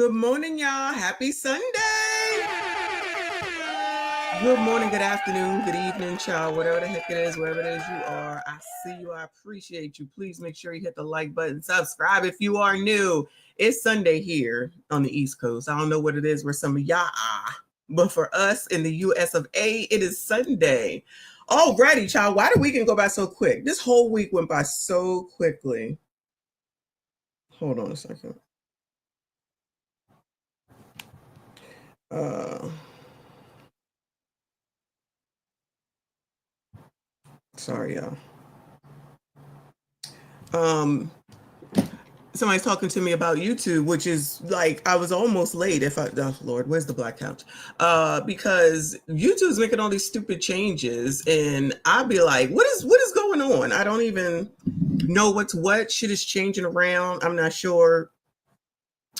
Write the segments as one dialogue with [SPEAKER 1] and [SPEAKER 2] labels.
[SPEAKER 1] Good morning, y'all. Happy Sunday. Good morning, good afternoon, good evening, child. Whatever the heck it is, wherever it is you are, I see you. I appreciate you. Please make sure you hit the like button, subscribe if you are new. It's Sunday here on the East Coast. I don't know what it is where some of y'all are, but for us in the US of A, it is Sunday. Alrighty, child. Why did the weekend go by so quick? This whole week went by so quickly. Hold on a second. Sorry, y'all. Somebody's talking to me about YouTube, which is like I was almost late. Oh Lord, where's the black couch? Because YouTube's making all these stupid changes, and I'll be like, what is going on? I don't even know what's what. Shit is changing around. I'm not sure,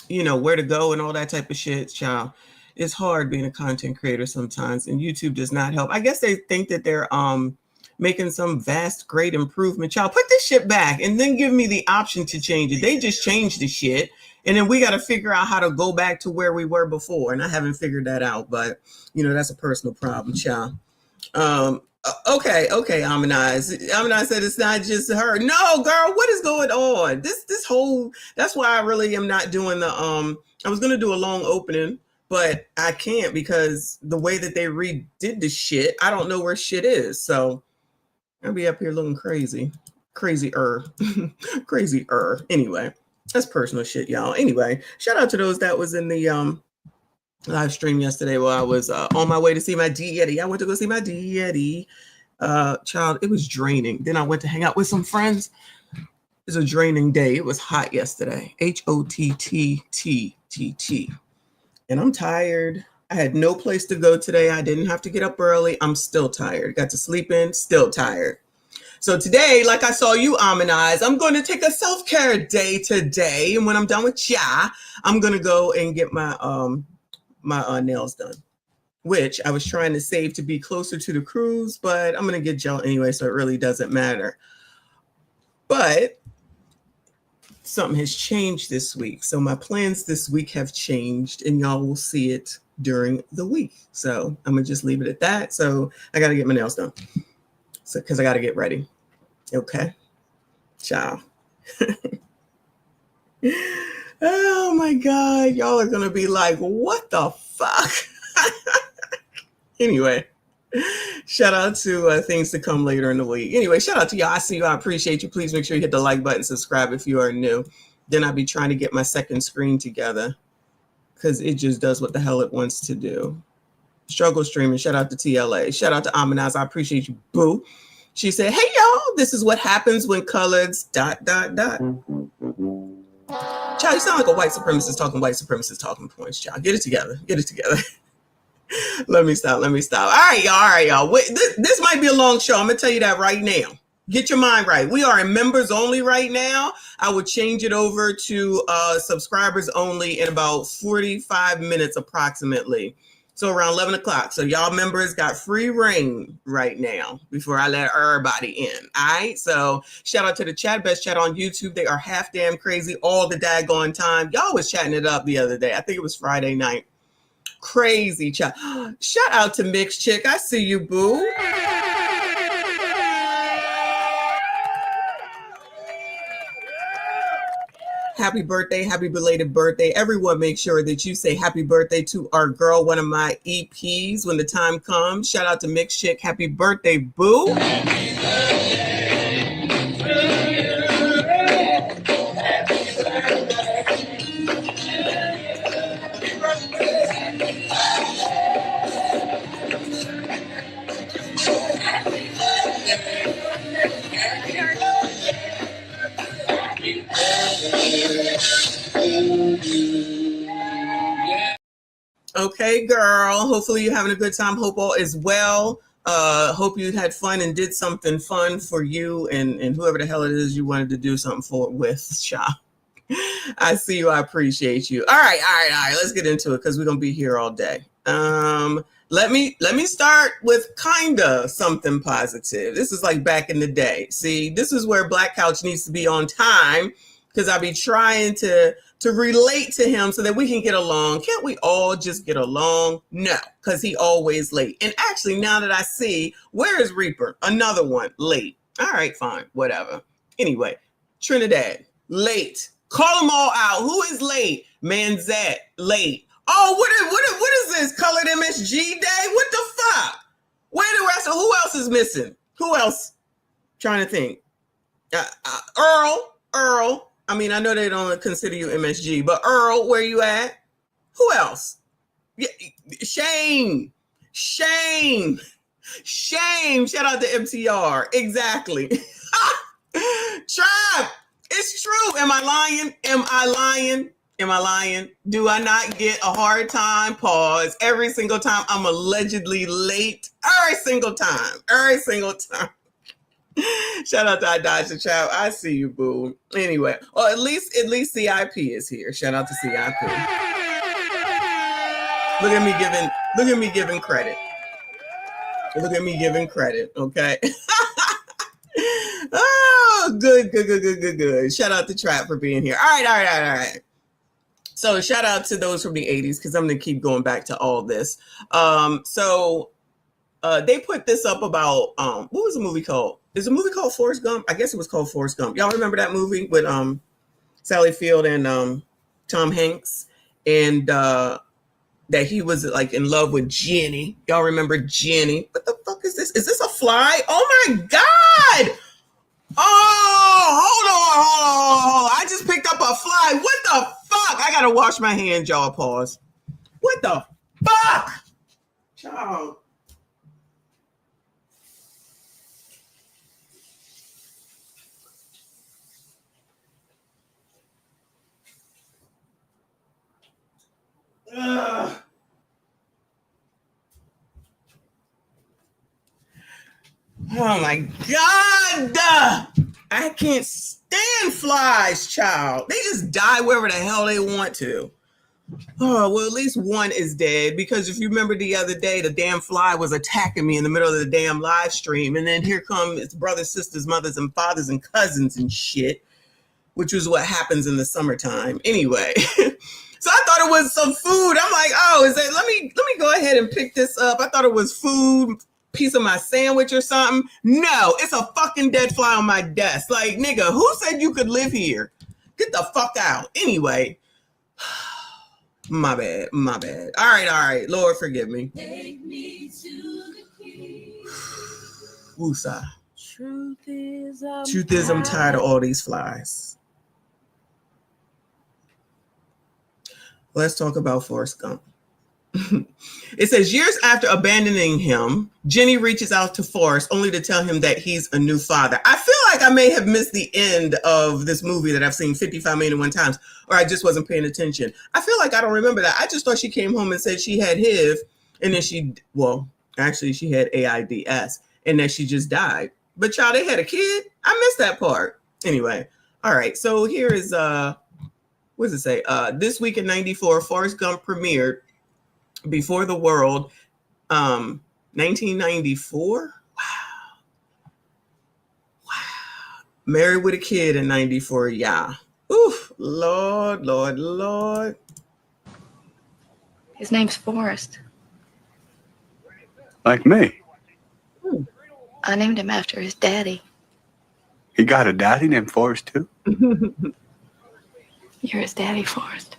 [SPEAKER 1] where to go and all that type of shit, child. It's hard being a content creator sometimes, and YouTube does not help. I guess they think that they're making some vast, great improvement. Child, put this shit back and then give me the option to change it. They just changed the shit, and then we got to figure out how to go back to where we were before, and I haven't figured that out, but that's a personal problem, child. Okay, Amanize said it's not just her. No, girl, what is going on? This whole, that's why I really am not doing the I was gonna do a long opening, but I can't because the way that they redid the shit, I don't know where shit is. So I'll be up here looking crazier. Anyway, that's personal shit, y'all. Anyway, shout out to those that was in the live stream yesterday while I was on my way to see my daddy. I went to go see my daddy. Child, it was draining. Then I went to hang out with some friends. It was a draining day. It was hot yesterday. HOTTTTT. And I'm tired. I had no place to go today. I didn't have to get up early. I'm still tired. Got to sleep in, still tired. So today, like I saw you, Amanize, I'm going to take a self-care day today. And when I'm done with ya, I'm going to go and get my nails done, which I was trying to save to be closer to the cruise, but I'm going to get gel anyway, so it really doesn't matter. But something has changed this week. So my plans this week have changed, and y'all will see it during the week. So I'm going to just leave it at that. So I got to get my nails done. So, because I got to get ready. Okay. Ciao. Oh my God. Y'all are going to be like, what the fuck? Anyway, shout out to things to come later in the week. Anyway, shout out to y'all. I see you. I appreciate you. Please make sure you hit the like button, subscribe if you are new. Then I'll be trying to get my second screen together because it just does what the hell it wants to do. Struggle streaming. Shout out to TLA. Shout out to Amanaz. I appreciate you, boo. She said, hey, y'all, this is what happens when colors ... Child, you sound like a white supremacist talking points, child. Get it together. Let me stop. All right, y'all. Wait, this might be a long show. I'm going to tell you that right now. Get your mind right. We are in members only right now. I will change it over to subscribers only in about 45 minutes approximately. So around 11 o'clock. So y'all members got free reign right now before I let everybody in. All right. So shout out to the chat. Best chat on YouTube. They are half damn crazy all the daggone time. Y'all was chatting it up the other day. I think it was Friday night. Crazy chat. Shout out to Mixed Chick. I see you, boo. Happy birthday, happy belated birthday. Everyone make sure that you say happy birthday to our girl, one of my EPs when the time comes. Shout out to Mixed Chick. Happy birthday, boo. Okay, girl. Hopefully you're having a good time. Hope all is well. Hope you had fun and did something fun for you and whoever the hell it is you wanted to do something for with, Sha. I see you. I appreciate you. All right. Let's get into it because we're gonna be here all day. Let me start with kinda something positive. This is like back in the day. See, this is where Black Couch needs to be on time because I be trying to relate to him so that we can get along. Can't we all just get along? No, because he always late. And actually, now that I see, where is Reaper? Another one, late. All right, fine, whatever. Anyway, Trinidad, late. Call them all out. Who is late? Manzette, late. Oh, what is this? Colored MSG Day? What the fuck? Where the rest of who else is missing? Who else? Trying to think. Earl. I mean, I know they don't consider you MSG, but Earl, where you at? Who else? Yeah, Shane. Shout out to MTR. Exactly. Trap. It's true. Am I lying? Do I not get a hard time? Pause. Every single time I'm allegedly late. Every single time. Shout out to I Dodge the Trap. I see you, boo. Anyway, or at least CIP is here. Shout out to CIP. Look at me giving credit. Okay. Oh, good. Shout out to Trap for being here. All right. So shout out to those from the 80s, because I'm going to keep going back to all this. They put this up about, what was the movie called? Is the movie called Forrest Gump? I guess it was called Forrest Gump. Y'all remember that movie with Sally Field and Tom Hanks? And that he was like in love with Jenny. Y'all remember Jenny? What the fuck is this? Is this a fly? Oh my God! Oh, hold on. I just picked up a fly. What the fuck? I gotta wash my hands, y'all. Pause. What the fuck? Child. Ugh. Oh my God! I can't stand flies, child. They just die wherever the hell they want to. Oh, well, at least one is dead, because if you remember the other day, the damn fly was attacking me in the middle of the damn live stream, and then here come its brothers, sisters, mothers, and fathers, and cousins and shit, which was what happens in the summertime. Anyway, so I thought it was some food. I'm like, oh, is that? Let me go ahead and pick this up. I thought it was food. Piece of my sandwich or something. No, it's a fucking dead fly on my desk. Like, nigga, who said you could live here? Get the fuck out. Anyway, my bad. All right. Lord, forgive me. Take me to the king. Woosah. Truth is, I'm tired of all these flies. Let's talk about Forrest Gump. It says, years after abandoning him, Jenny reaches out to Forrest only to tell him that he's a new father. I feel like I may have missed the end of this movie that I've seen 55 million times, or I just wasn't paying attention. I feel like I don't remember that. I just thought she came home and said she had HIV, and then she had AIDS, and then she just died. But y'all, they had a kid? I missed that part. Anyway, all right. So here is, what does it say? This week in 94, Forrest Gump premiered before the world, 1994. Wow. Married with a kid in 94. Yeah. Oof. Lord.
[SPEAKER 2] His name's Forrest.
[SPEAKER 3] Like me.
[SPEAKER 2] I named him after his daddy.
[SPEAKER 3] He got a daddy named Forrest too?
[SPEAKER 2] You're his daddy, Forrest.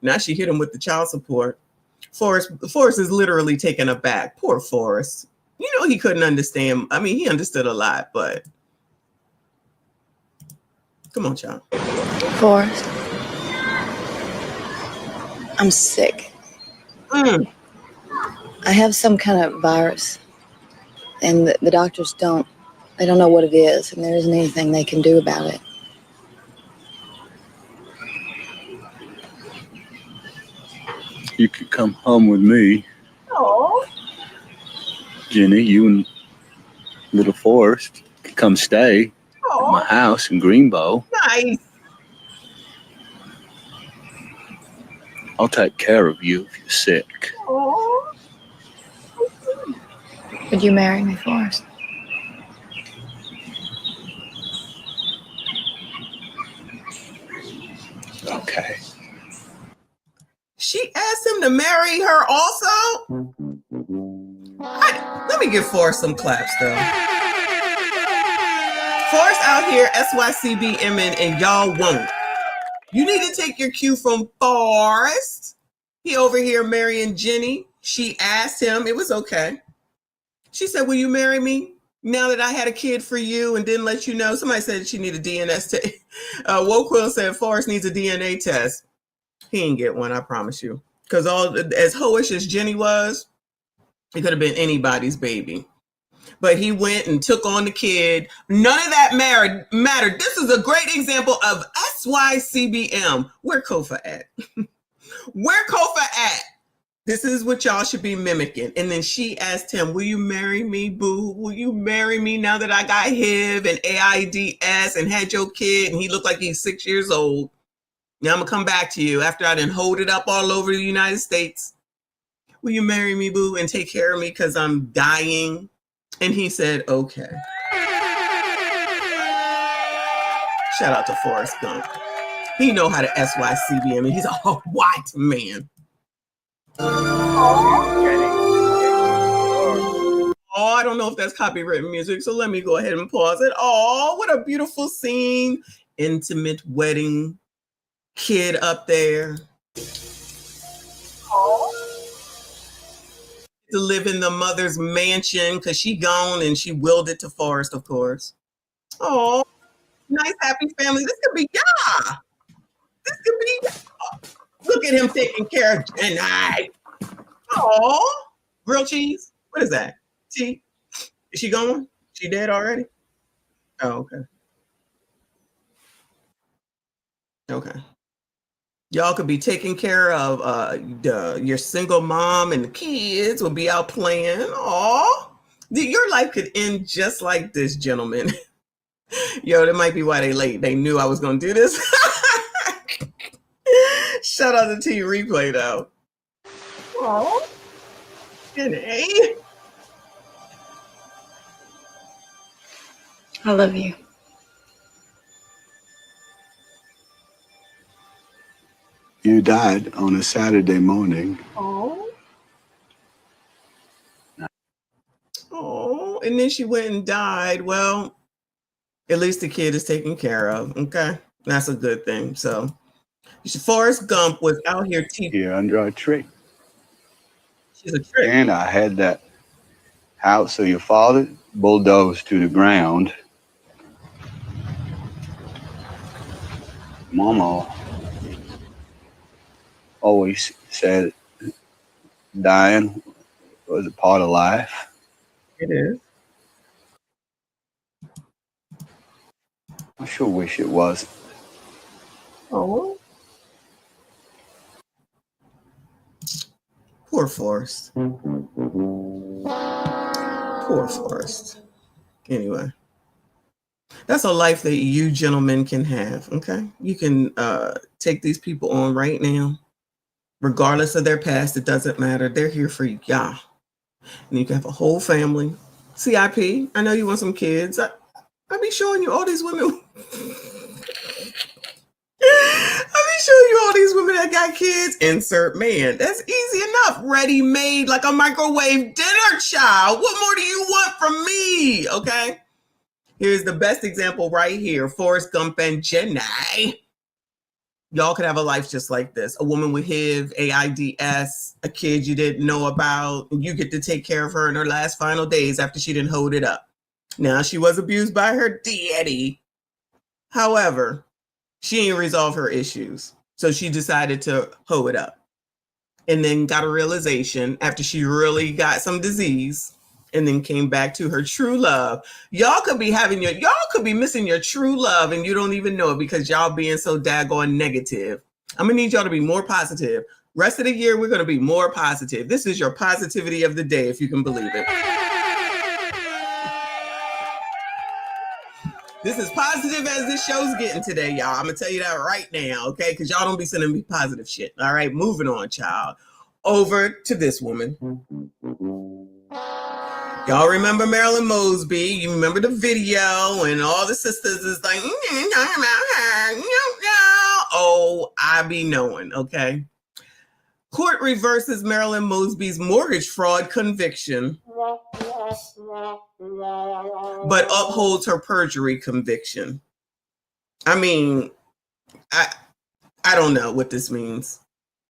[SPEAKER 1] Now she hit him with the child support. Forrest is literally taken aback. Poor Forrest. You know, he couldn't understand. I mean, he understood a lot, but come on, child.
[SPEAKER 2] Forrest, I'm sick. I have some kind of virus, and the doctors don't know what it is, and there isn't anything they can do about it.
[SPEAKER 3] You could come home with me.
[SPEAKER 1] Oh.
[SPEAKER 3] Jenny, you and little Forrest could come stay at my house in Greenbow.
[SPEAKER 1] Nice.
[SPEAKER 3] I'll take care of you if you're sick.
[SPEAKER 1] Oh.
[SPEAKER 2] Would you marry me, Forrest?
[SPEAKER 3] Okay.
[SPEAKER 1] She asked him to marry her also? Let me give Forrest some claps, though. Forrest out here SYCBMing and y'all won't. You need to take your cue from Forrest. He over here marrying Jenny. She asked him. It was okay. She said, will you marry me now that I had a kid for you and didn't let you know? Somebody said she needed a DNA test. Woquill said Forrest needs a DNA test. He ain't get one, I promise you. Because as hoish as Jenny was, it could have been anybody's baby. But he went and took on the kid. None of that mattered. This is a great example of SYCBM. Where Kofa at? Where Kofa at? This is what y'all should be mimicking. And then she asked him, will you marry me, boo? Will you marry me now that I got HIV and AIDS and had your kid? And he looked like he's 6 years old. Now I'm going to come back to you after I done hold it up all over the United States. Will you marry me, boo, and take care of me because I'm dying? And he said, okay. Shout out to Forrest Gump. He know how to SYCBM, and he's a white man. Oh, I don't know if that's copywritten music, so let me go ahead and pause it. Oh, what a beautiful scene. Intimate wedding. Kid up there. Oh. To live in the mother's mansion because she gone and she willed it to Forrest, of course. Oh, nice, happy family. This could be yeah. This could be Look at him taking care of Jenny. Oh, grilled cheese. What is that? Tea? Is she gone? She dead already? Oh, okay. Okay. Y'all could be taking care of your single mom and the kids will be out playing. Aw, your life could end just like this, gentlemen. Yo, that might be why they late. They knew I was going to do this. Shout out to T Replay, though. Aw, Jenny.
[SPEAKER 2] I love you.
[SPEAKER 3] You died on a Saturday morning.
[SPEAKER 1] Oh. Oh, and then she went and died. Well, at least the kid is taken care of. Okay, that's a good thing. So, Forrest Gump was out here teaching.
[SPEAKER 3] Here under a tree.
[SPEAKER 1] She's a trick.
[SPEAKER 3] And I had that house of your father bulldozed to the ground. Mama always said dying was a part of life.
[SPEAKER 1] It is.
[SPEAKER 3] I sure wish it wasn't.
[SPEAKER 1] Oh. Poor Forrest. Poor Forrest. Anyway. That's a life that you gentlemen can have, okay? You can take these people on right now. Regardless of their past, it doesn't matter. They're here for y'all. And you can have a whole family. CIP, I know you want some kids. I'll be showing you all these women. I'll be showing you all these women that got kids. Insert man. That's easy enough. Ready made like a microwave dinner, child. What more do you want from me? Okay. Here's the best example right here. Forrest Gump and Jenny. Y'all could have a life just like this. A woman with HIV, AIDS, a kid you didn't know about, and you get to take care of her in her last final days after she didn't hold it up. Now, she was abused by her daddy. However, she didn't resolve her issues. So she decided to hoe it up. And then got a realization after she really got some disease and then came back to her true love. Y'all could be missing your true love and you don't even know it because y'all being so daggone negative. I'm gonna need y'all to be more positive. Rest of the year, we're gonna be more positive. This is your positivity of the day, if you can believe it. This is positive as this show's getting today, y'all. I'm gonna tell you that right now, okay? Because y'all don't be sending me positive shit. All right, moving on, child. Over to this woman. Y'all remember Marilyn Mosby? You remember the video and all the sisters is like, talking about her. Oh, I be knowing, okay? Court reverses Marilyn Mosby's mortgage fraud conviction, but upholds her perjury conviction. I mean, I don't know what this means.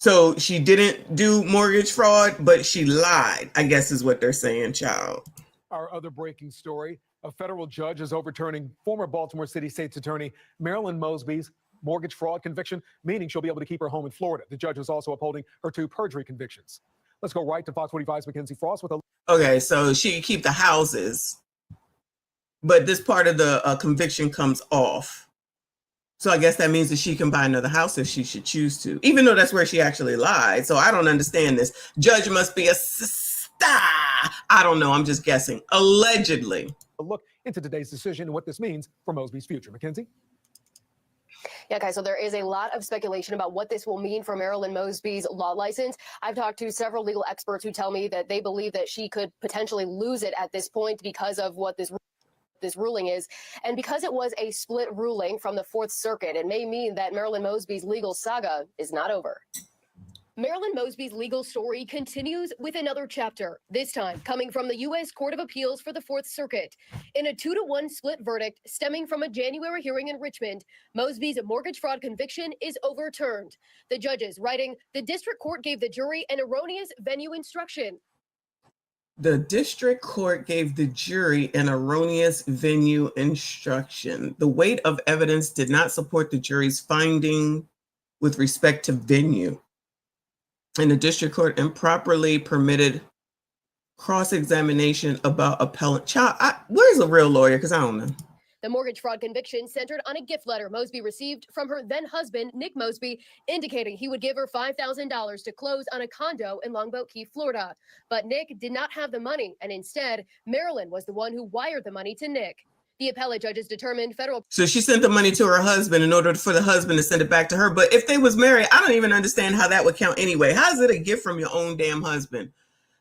[SPEAKER 1] So she didn't do mortgage fraud, but she lied, I guess is what they're saying, child.
[SPEAKER 4] Our other breaking story, a federal judge is overturning former Baltimore City State's Attorney Marilyn Mosby's mortgage fraud conviction, meaning she'll be able to keep her home in Florida. The judge is also upholding her 2 perjury convictions. Let's go right to Fox 45's Mackenzie Frost with a...
[SPEAKER 1] Okay, so she can keep the houses, but this part of the conviction comes off. So I guess that means that she can buy another house if she should choose to, even though that's where she actually lied. So I don't understand this. Judge must be a star. I don't know. I'm just guessing. Allegedly.
[SPEAKER 4] A look into today's decision and what this means for Mosby's future. Mackenzie?
[SPEAKER 5] Yeah, guys, so there is a lot of speculation about what this will mean for Marilyn Mosby's law license. I've talked to several legal experts who tell me that they believe that she could potentially lose it at this point because of what this ruling is. And because it was a split ruling from the Fourth Circuit, it may mean that Marilyn Mosby's legal saga is not over. Marilyn Mosby's legal story continues with another chapter, this time coming from the U.S. Court of Appeals for the Fourth Circuit. In a 2-to-1 split verdict stemming from a January hearing in Richmond, Mosby's mortgage fraud conviction is overturned. The judges writing, the district court gave the jury an erroneous venue instruction.
[SPEAKER 1] The district court gave the jury an erroneous venue instruction. The weight of evidence did not support the jury's finding with respect to venue. And the district court improperly permitted cross-examination about appellant. Child, where's a real lawyer? Because I don't know.
[SPEAKER 5] The mortgage fraud conviction centered on a gift letter Mosby received from her then-husband, Nick Mosby, indicating he would give her $5,000 to close on a condo in Longboat Key, Florida. But Nick did not have the money, and instead, Marilyn was the one who wired the money to Nick. The appellate judges determined federal...
[SPEAKER 1] So she sent the money to her husband in order for the husband to send it back to her. But if they was married, I don't even understand how that would count anyway. How is it a gift from your own damn husband?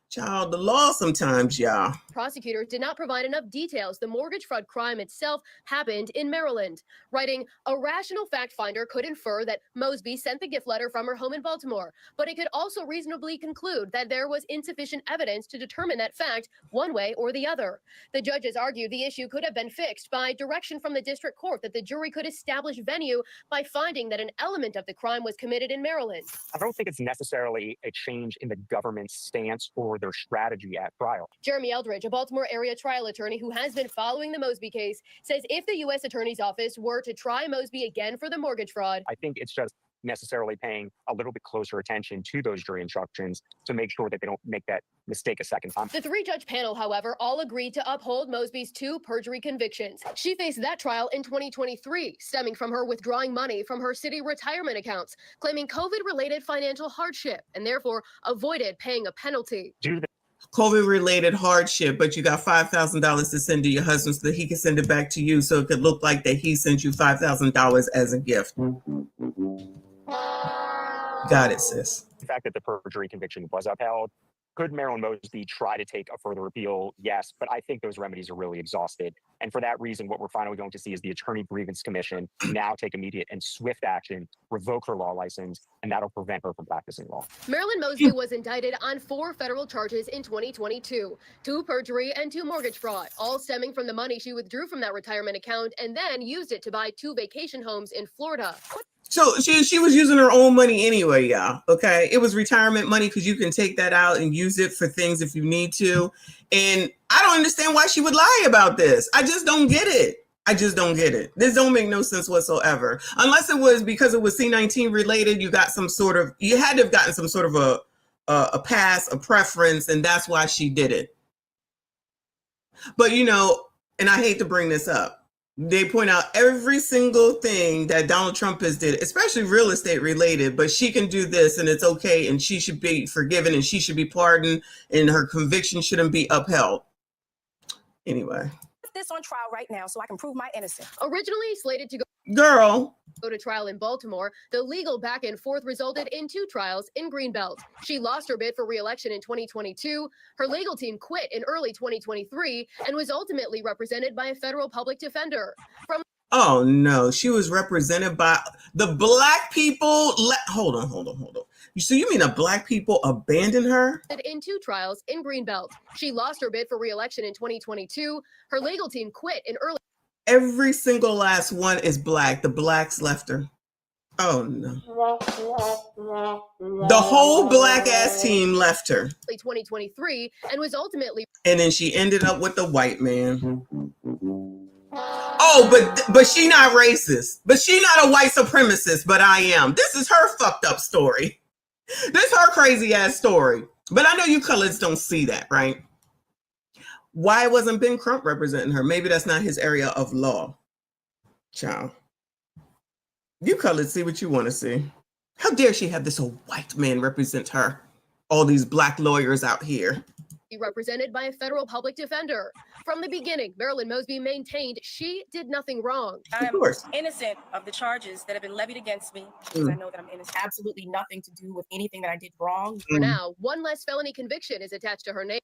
[SPEAKER 1] Child, the law sometimes, y'all.
[SPEAKER 5] Prosecutors did not provide enough details. The mortgage fraud crime itself happened in Maryland. Writing, a rational fact finder could infer that Mosby sent the gift letter from her home in Baltimore, but it could also reasonably conclude that there was insufficient evidence to determine that fact one way or the other. The judges argued the issue could have been fixed by direction from the district court that the jury could establish venue by finding that an element of the crime was committed in Maryland.
[SPEAKER 6] I don't think it's necessarily a change in the government's stance or their strategy at trial.
[SPEAKER 5] Jeremy Eldridge, a Baltimore area trial attorney who has been following the Mosby case, says if the U.S. Attorney's Office were to try Mosby again for the mortgage fraud,
[SPEAKER 6] I think it's just necessarily paying a little bit closer attention to those jury instructions to make sure that they don't make that mistake a second time.
[SPEAKER 5] The 3-judge panel, however, all agreed to uphold Mosby's 2 perjury convictions. She faced that trial in 2023, stemming from her withdrawing money from her city retirement accounts, claiming COVID-related financial hardship, and therefore avoided paying a penalty.
[SPEAKER 6] Due to the
[SPEAKER 1] COVID-related hardship, but you got $5,000 to send to your husband so that he can send it back to you so it could look like that he sent you $5,000 as a gift. Got it, sis.
[SPEAKER 6] fact that the perjury conviction was upheld, could Marilyn Mosby try to take a further appeal? Yes, but I think those remedies are really exhausted. And for that reason, what we're finally going to see is the Attorney Grievance Commission now take immediate and swift action, revoke her law license, and that'll prevent her from practicing law.
[SPEAKER 5] Marilyn Mosby was indicted on 4 federal charges in 2022, 2 perjury and 2 mortgage fraud, all stemming from the money she withdrew from that retirement account and then used it to buy 2 vacation homes in Florida.
[SPEAKER 1] So she was using her own money anyway, y'all. Okay, it was retirement money because you can take that out and use it for things if you need to. And I don't understand why she would lie about this. I just don't get it. I just don't get it. This don't make no sense whatsoever. Unless it was because it was C-19 related. You got some sort of, you had to have gotten some sort of a pass, a preference, and that's why she did it. But you know, and I hate to bring this up, they point out every single thing that Donald Trump has did, especially real estate related, but she can do this and it's okay and she should be forgiven and she should be pardoned and her conviction shouldn't be upheld. Anyway.
[SPEAKER 7] this on trial right now so I can prove my innocence.
[SPEAKER 5] Originally slated to
[SPEAKER 1] Girl,
[SPEAKER 5] go to trial in Baltimore, the legal back and forth resulted in 2 trials in Greenbelt. She lost her bid for re-election in 2022. Her legal team quit in early 2023 and was ultimately represented by a federal public defender. From
[SPEAKER 1] oh no, she was represented by the black people. Hold on. So you mean the black people abandoned her?
[SPEAKER 5] in 2 trials in Greenbelt. She lost her bid for re-election in 2022. Her legal team quit in early.
[SPEAKER 1] Every single last one is black. The blacks left her. Oh no. The whole black ass team left her.
[SPEAKER 5] 2023 and was ultimately.
[SPEAKER 1] And then she ended up with the white man. Oh, but she not racist. But she not a white supremacist, but I am. This is her fucked up story. This is her crazy ass story. But I know you coloreds don't see that, right? Why wasn't Ben Crump representing her? Maybe that's not his area of law. Child. You coloreds see what you want to see. How dare she have this old white man represent her? All these black lawyers out here.
[SPEAKER 5] Represented by a federal public defender. From the beginning, Marilyn Mosby maintained she did nothing wrong.
[SPEAKER 7] I am innocent of the charges that have been levied against me because I know that I'm innocent. Absolutely nothing to do with anything that I did wrong.
[SPEAKER 5] For now, one less felony conviction is attached to her name.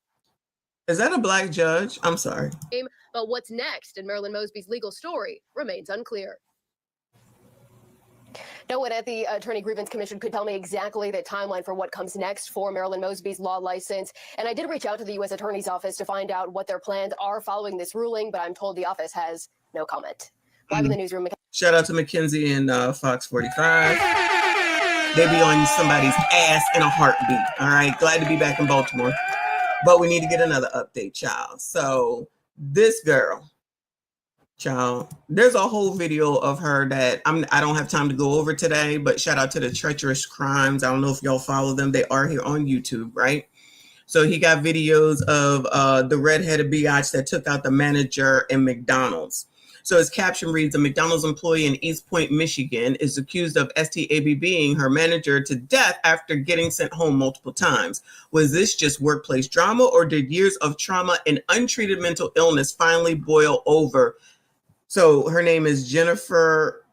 [SPEAKER 1] Is that a black judge? I'm sorry.
[SPEAKER 5] But what's next in Marilyn Mosby's legal story remains unclear. No one at the Attorney Grievance Commission could tell me exactly the timeline for what comes next for Marilyn Mosby's law license. And I did reach out to the U.S. Attorney's Office to find out what their plans are following this ruling, but I'm told the office has no comment. Live in the newsroom.
[SPEAKER 1] Shout out to Mackenzie and Fox 45. They be on somebody's ass in a heartbeat. All right. Glad to be back in Baltimore. But we need to get another update, child. So this girl, child, there's a whole video of her that I don't have time to go over today, but shout out to the Treacherous Crimes. I don't know if y'all follow them. They are here on YouTube, right? So he got videos of the redheaded biatch that took out the manager in McDonald's. So his caption reads, a McDonald's employee in East Point, Michigan is accused of STABBing her manager to death after getting sent home multiple times. Was this just workplace drama, or did years of trauma and untreated mental illness finally boil over? So her name is Jennifer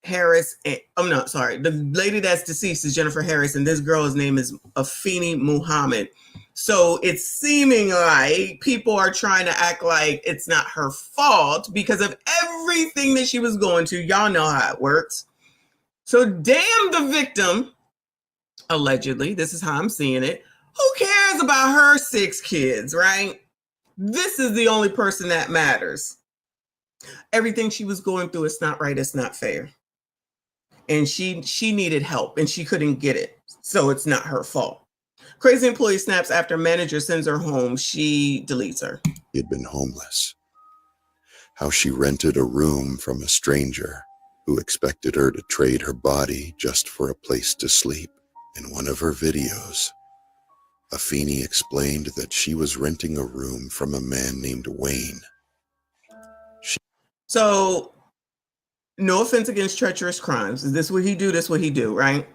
[SPEAKER 1] Harris. I'm not sorry. The lady that's deceased is Jennifer Harris, and this girl's name is Afeni Muhammad. So it's seeming like people are trying to act like it's not her fault because of everything that she was going to. Y'all know how it works. So damn the victim, allegedly. This is how I'm seeing it. Who cares about her 6 kids, right? This is the only person that matters. Everything she was going through, it's not right, it's not fair. And she needed help and she couldn't get it. So it's not her fault. Crazy employee snaps after manager sends her home. She deletes her.
[SPEAKER 8] She had been homeless. How she rented a room from a stranger who expected her to trade her body just for a place to sleep. In one of her videos, Afeni explained that she was renting a room from a man named Wayne.
[SPEAKER 1] So, no offense against Treacherous Crimes. Is this what he do? This what he do, right?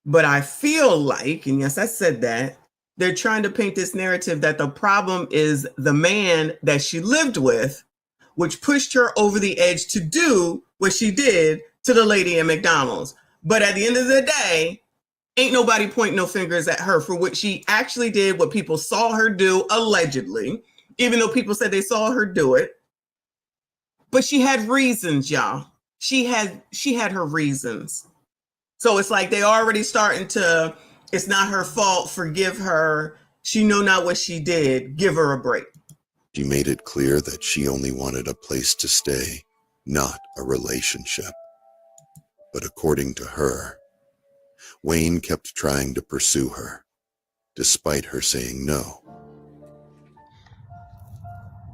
[SPEAKER 1] But I feel like, and yes, I said that, they're trying to paint this narrative that the problem is the man that she lived with, which pushed her over the edge to do what she did to the lady in McDonald's. But at the end of the day, ain't nobody pointing no fingers at her for what she actually did, what people saw her do, allegedly, even though people said they saw her do it. But she had reasons, y'all. She had her reasons. So it's like they already starting to, it's not her fault, forgive her. She know not what she did, give her a break.
[SPEAKER 8] She made it clear that she only wanted a place to stay, not a relationship. But according to her, Wayne kept trying to pursue her, despite her saying no.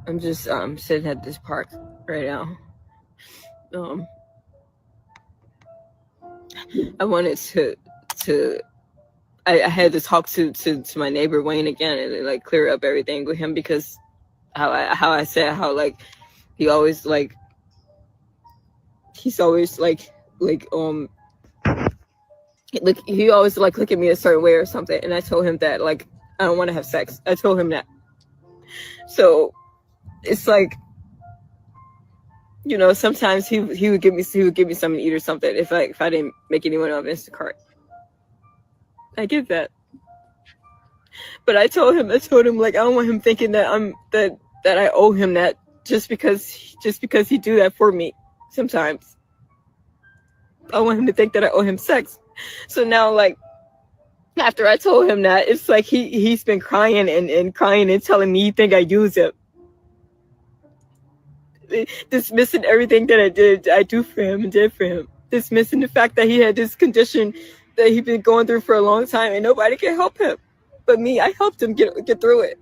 [SPEAKER 9] I'm just sitting at this park right now. I wanted to I had to talk to my neighbor Wayne again and like clear up everything with him, because how I said how like he always like he's always like he always like look at me a certain way or something, and I told him that like I don't want to have sex. I told him that. So it's like you know, sometimes he would give me something to eat or something if I didn't make anyone on Instacart. I get that. But I told him like I don't want him thinking that that I owe him that just because he do that for me sometimes. I want him to think that I owe him sex. So now, like, after I told him that, it's like he's been crying and crying and telling me he think I use him. Dismissing everything that I do for him and did for him. Dismissing the fact that he had this condition that he'd been going through for a long time and nobody can help him. But me, I helped him get through it.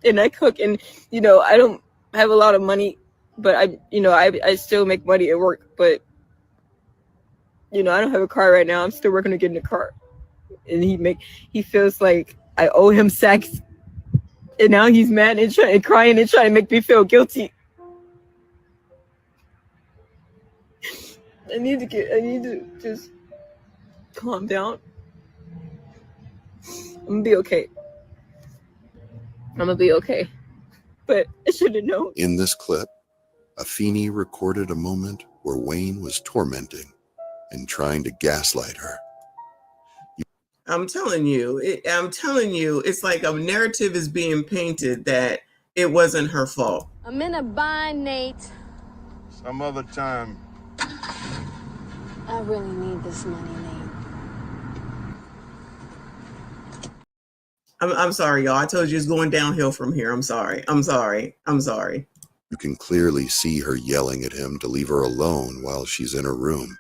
[SPEAKER 9] And I cook, and you know, I don't have a lot of money, but I still make money at work. But you know, I don't have a car right now. I'm still working to get in a car. And he feels like I owe him sex. And now he's mad and crying and trying to make me feel guilty. I need to just calm down. I'm gonna be okay. But I should have known.
[SPEAKER 8] In this clip, Afeni recorded a moment where Wayne was tormenting and trying to gaslight her.
[SPEAKER 1] I'm telling you, it's like a narrative is being painted that it wasn't her fault.
[SPEAKER 10] I'm in a bind, Nate.
[SPEAKER 11] Some other time.
[SPEAKER 10] I really need this money, Nate.
[SPEAKER 1] I'm sorry, y'all. I told you it's going downhill from here. I'm sorry.
[SPEAKER 8] You can clearly see her yelling at him to leave her alone while she's in her room,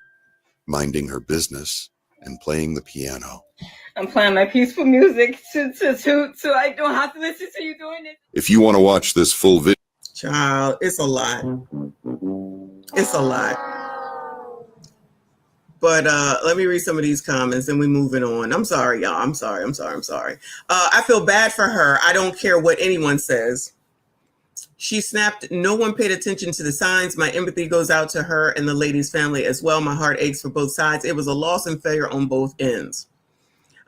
[SPEAKER 8] minding her business and playing the piano.
[SPEAKER 9] I'm playing my peaceful music so I don't have to listen to you doing it.
[SPEAKER 8] If you want to watch this full video,
[SPEAKER 1] child, it's a lot. It's a lot. But let me read some of these comments and we're moving on. I'm sorry, y'all. I'm sorry. I feel bad for her. I don't care what anyone says. She snapped. No one paid attention to the signs. My empathy goes out to her and the lady's family as well. My heart aches for both sides. It was a loss and failure on both ends.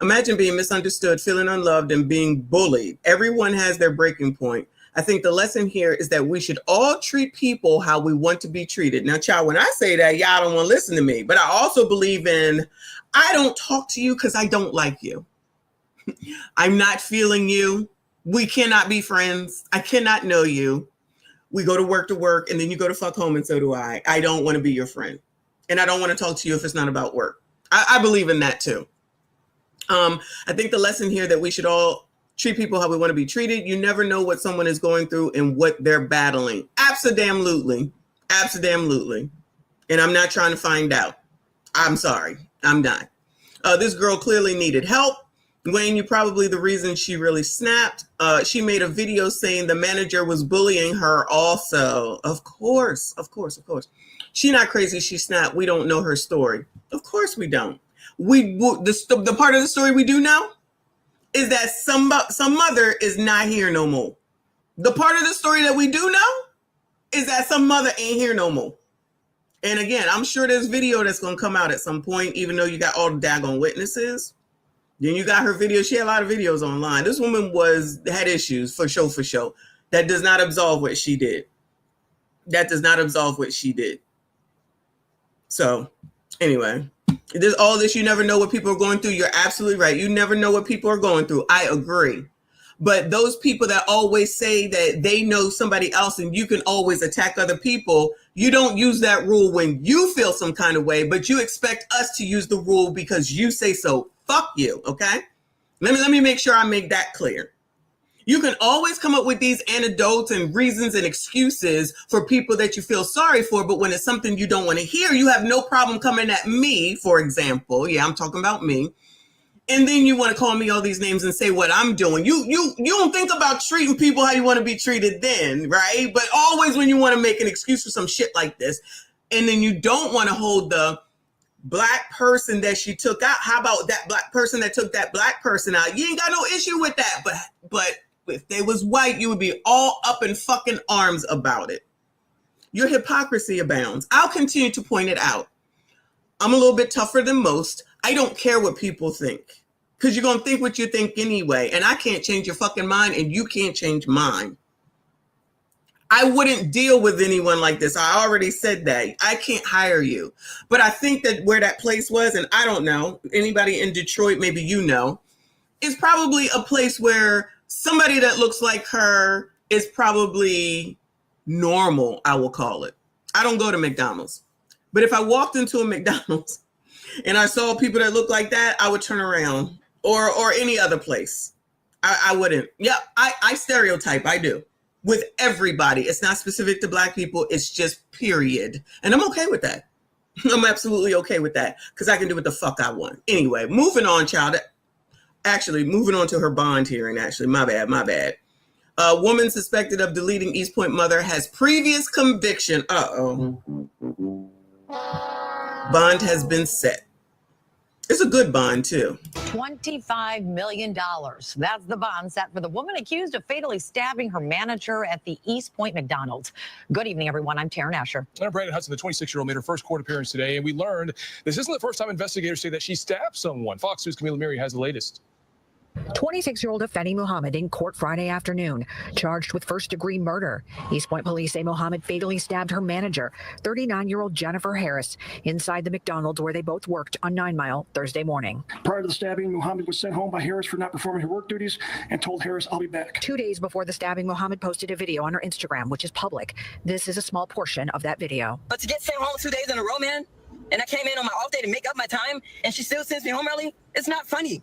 [SPEAKER 1] Imagine being misunderstood, feeling unloved, and being bullied. Everyone has their breaking point. I think the lesson here is that we should all treat people how we want to be treated. Now, child, when I say that, y'all don't want to listen to me. But I also believe in, I don't talk to you because I don't like you. I'm not feeling you. We cannot be friends. I cannot know you. We go to work, and then you go to fuck home, and so do I. I don't want to be your friend. And I don't want to talk to you if it's not about work. I believe in that too. I think the lesson here that we should all treat people how we want to be treated. You never know what someone is going through and what they're battling. Abso-damn-lutely. Abso-damn-lutely. And I'm not trying to find out. I'm sorry. I'm not. This girl clearly needed help. Wayne, you're probably the reason she really snapped. She made a video saying the manager was bullying her also. Of course. She not crazy. She snapped. We don't know her story. Of course we don't. The part of the story we do know is that some mother is not here no more. The part of the story that we do know is that some mother ain't here no more. And again, I'm sure there's video that's going to come out at some point, even though you got all the daggone witnesses. Then you got her video. She had a lot of videos online. This woman had issues for show. That does not absolve what she did. So anyway, there's all this. You never know what people are going through. You're absolutely right. You never know what people are going through. I agree. But those people that always say that they know somebody else and you can always attack other people, you don't use that rule when you feel some kind of way, but you expect us to use the rule because you say so. Fuck you, okay? Let me make sure I make that clear. You can always come up with these anecdotes and reasons and excuses for people that you feel sorry for, but when it's something you don't want to hear, you have no problem coming at me, for example. Yeah, I'm talking about me. And then you want to call me all these names and say what I'm doing. You don't think about treating people how you want to be treated then, right? But always when you want to make an excuse for some shit like this, and then you don't want to hold the black person that she took out. How about that black person that took that black person out? You ain't got no issue with that. But if they was white, you would be all up in fucking arms about it. Your hypocrisy abounds. I'll continue to point it out. I'm a little bit tougher than most. I don't care what people think, because you're going to think what you think anyway. And I can't change your fucking mind and you can't change mine. I wouldn't deal with anyone like this. I already said that. I can't hire you. But I think that where that place was, and I don't know, anybody in Detroit, maybe you know, is probably a place where somebody that looks like her is probably normal, I will call it. I don't go to McDonald's. But if I walked into a McDonald's and I saw people that look like that, I would turn around. Or any other place. I wouldn't. Yeah, I stereotype. I do. With everybody. It's not specific to Black people. It's just period. And I'm okay with that. I'm absolutely okay with that because I can do what the fuck I want. Anyway, moving on, child. Actually, moving on to her bond hearing, actually. My bad. A woman suspected of deleting East Point mother has previous conviction. Uh-oh. Bond has been set. It's a good bond, too.
[SPEAKER 12] $25 million. That's the bond set for the woman accused of fatally stabbing her manager at the East Point McDonald's. Good evening, everyone. I'm Taryn Asher.
[SPEAKER 13] I'm Brandon Hudson, the 26-year-old, made her first court appearance today, and we learned this isn't the first time investigators say that she stabbed someone. Fox News' Camila Miri has the latest.
[SPEAKER 12] 26-year-old Feni Muhammad in court Friday afternoon, charged with first-degree murder. East Point police say Muhammad fatally stabbed her manager, 39-year-old Jennifer Harris, inside the McDonald's where they both worked on 9 Mile Thursday morning.
[SPEAKER 14] Prior to the stabbing, Muhammad was sent home by Harris for not performing her work duties and told Harris, "I'll be back."
[SPEAKER 12] 2 days before the stabbing, Muhammad posted a video on her Instagram, which is public. This is a small portion of that video.
[SPEAKER 15] But to get sent home 2 days in a row, man, and I came in on my off day to make up my time, and she still sends me home early, it's not funny.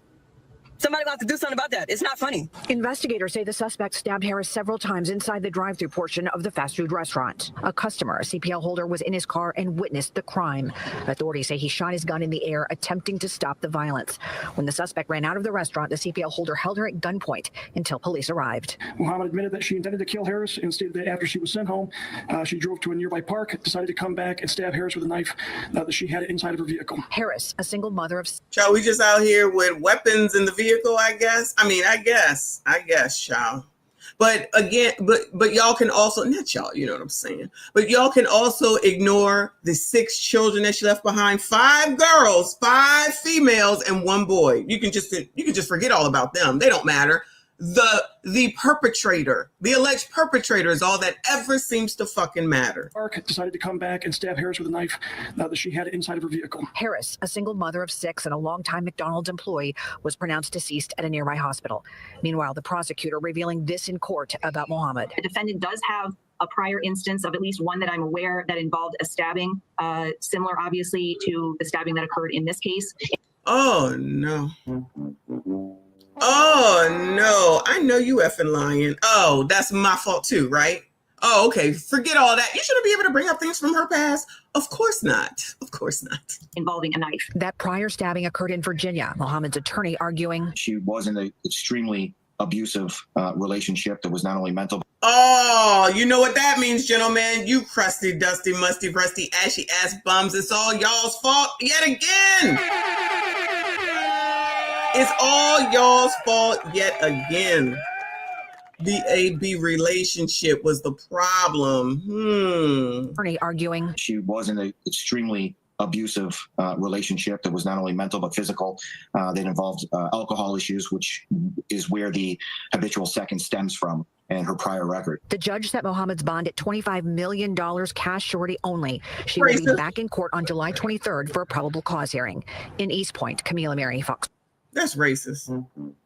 [SPEAKER 15] Somebody will have to do something about that. It's not funny.
[SPEAKER 12] Investigators say the suspect stabbed Harris several times inside the drive-thru portion of the fast food restaurant. A customer, a CPL holder, was in his car and witnessed the crime. Authorities say he shot his gun in the air, attempting to stop the violence. When the suspect ran out of the restaurant, the CPL holder held her at gunpoint until police arrived.
[SPEAKER 14] Muhammad admitted that she intended to kill Harris and stated that after she was sent home, she drove to a nearby park, decided to come back and stab Harris with a knife that she had inside of her vehicle.
[SPEAKER 12] Harris, a single mother of...
[SPEAKER 1] Child, we just out here with weapons in the vehicle, I guess. I guess, child. But again, but y'all can also, not y'all, you know what I'm saying, but y'all can also ignore the 6 children that she left behind, 5 girls, 5 females, and 1 boy. You can just forget all about them. They don't matter. The perpetrator, the alleged perpetrator, is all that ever seems to fucking matter.
[SPEAKER 14] Park decided to come back and stab Harris with a knife that she had inside of her vehicle.
[SPEAKER 12] Harris, a single mother of 6 and a longtime McDonald's employee, was pronounced deceased at a nearby hospital. Meanwhile, the prosecutor revealing this in court about Muhammad.
[SPEAKER 16] The defendant does have a prior instance of at least one that I'm aware that involved a stabbing, similar obviously to the stabbing that occurred in this case.
[SPEAKER 1] Oh no. Oh no, I know you effing lying. Oh, that's my fault too, right? Oh, okay. Forget all that. You shouldn't be able to bring up things from her past. Of course not. Of course not.
[SPEAKER 16] Involving a knife.
[SPEAKER 12] That prior stabbing occurred in Virginia. Muhammad's attorney arguing
[SPEAKER 17] she was in an extremely abusive relationship that was not only mental.
[SPEAKER 1] Oh, you know what that means, gentlemen. You crusty, dusty, musty, rusty, ashy ass bums. It's all y'all's fault yet again. It's all y'all's fault yet again. The AB relationship was the problem.
[SPEAKER 12] Attorney arguing
[SPEAKER 17] she was in an extremely abusive relationship that was not only mental but physical. That involved alcohol issues, which is where the habitual second stems from, and her prior record.
[SPEAKER 12] The judge set Muhammad's bond at $25 million cash surety only. She will be back in court on July 23rd for a probable cause hearing. In East Point, Camila Miri, Fox.
[SPEAKER 1] That's racist.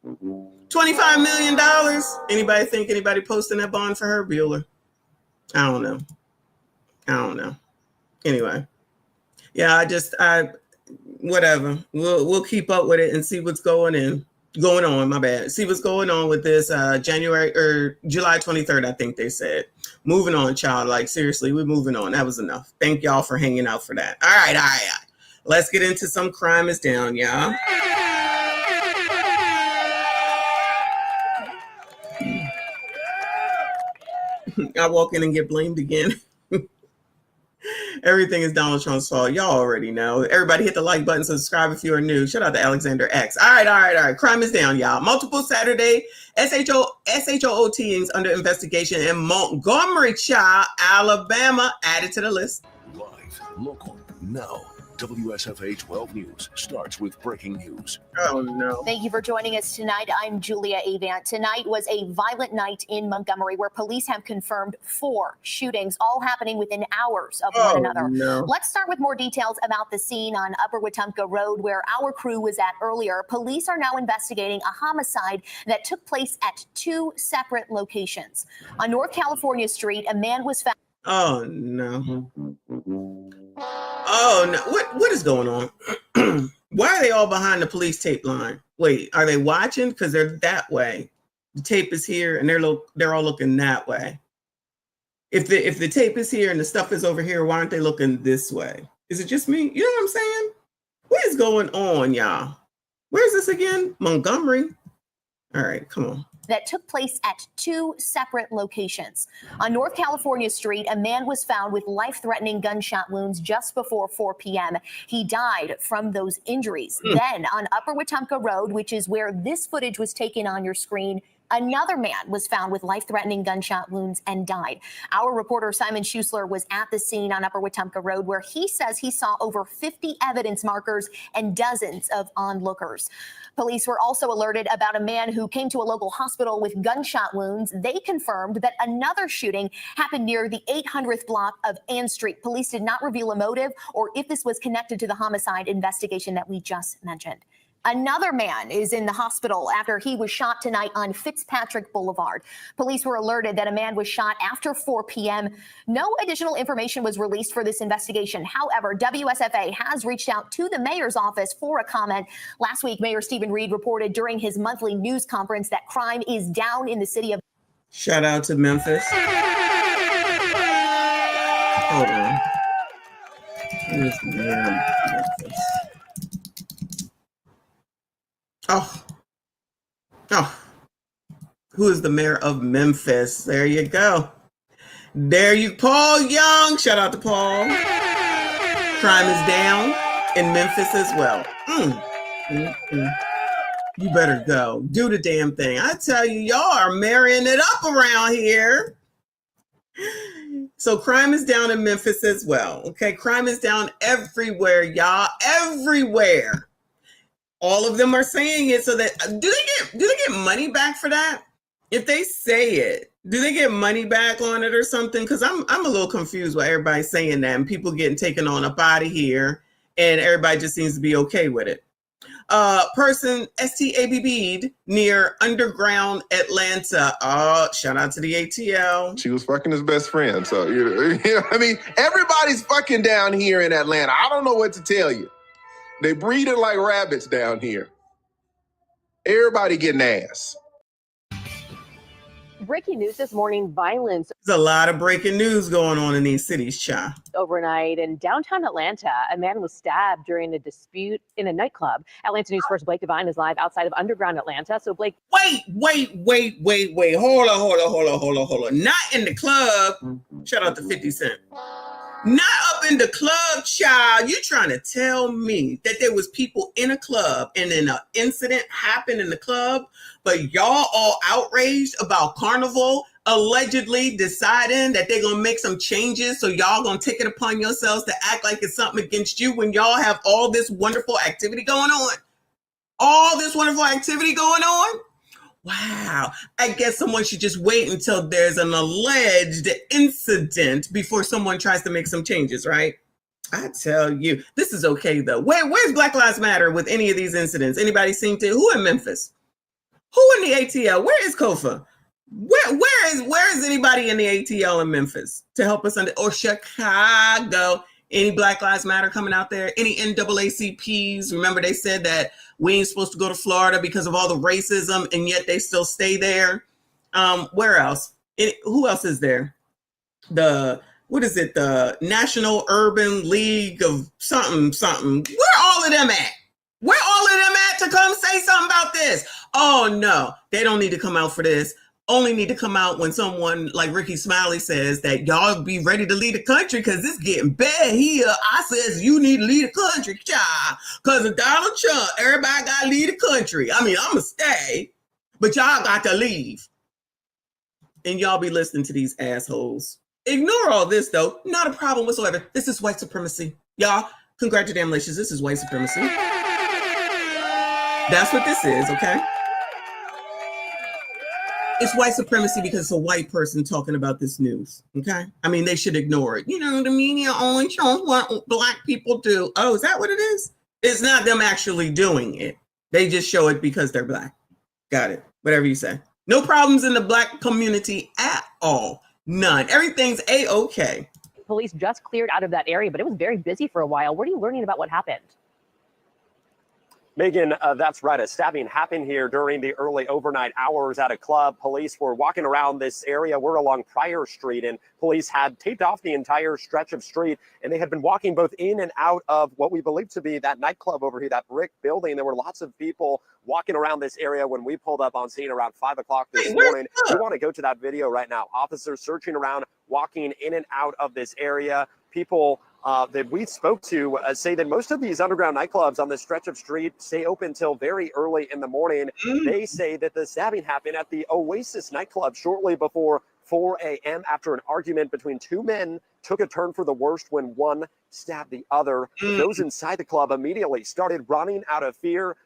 [SPEAKER 1] $25 million. Anybody think anybody posting that bond for her? Bueller? I don't know. Anyway. Yeah, whatever. We'll keep up with it and see what's going on. My bad. See what's going on with this July 23rd, I think they said. Moving on, child. Like, seriously, we're moving on. That was enough. Thank y'all for hanging out for that. All right. Let's get into some crime is down, y'all. I walk in and get blamed again. Everything is Donald Trump's fault. Y'all already know. Everybody hit the like button, subscribe if you are new. Shout out to Alexander X. All right. Crime is down, y'all. Multiple Saturday SHOOTings under investigation in Montgomery, Alabama, added to the list.
[SPEAKER 18] Live, local, now. WSFA 12 News starts with breaking news.
[SPEAKER 1] Oh, no.
[SPEAKER 19] Thank you for joining us tonight. I'm Julia Avant. Tonight was a violent night in Montgomery where police have confirmed 4 shootings, all happening within hours of one another.
[SPEAKER 1] No.
[SPEAKER 19] Let's start with more details about the scene on Upper Wetumpka Road where our crew was at earlier. Police are now investigating a homicide that took place at 2 separate locations. On North California Street, a man was found.
[SPEAKER 1] Oh, no. Oh, no. What is going on? Why are they all behind the police tape line? Wait, are they watching? Because they're that way. The tape is here, and they're all looking that way. If the tape is here and the stuff is over here, why aren't they looking this way? Is it just me? You know what I'm saying? What is going on, y'all? Where is this again? Montgomery. All right, come on.
[SPEAKER 19] That took place at 2 separate locations. On North California Street, a man was found with life-threatening gunshot wounds just before 4 p.m. He died from those injuries. Then on Upper Wetumpka Road, which is where this footage was taken on your screen, another man was found with life-threatening gunshot wounds and died. Our reporter Simon Schuessler was at the scene on Upper Wetumpka Road where he says he saw over 50 evidence markers and dozens of onlookers. Police were also alerted about a man who came to a local hospital with gunshot wounds. They confirmed that another shooting happened near the 800th block of Ann Street. Police did not reveal a motive or if this was connected to the homicide investigation that we just mentioned. Another man is in the hospital after he was shot tonight on Fitzpatrick Boulevard. Police were alerted that a man was shot after 4 p.m. No additional information was released for this investigation. However, WSFA has reached out to the mayor's office for a comment. Last week, Mayor Stephen Reed reported during his monthly news conference that crime is down in the city of.
[SPEAKER 1] Shout out to Memphis. Hold on. Here's Memphis. Oh, who is the mayor of Memphis? There you go. Paul Young. Shout out to Paul. Crime is down in Memphis as well. You better go. Do the damn thing. I tell you, y'all are marrying it up around here. So crime is down in Memphis as well. Okay, crime is down everywhere, y'all. Everywhere. All of them are saying it so that do they get money back for that? If they say it, do they get money back on it or something? Because I'm a little confused why everybody's saying that and people getting taken on up out of here and everybody just seems to be okay with it. Person STABB'd near Underground Atlanta. Oh, shout out to the ATL.
[SPEAKER 20] She was fucking his best friend. So, I mean, everybody's fucking down here in Atlanta. I don't know what to tell you. They breeding like rabbits down here. Everybody getting ass.
[SPEAKER 21] Breaking news this morning, violence.
[SPEAKER 1] There's a lot of breaking news going on in these cities, cha.
[SPEAKER 21] Overnight in downtown Atlanta, a man was stabbed during a dispute in a nightclub. Atlanta News First Blake Devine is live outside of Underground Atlanta. So Blake.
[SPEAKER 1] Wait. Hold on. Not in the club. Shout out to 50 Cent. Not up in the club, child. You trying to tell me that there was people in a club and then an incident happened in the club, but y'all all outraged about Carnival allegedly deciding that they're going to make some changes, so y'all going to take it upon yourselves to act like it's something against you when y'all have all this wonderful activity going on? All this wonderful activity going on? Wow. I guess someone should just wait until there's an alleged incident before someone tries to make some changes, right? I tell you, this is okay, though. Where's Black Lives Matter with any of these incidents? Anybody seen it? Who in Memphis? Who in the ATL? Where is Kofa? Where is anybody in the ATL in Memphis to help us or Chicago? Any Black Lives Matter coming out there? Any NAACPs? Remember they said that we ain't supposed to go to Florida because of all the racism, and yet they still stay there. Where else? Who else is there? The National Urban League of something. Where all of them at? Where all of them at to come say something about this? Oh no, they don't need to come out for this. Only need to come out when someone like Ricky Smiley says that y'all be ready to lead the country because it's getting bad here. I says you need to lead the country, child. Because of Donald Trump, everybody got to lead the country. I mean, I'm going to stay, but y'all got to leave. And y'all be listening to these assholes. Ignore all this, though. Not a problem whatsoever. This is white supremacy. Y'all, Congratulations, this is white supremacy. That's what this is, okay? It's white supremacy because it's a white person talking about this news, okay? I mean, they should ignore it. You know, the media only shows what black people do. Oh, is that what it is? It's not them actually doing it. They just show it because they're black. Got it. Whatever you say. No problems in the black community at all. None. Everything's A-okay.
[SPEAKER 21] Police just cleared out of that area, but it was very busy for a while. What are you learning about what happened?
[SPEAKER 2] Megan, that's right. A stabbing happened here during the early overnight hours at a club. Police were walking around this area. We're along Pryor Street, and police had taped off the entire stretch of street, and they had been walking both in and out of what we believe to be that nightclub over here, that brick building. There were lots of people walking around this area when we pulled up on scene around 5 o'clock this morning. We want to go to that video right now. Officers searching around, walking in and out of this area. People that we spoke to say that most of these underground nightclubs on this stretch of street stay open till very early in the morning. They say that the stabbing happened at the Oasis nightclub shortly before 4 a.m. after an argument between two men took a turn for the worst when one stabbed the other. Those inside the club immediately started running out of fear.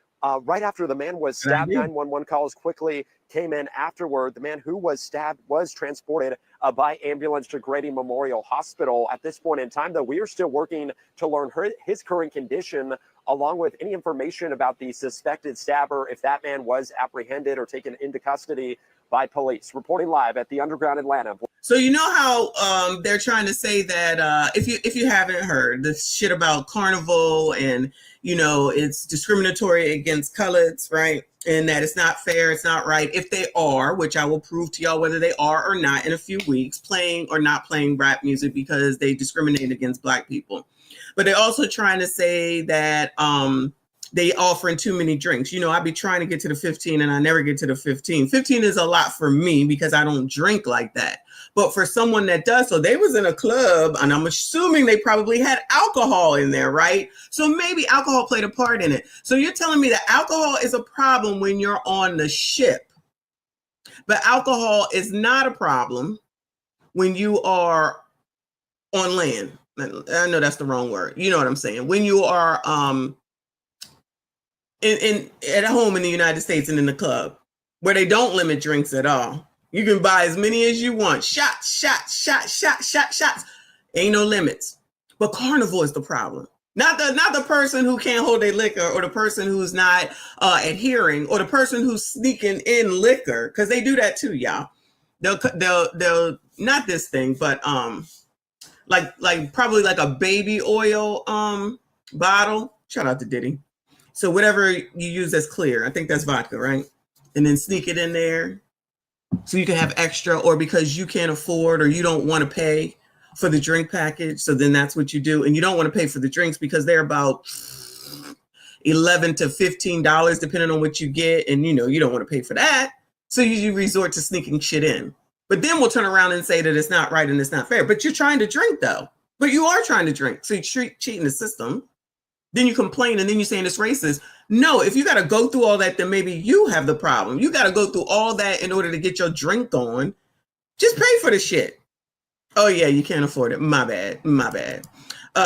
[SPEAKER 2] Right after the man was stabbed, 911 calls quickly came in afterward. The man who was stabbed was transported by ambulance to Grady Memorial Hospital. At this point in time, though, we are still working to learn his current condition, along with any information about the suspected stabber, if that man was apprehended or taken into custody by police. Reporting live at the Underground Atlanta.
[SPEAKER 1] So you know how they're trying to say that if you haven't heard the shit about Carnival and you know it's discriminatory against coloreds, right? And that it's not fair, it's not right. If they are, which I will prove to y'all whether they are or not in a few weeks, playing or not playing rap music because they discriminate against black people. But they're also trying to say that they offering too many drinks. You know, I be trying to get to the 15 and I never get to the 15. 15 is a lot for me because I don't drink like that. But for someone that does, so they was in a club and I'm assuming they probably had alcohol in there, right? So maybe alcohol played a part in it. So you're telling me that alcohol is a problem when you're on the ship, but alcohol is not a problem when you are on land. I know that's the wrong word. You know what I'm saying? When you are at home in the United States and in the club where they don't limit drinks at all. You can buy as many as you want. Shots. Ain't no limits. But Carnival is the problem. Not the person who can't hold their liquor or the person who's not adhering or the person who's sneaking in liquor, because they do that too, y'all. They'll not this thing, but like probably like a baby oil bottle. Shout out to Diddy. So whatever you use that's clear, I think that's vodka, right? And then sneak it in there so you can have extra, or because you can't afford or you don't want to pay for the drink package. So then that's what you do. And you don't want to pay for the drinks because they're about $11 to $15 depending on what you get. And you know, you don't want to pay for that. So you resort to sneaking shit in. But then we'll turn around and say that it's not right and it's not fair. But you're trying to drink though. But you are trying to drink. So you cheating the system. Then you complain and then you're saying it's racist. No, if you got to go through all that, then maybe you have the problem. You got to go through all that in order to get your drink on. Just pay for the shit. Oh yeah, you can't afford it. My bad.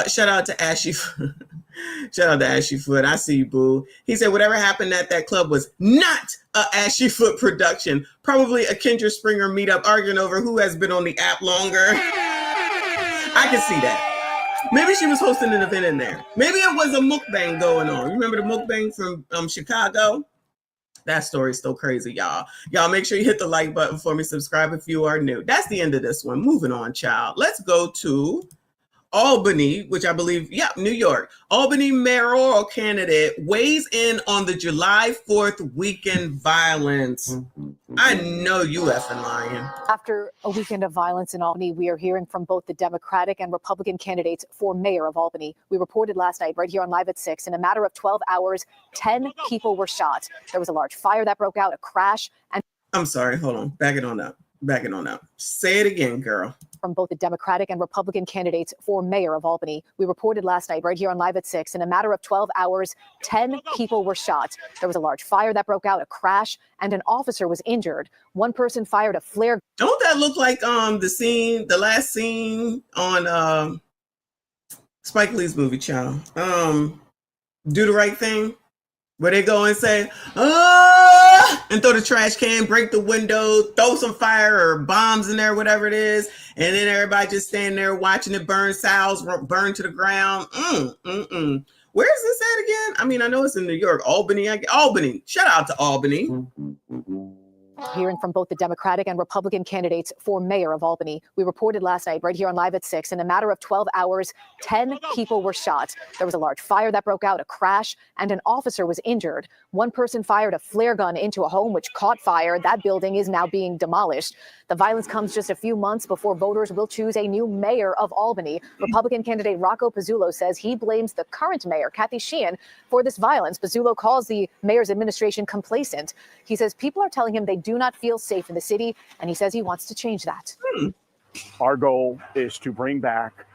[SPEAKER 1] Shout out to Ashy. Shout out to Ashy Foot. I see you, boo. He said whatever happened at that club was not a Ashy Foot production. Probably a Kendra Springer meetup arguing over who has been on the app longer. I can see that. Maybe she was hosting an event in there. Maybe it was a mukbang going on. Remember the mukbang from Chicago? That story's still crazy, y'all. Y'all make sure you hit the like button for me. Subscribe if you are new. That's the end of this one. Moving on, child. Let's go to Albany, which I believe, New York. Albany mayoral candidate weighs in on the July 4th weekend violence. I know you effing lying.
[SPEAKER 22] After a weekend of violence in Albany, we are hearing from both the Democratic and Republican candidates for mayor of Albany. We reported last night right here on Live at 6. In a matter of 12 hours, 10 people were shot. There was a large fire that broke out, a crash, and
[SPEAKER 1] I'm sorry, hold on. Back it on up. Say it again, girl.
[SPEAKER 22] From both the Democratic and Republican candidates for mayor of Albany. We reported last night right here on Live at 6. In a matter of 12 hours, 10 people were shot. There was a large fire that broke out, a crash, and an officer was injured. One person fired a flare.
[SPEAKER 1] Don't that look like the last scene on Spike Lee's movie, child. Do the Right Thing, where they go and say, and throw the trash can, break the window, throw some fire or bombs in there, whatever it is, and then everybody just standing there watching it burn, sows burn to the ground. Where is this at again? I mean, I know it's in New York, Albany. Albany. Shout out to Albany.
[SPEAKER 22] Hearing from both the Democratic and Republican candidates for mayor of Albany. We reported last night right here on Live at 6. In a matter of 12 hours, 10 people were shot. There was a large fire that broke out, a crash, and an officer was injured. One person fired a flare gun into a home which caught fire. That building is now being demolished. The violence comes just a few months before voters will choose a new mayor of Albany. Republican candidate Rocco Pizzullo says he blames the current mayor, Kathy Sheehan, for this violence. Pizzullo calls the mayor's administration complacent. He says people are telling him they do not feel safe in the city, and he says he wants to change that.
[SPEAKER 3] Our goal is to bring back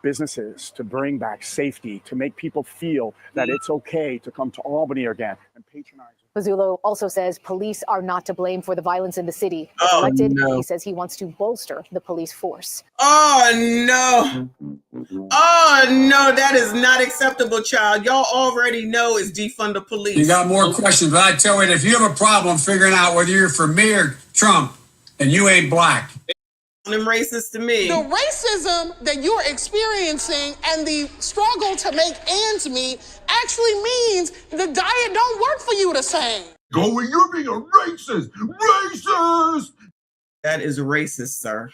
[SPEAKER 3] businesses, to bring back safety, to make people feel that it's okay to come to Albany again and patronize.
[SPEAKER 22] Pizzullo also says police are not to blame for the violence in the city. If
[SPEAKER 1] Oh,
[SPEAKER 22] elected,
[SPEAKER 1] no.
[SPEAKER 22] he says he wants to bolster the police force.
[SPEAKER 1] Oh, no. Oh, no, that is not acceptable, child. Y'all already know it's defund the police.
[SPEAKER 4] You got more questions, but I tell you, if you have a problem figuring out whether you're for me or Trump, and you ain't black.
[SPEAKER 1] Them racist to me.
[SPEAKER 23] The racism that you're experiencing and the struggle to make ends meet actually means the diet don't work for you the same.
[SPEAKER 11] Go where you're being a racist. Racist!
[SPEAKER 1] That is racist, sir.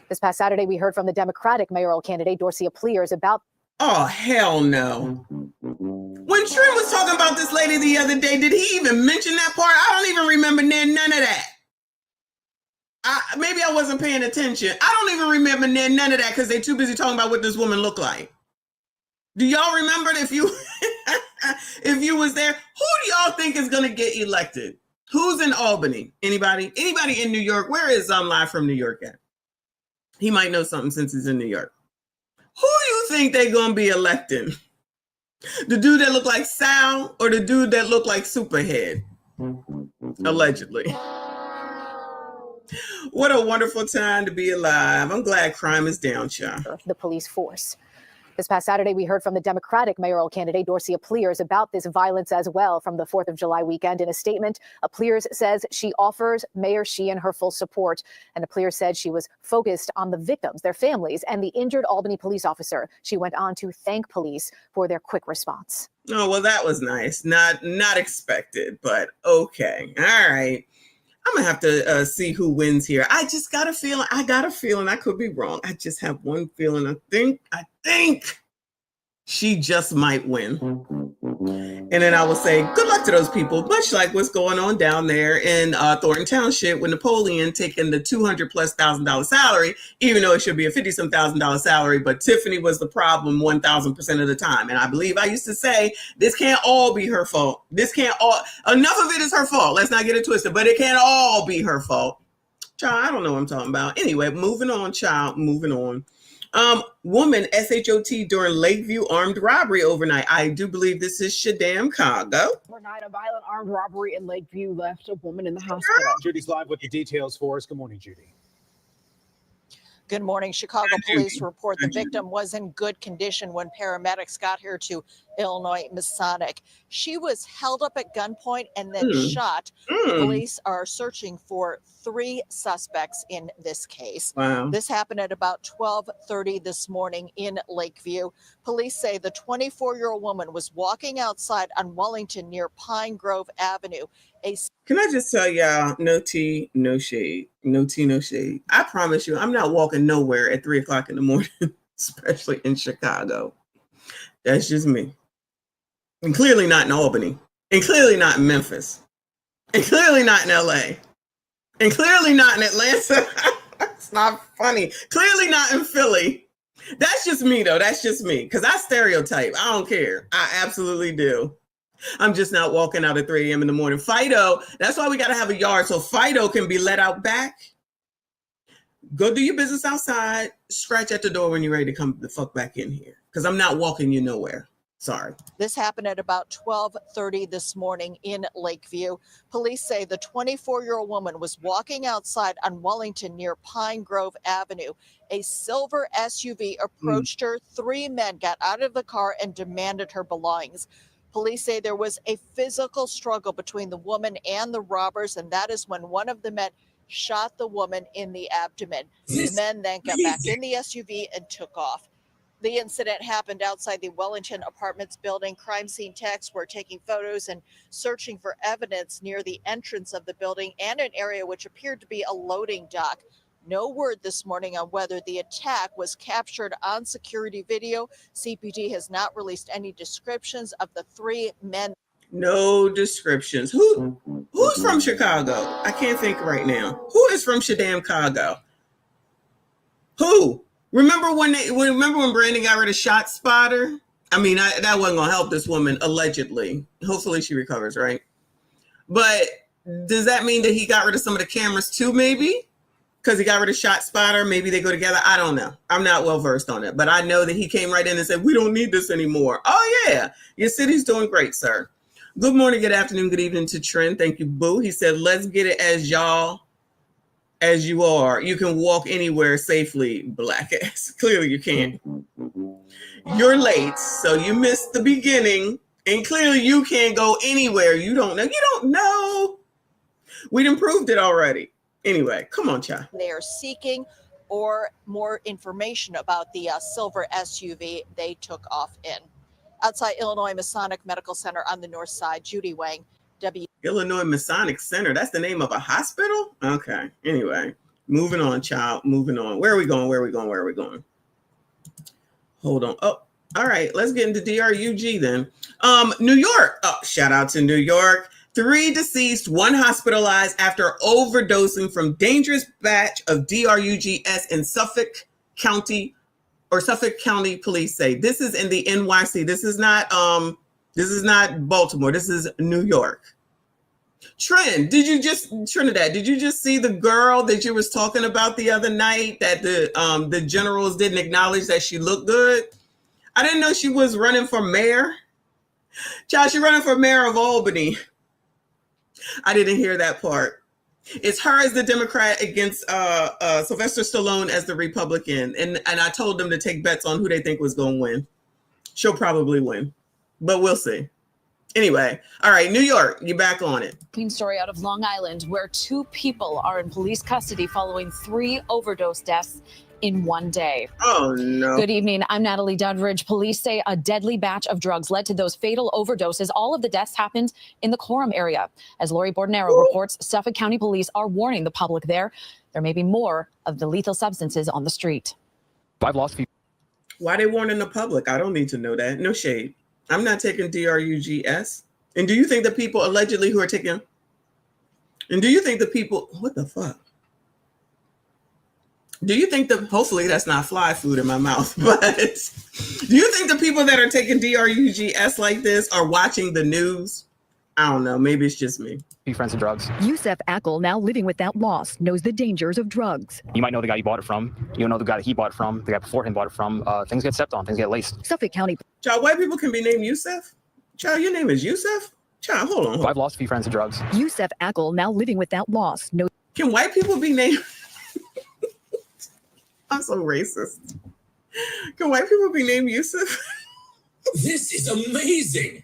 [SPEAKER 22] This past Saturday, we heard from the Democratic mayoral candidate, Dorcia Pliers, about...
[SPEAKER 1] Oh, hell no. When Trim was talking about this lady the other day, did he even mention that part? I don't even remember none of that. Maybe I wasn't paying attention. I don't even remember none of that because they're too busy talking about what this woman looked like. Do y'all remember if you if you was there? Who do y'all think is gonna get elected? Who's in Albany? Anybody? Anybody in New York? Where is Live from New York at? He might know something since he's in New York. Who do you think they're gonna be electing? The dude that looked like Sal or the dude that looked like Superhead? Allegedly. What a wonderful time to be alive. I'm glad crime is down, child.
[SPEAKER 22] The police force. This past Saturday, we heard from the Democratic mayoral candidate, Dorcia Pliers, about this violence as well from the 4th of July weekend. In a statement, Pliers says she offers Mayor Sheehan her full support. And Pliers said she was focused on the victims, their families, and the injured Albany police officer. She went on to thank police for their quick response.
[SPEAKER 1] Oh, well, that was nice. Not expected, but okay. All right. I'm gonna have to see who wins here. I just got a feeling. I could be wrong. I just have one feeling. I think she just might win. And then I will say, good luck to those people, much like what's going on down there in Thornton Township with Napoleon taking the $200,000+ salary, even though it should be a $50-some thousand salary. But Tiffany was the problem 1,000% of the time. And I believe I used to say, this can't all be her fault. Enough of it is her fault. Let's not get it twisted, but it can't all be her fault. Child, I don't know what I'm talking about. Anyway, moving on, child, moving on. Woman SHOT during Lakeview armed robbery overnight. I do believe this is Shadam Cargo.
[SPEAKER 24] Overnight, a violent armed robbery in Lakeview left a woman in the hospital.
[SPEAKER 25] Judy's live with the details for us. Good morning, Judy.
[SPEAKER 26] Good morning. Chicago police report the victim was in good condition when paramedics got here to Illinois Masonic. She was held up at gunpoint and then shot. Police are searching for 3 suspects in this case.
[SPEAKER 1] Wow.
[SPEAKER 26] This happened at about 12:30 this morning in Lakeview. Police say the 24-year-old woman was walking outside on Wellington near Pine Grove Avenue.
[SPEAKER 1] Can I just tell y'all, no tea, no shade. No tea, no shade. I promise you, I'm not walking nowhere at 3 o'clock in the morning, especially in Chicago. That's just me. And clearly not in Albany. And clearly not in Memphis. And clearly not in LA. And clearly not in Atlanta. It's not funny. Clearly not in Philly. That's just me, though. That's just me. Because I stereotype. I don't care. I absolutely do. I'm just not walking out at 3 a.m. in the morning. Fido, that's why we got to have a yard so Fido can be let out back. Go do your business outside. Scratch at the door when you're ready to come the fuck back in here. Because I'm not walking you nowhere. Sorry.
[SPEAKER 26] This happened at about 12:30 this morning in Lakeview. Police say the 24-year-old woman was walking outside on Wellington near Pine Grove Avenue. A silver SUV approached her. 3 men got out of the car and demanded her belongings. Police say there was a physical struggle between the woman and the robbers, and that is when one of the men shot the woman in the abdomen. The men then got back in the SUV and took off. The incident happened outside the Wellington Apartments building. Crime scene techs were taking photos and searching for evidence near the entrance of the building and an area which appeared to be a loading dock. No word this morning on whether the attack was captured on security video. CPD has not released any descriptions of the 3 men.
[SPEAKER 1] No descriptions. Who's from Chicago? I can't think right now. Who is from Chicago? Who? Remember when Brandon got rid of Shot Spotter? I mean, that wasn't gonna help this woman, allegedly. Hopefully she recovers, right? But does that mean that he got rid of some of the cameras too, maybe? Because he got rid of Shot Spotter, maybe they go together. I don't know. I'm not well versed on it, but I know that he came right in and said, we don't need this anymore. Oh yeah, your city's doing great, sir. Good morning, good afternoon, good evening to Trent. Thank you, Boo. He said, let's get it as y'all as you are. You can walk anywhere safely, black ass. Clearly you can't. You're late, so you missed the beginning, and clearly you can't go anywhere. You don't know. You don't know. We'd improved it already. Anyway, come on, child.
[SPEAKER 26] They are seeking or more information about the silver SUV they took off in. Outside Illinois Masonic Medical Center on the north side, Judy Wang,
[SPEAKER 1] Illinois Masonic Center. That's the name of a hospital? Okay. Anyway, moving on, child. Moving on. Where are we going? Where are we going? Where are we going? Hold on. Oh, all right. Let's get into DRUG then. New York. Oh, shout out to New York. 3 deceased, 1 hospitalized after overdosing from dangerous batch of DRUGS in Suffolk County, or Suffolk County police say. This is in the NYC. This is not Baltimore. This is New York. Trinidad, did you just see the girl that you was talking about the other night that the generals didn't acknowledge that she looked good? I didn't know she was running for mayor. Child, she's running for mayor of Albany. I didn't hear that part. It's her as the Democrat against Sylvester Stallone as the Republican. And I told them to take bets on who they think was going to win. She'll probably win, but we'll see. Anyway, all right, New York, you back on it.
[SPEAKER 5] Story out of Long Island, where 2 people are in police custody following 3 overdose deaths in one day.
[SPEAKER 1] Oh, no.
[SPEAKER 5] Good evening. I'm Natalie Dudridge. Police say a deadly batch of drugs led to those fatal overdoses. All of the deaths happened in the Coram area. As Lori Bordenaro reports, Suffolk County Police are warning the public there may be more of the lethal substances on the street.
[SPEAKER 6] I've lost people.
[SPEAKER 1] Why they warning the public? I don't need to know that. No shade. I'm not taking DRUGS. And do you think the people allegedly who are taking, and do you think the people, what the fuck? Do you think that, hopefully that's not fly food in my mouth, but do you think the people that are taking DRUGS like this are watching the news? I don't know. Maybe it's just me.
[SPEAKER 6] Be friends with drugs.
[SPEAKER 12] Yusef Akel, now living with that loss, knows the dangers of drugs.
[SPEAKER 6] You might know the guy you bought it from. You know the guy that he bought it from. The guy before him bought it from. Things get stepped on. Things get laced.
[SPEAKER 12] Suffolk County.
[SPEAKER 1] Child, white people can be named Yusef? Child, your name is Yusef? Child, hold on.
[SPEAKER 6] I've lost a few friends to drugs.
[SPEAKER 12] Yusef Akel, now living with that loss.
[SPEAKER 1] Can white people be named? I'm so racist. Can white people be named Yusuf?
[SPEAKER 7] This is amazing.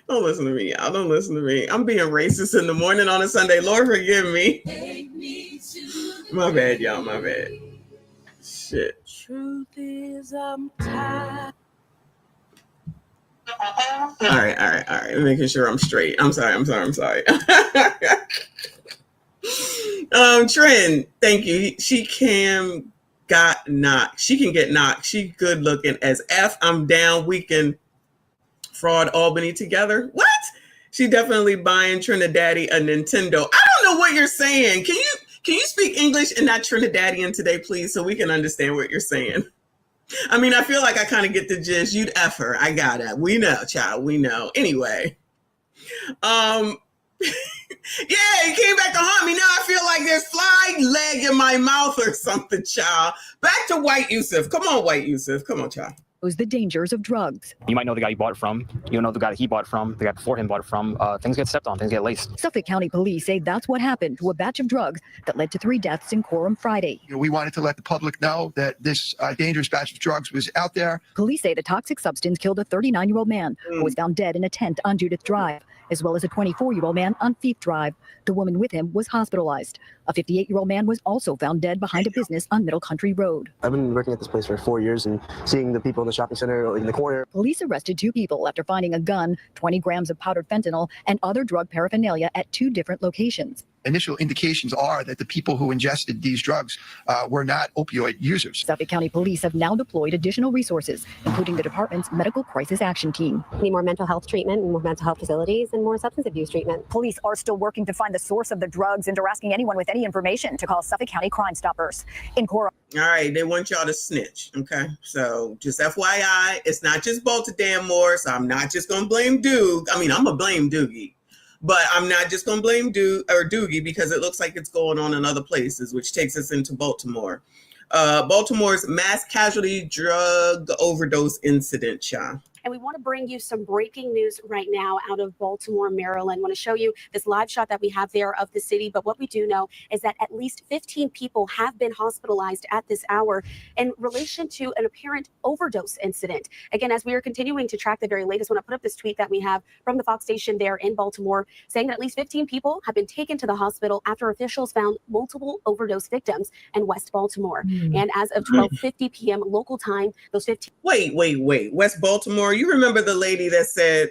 [SPEAKER 1] Don't listen to me, y'all. Don't listen to me. I'm being racist in the morning on a Sunday. Lord, forgive me. My bad, y'all. My bad. Shit.
[SPEAKER 7] Truth is, I'm tired.
[SPEAKER 1] All right. Making sure I'm straight. I'm sorry. Trend, thank you. She can get knocked. She good looking as F. I'm down. We can fraud Albany together. What? She definitely buying Trinidadian a Nintendo. I don't know what you're saying. Can you speak English and not Trinidadian today, please, so we can understand what you're saying? I mean, I feel like I kind of get the gist. You'd F her. I got it. We know, child. We know. Anyway. Yeah, he came back to haunt me. Now I feel like there's fly leg in my mouth or something, child. Back to White Yusuf. Come on, White Yusuf. Come on, child.
[SPEAKER 12] the dangers of drugs.
[SPEAKER 6] You might know the guy you bought it from. You know the guy that he bought it from. The guy before him bought it from. Things get stepped on. Things get laced.
[SPEAKER 12] Suffolk County Police say that's what happened to a batch of drugs that led to 3 deaths in Quorum Friday.
[SPEAKER 8] We wanted to let the public know that this dangerous batch of drugs was out there.
[SPEAKER 12] Police say the toxic substance killed a 39-year-old man who was found dead in a tent on Judith Drive, as well as a 24-year-old man on Fief Drive. The woman with him was hospitalized. A 58-year-old man was also found dead behind a business on Middle Country Road.
[SPEAKER 9] I've been working at this place for 4 years and seeing the people in the shopping center in the corner.
[SPEAKER 12] Police arrested 2 people after finding a gun, 20 grams of powdered fentanyl, and other drug paraphernalia at 2 different locations.
[SPEAKER 8] Initial indications are that the people who ingested these drugs were not opioid users.
[SPEAKER 12] Suffolk County Police have now deployed additional resources, including the department's Medical Crisis Action Team.
[SPEAKER 10] We need more mental health treatment, more mental health facilities, and more substance abuse treatment.
[SPEAKER 12] Police are still working to find the source of the drugs and are asking anyone with any information to call Suffolk County Crime Stoppers. In Cora.
[SPEAKER 1] All right, they want y'all to snitch, okay? So just FYI, it's not just Baltimore, so I'm not just going to blame Doug. I mean, I'm going to blame Dougie. But I'm not just going to blame Dougie because it looks like it's going on in other places, which takes us into Baltimore. Baltimore's mass casualty drug overdose incident, Sean.
[SPEAKER 13] And we want to bring you some breaking news right now out of Baltimore, Maryland. I want to show you this live shot that we have there of the city. But what we do know is that at least 15 people have been hospitalized at this hour in relation to an apparent overdose incident. Again, as we are continuing to track the very latest, I want to put up this tweet that we have from the Fox station there in Baltimore, saying that at least 15 people have been taken to the hospital after officials found multiple overdose victims in West Baltimore. And as of 12:50 p.m. local time, those 15.
[SPEAKER 1] Wait. West Baltimore. You remember the lady that said,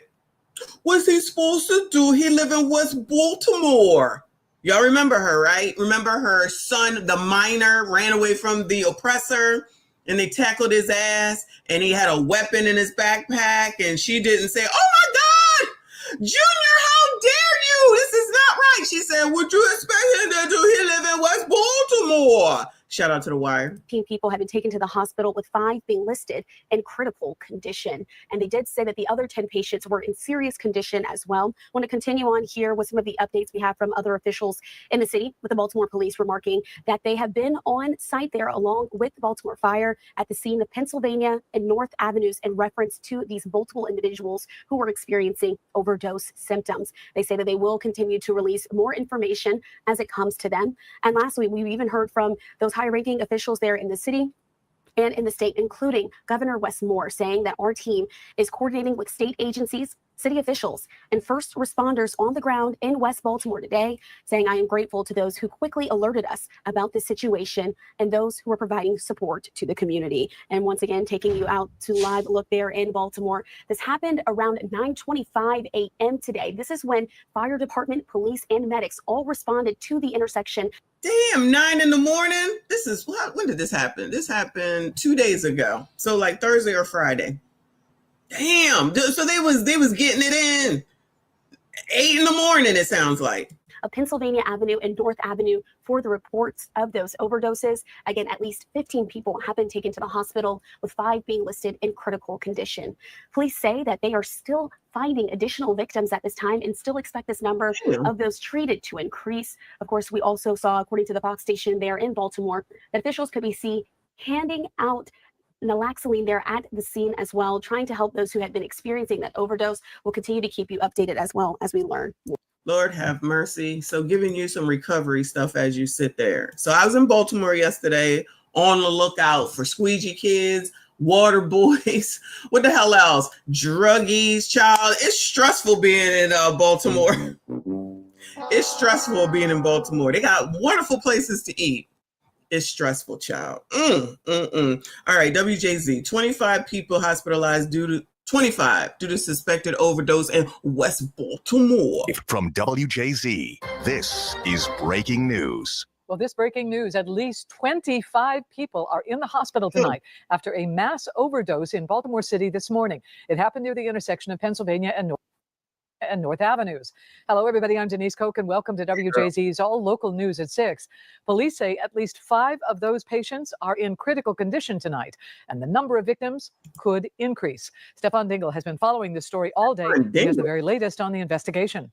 [SPEAKER 1] what's he supposed to do? He live in West Baltimore. Y'all remember her, right? Remember her son, the minor, ran away from the oppressor and they tackled his ass and he had a weapon in his backpack and she didn't say, oh my God, Junior, how dare you? This is not right. She said, what you expect him to do? He live in West Baltimore. Shout out to The Wire.
[SPEAKER 13] 15 people have been taken to the hospital with 5 being listed in critical condition. And they did say that the other 10 patients were in serious condition as well. I want to continue on here with some of the updates we have from other officials in the city, with the Baltimore police remarking that they have been on site there along with the Baltimore Fire at the scene of Pennsylvania and North Avenues in reference to these multiple individuals who were experiencing overdose symptoms. They say that they will continue to release more information as it comes to them. And lastly, we even heard from those high-ranking officials there in the city and in the state, including Governor Wes Moore, saying that our team is coordinating with state agencies, city officials, and first responders on the ground in West Baltimore today, saying, I am grateful to those who quickly alerted us about this situation and those who are providing support to the community. And once again, taking you out to live look there in Baltimore. This happened around 9:25 a.m. today. This is when fire department, police, and medics all responded to the intersection.
[SPEAKER 1] Damn, 9 in the morning. This is what? When did this happen? This happened 2 days ago. So like Thursday or Friday. Damn. So they was getting it in 8 in the morning, it sounds like.
[SPEAKER 13] Of Pennsylvania Avenue and North Avenue for the reports of those overdoses. Again, at least 15 people have been taken to the hospital, with 5 being listed in critical condition. Police say that they are still finding additional victims at this time and still expect this number of those treated to increase. Of course, we also saw, according to the Fox station there in Baltimore, that officials could be seen handing out naloxone there at the scene as well, trying to help those who had been experiencing that overdose. We'll continue to keep you updated as well as we learn.
[SPEAKER 1] Lord have mercy. So giving you some recovery stuff as you sit there. So I was in Baltimore yesterday on the lookout for squeegee kids, water boys, what the hell else? Druggies, child. It's stressful being in Baltimore. It's stressful being in Baltimore. They got wonderful places to eat. It's stressful, child. All right, WJZ, 25 people hospitalized due to suspected overdose in West Baltimore.
[SPEAKER 14] From WJZ, this is breaking news.
[SPEAKER 15] Well, this breaking news, at least 25 people are in the hospital tonight after a mass overdose in Baltimore City this morning. It happened near the intersection of Pennsylvania and North Avenues. Hello, everybody. I'm Denise Koch, and welcome to WJZ's All Local News at 6. Police say at least 5 of those patients are in critical condition tonight, and the number of victims could increase. Stefan Dingle has been following this story all day. He has the very latest on the investigation.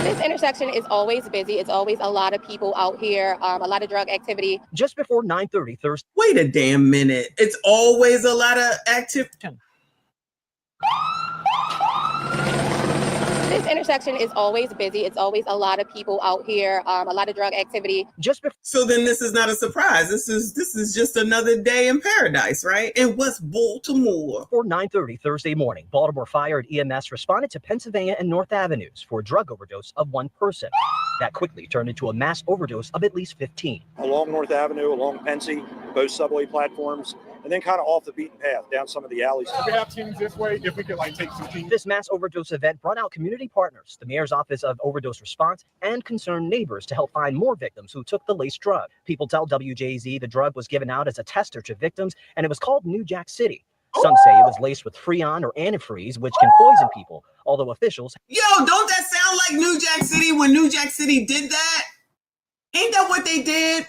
[SPEAKER 16] This intersection is always busy. It's always a lot of people out here, a lot of drug activity.
[SPEAKER 17] Just before 9:30 Thursday.
[SPEAKER 1] Wait a damn minute. It's always a lot of activity.
[SPEAKER 16] This intersection is always busy. It's always a lot of people out here, a lot of drug activity.
[SPEAKER 1] So then this is not a surprise. This is just another day in paradise, right? In West Baltimore.
[SPEAKER 17] Before 9:30 Thursday morning, Baltimore Fire and EMS responded to Pennsylvania and North Avenues for a drug overdose of one person. That quickly turned into a mass overdose of at least 15.
[SPEAKER 18] Along North Avenue, along Pensy, both subway platforms, and then kind of off the beaten path, down some of the alleys.
[SPEAKER 3] We have teams this way, if we could take some teams.
[SPEAKER 17] This mass overdose event brought out community partners, the Mayor's Office of Overdose Response, and concerned neighbors to help find more victims who took the laced drug. People tell WJZ the drug was given out as a tester to victims, and it was called New Jack City. Some say it was laced with Freon or antifreeze, which can poison people, although officials...
[SPEAKER 1] Yo, don't that sound like New Jack City when New Jack City did that? Ain't that what they did?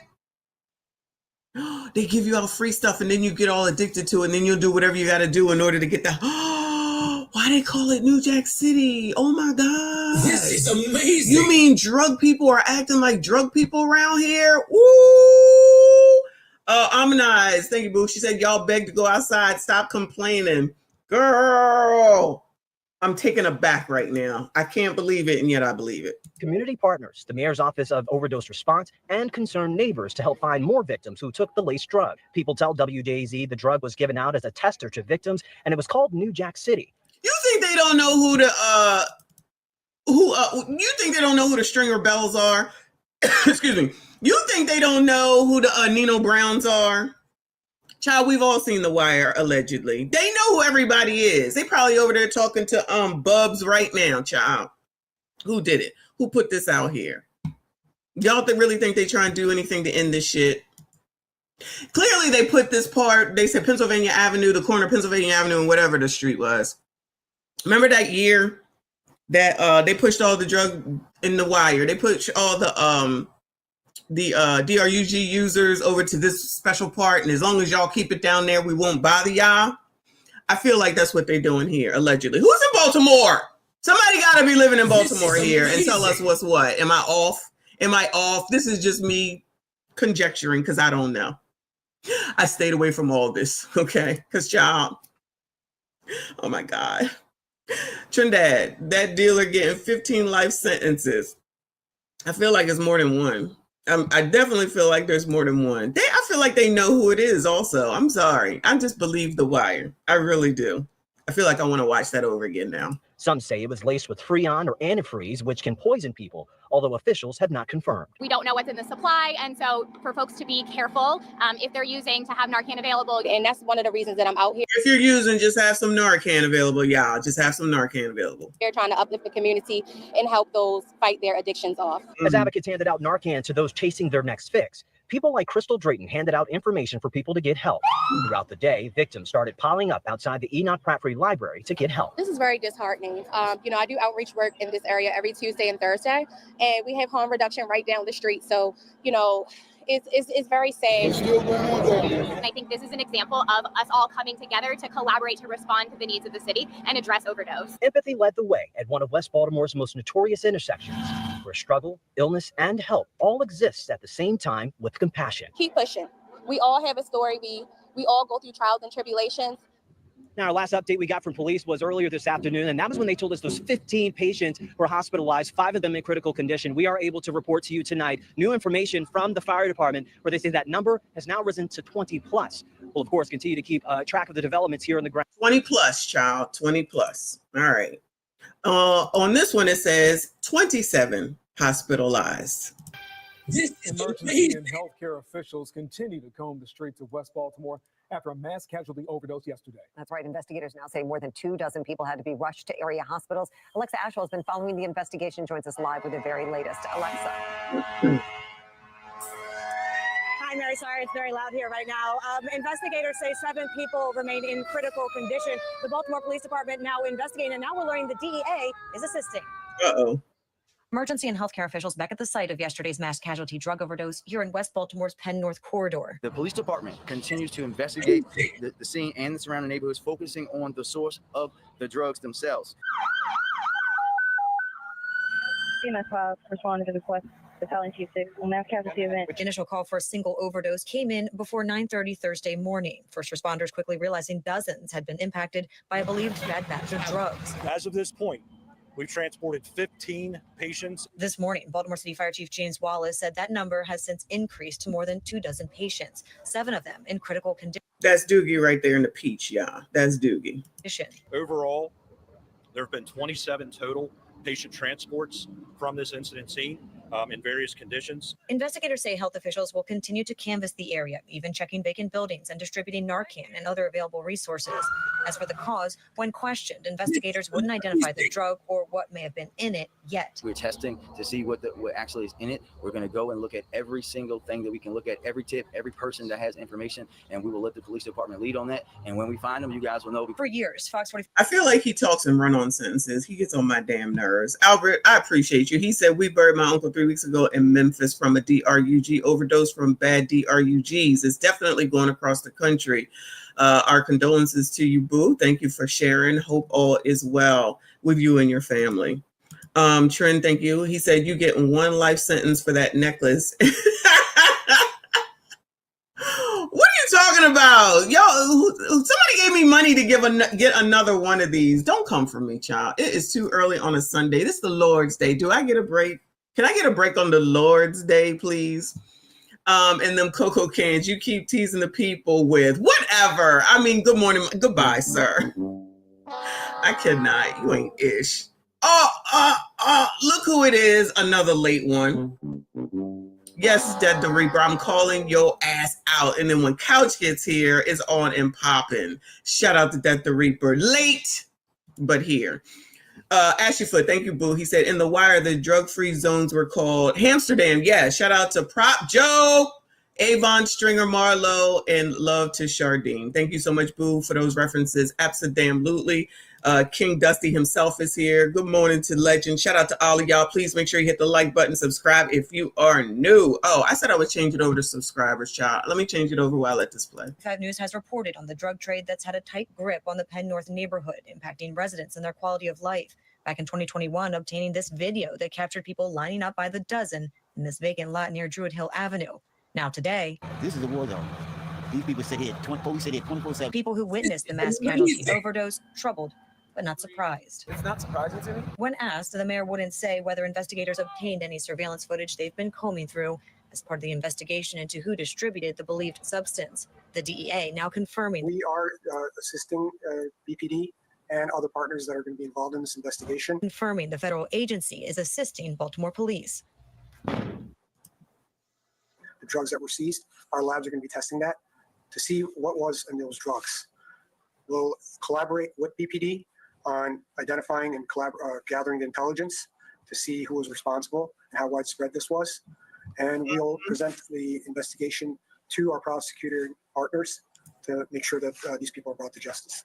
[SPEAKER 1] They give you all free stuff and then you get all addicted to it and then you'll do whatever you got to do in order to get that. Why they call it New Jack City? Oh my God.
[SPEAKER 7] This is amazing.
[SPEAKER 1] You mean drug people are acting like drug people around here? Ooh. Amanize. Thank you, boo. She said, y'all beg to go outside. Stop complaining. Girl. I'm taken aback right now. I can't believe it, and yet I believe it.
[SPEAKER 17] Community partners, the Mayor's Office of Overdose Response, and concerned neighbors to help find more victims who took the laced drug. People tell WJZ the drug was given out as a tester to victims, and it was called New Jack City.
[SPEAKER 1] You think they don't know who you think they don't know who the Stringer Bells are? Excuse me. You think they don't know who the Nino Browns are? Child, we've all seen The Wire, allegedly. They know who everybody is. They probably over there talking to Bubs right now, child. Who did it? Who put this out here? Y'all really think they try and do anything to end this shit? Clearly, they put this part, they said Pennsylvania Avenue, the corner of Pennsylvania Avenue, and whatever the street was. Remember that year that they pushed all the drug in The Wire? They pushed all the DRUG users over to this special part, and as long as y'all keep it down there, we won't bother y'all. I feel like that's what they're doing here, allegedly. Who's in Baltimore? Somebody got to be living in Baltimore here and tell us what's what. Am I off? Am I off? This is just me conjecturing because I don't know. I stayed away from all this, okay? Because y'all, oh my God. Trinidad, that dealer getting 15 life sentences. I feel like it's more than one. I definitely feel like there's more than one. I feel like they know who it is also. I'm sorry. I just believe The Wire. I really do. I feel like I want to watch that over again now.
[SPEAKER 17] Some say it was laced with Freon or antifreeze, which can poison people, although officials have not confirmed.
[SPEAKER 19] We don't know what's in the supply, and so for folks to be careful if they're using, to have Narcan available, and that's one of the reasons that I'm out here.
[SPEAKER 1] If you're using, just have some Narcan available, y'all. Just have some Narcan available.
[SPEAKER 19] They're trying to uplift the community and help those fight their addictions off.
[SPEAKER 17] As advocates handed out Narcan to those chasing their next fix, people like Crystal Drayton handed out information for people to get help. Throughout the day, victims started piling up outside the Enoch Pratt Free Library to get help.
[SPEAKER 19] This is very disheartening. I do outreach work in this area every Tuesday and Thursday, and we have harm reduction right down the street. So, it's very sad. And I think this is an example of us all coming together to collaborate to respond to the needs of the city and address overdose.
[SPEAKER 17] Empathy led the way at one of West Baltimore's most notorious intersections, where struggle, illness, and help all exists at the same time with compassion.
[SPEAKER 19] Keep pushing. We all have a story. We all go through trials and tribulations.
[SPEAKER 17] Now, our last update we got from police was earlier this afternoon, and that was when they told us those 15 patients were hospitalized, 5 of them in critical condition. We are able to report to you tonight new information from the fire department where they say that number has now risen to 20 plus. We'll, of course, continue to keep track of the developments here on the ground.
[SPEAKER 1] 20 plus, child, 20 plus. All right. On this one, it says 27 hospitalized.
[SPEAKER 25] This emergency and healthcare officials continue to comb the streets of West Baltimore after a mass casualty overdose yesterday.
[SPEAKER 10] That's right. Investigators now say more than 24 people had to be rushed to area hospitals. Alexa Ashwell has been following the investigation, joins us live with the very latest. Alexa.
[SPEAKER 20] Hi, Mary. Sorry, it's very loud here right now. Investigators say 7 people remain in critical condition. The Baltimore Police Department now investigating, and now we're learning the DEA is assisting.
[SPEAKER 1] Uh-oh.
[SPEAKER 21] Emergency and healthcare officials back at the site of yesterday's mass casualty drug overdose here in West Baltimore's Penn North corridor.
[SPEAKER 27] The police department continues to investigate the scene and the surrounding neighborhoods, focusing on the source of the drugs themselves.
[SPEAKER 2] CMS 5 responded to the request. Battalion Chief 6 will now casualty event.
[SPEAKER 21] Initial call for a single overdose came in before 9:30 Thursday morning. First responders quickly realizing dozens had been impacted by a believed bad batch of drugs.
[SPEAKER 18] As of this point, we've transported 15 patients.
[SPEAKER 21] This morning, Baltimore City Fire Chief James Wallace said that number has since increased to more than 24 patients, 7 of them in critical condition.
[SPEAKER 1] That's Dougie right there in the peach, y'all. That's Dougie.
[SPEAKER 18] Overall, there have been 27 total patient transports from this incident scene in various conditions.
[SPEAKER 21] Investigators say health officials will continue to canvass the area, even checking vacant buildings and distributing Narcan and other available resources. As for the cause, when questioned, investigators wouldn't identify the drug or what may have been in it yet.
[SPEAKER 27] We're testing to see what actually is in it. We're going to go and look at every single thing that we can look at, every tip, every person that has information, and we will let the police department lead on that. And when we find them, you guys will know.
[SPEAKER 21] For years, Fox 45.
[SPEAKER 1] I feel like he talks in run-on sentences. He gets on my damn nerves. Albert, I appreciate you. He said, we buried my uncle 3 weeks ago in Memphis from a DRUG overdose from bad DRUGs. It's definitely going across the country. Our condolences to you, Boo. Thank you for sharing. Hope all is well with you and your family. Trent, thank you. He said, you getting 1 life sentence for that necklace. What are you talking about? Yo, somebody gave me money to get another one of these. Don't come for me, child. It is too early on a Sunday. This is the Lord's Day. Do I get a break? Can I get a break on the Lord's Day, please? And them cocoa cans you keep teasing the people with. Whatever. I mean, good morning. Goodbye, sir. I cannot. You ain't ish. Look who it is. Another late one. Yes, Dead the Reaper. I'm calling your ass out. And then when Couch gets here, it's on and popping. Shout out to Dead the Reaper. Late, but here. Ashleyfoot, thank you, Boo. He said, in The Wire, the drug-free zones were called Amsterdam. Yeah, shout out to Prop Joe, Avon, Stringer, Marlowe, and love to Chardine. Thank you so much, Boo, for those references. Absolutely. King Dusty himself is here. Good morning to Legend. Shout out to all of y'all. Please make sure you hit the like button, subscribe if you are new. Oh, I said I would change it over to subscribers, child. Let me change it over while I let this play.
[SPEAKER 21] 5 News has reported on the drug trade that's had a tight grip on the Penn North neighborhood, impacting residents and their quality of life. Back in 2021, obtaining this video that captured people lining up by the dozen in this vacant lot near Druid Hill Avenue. Now today,
[SPEAKER 4] this is a war zone. These people sit here, police sit here 24/7.
[SPEAKER 21] People who witnessed the mass casualty overdose, troubled, but not surprised.
[SPEAKER 11] It's not surprising to me.
[SPEAKER 21] When asked, the mayor wouldn't say whether investigators obtained any surveillance footage they've been combing through as part of the investigation into who distributed the believed substance. The DEA now confirming.
[SPEAKER 22] We are assisting BPD and other partners that are going to be involved in this investigation.
[SPEAKER 21] Confirming the federal agency is assisting Baltimore police.
[SPEAKER 22] The drugs that were seized, our labs are going to be testing that to see what was in those drugs. We'll collaborate with BPD on identifying and gathering the intelligence to see who was responsible and how widespread this was. And we'll present the investigation to our prosecutor partners to make sure that these people are brought to justice.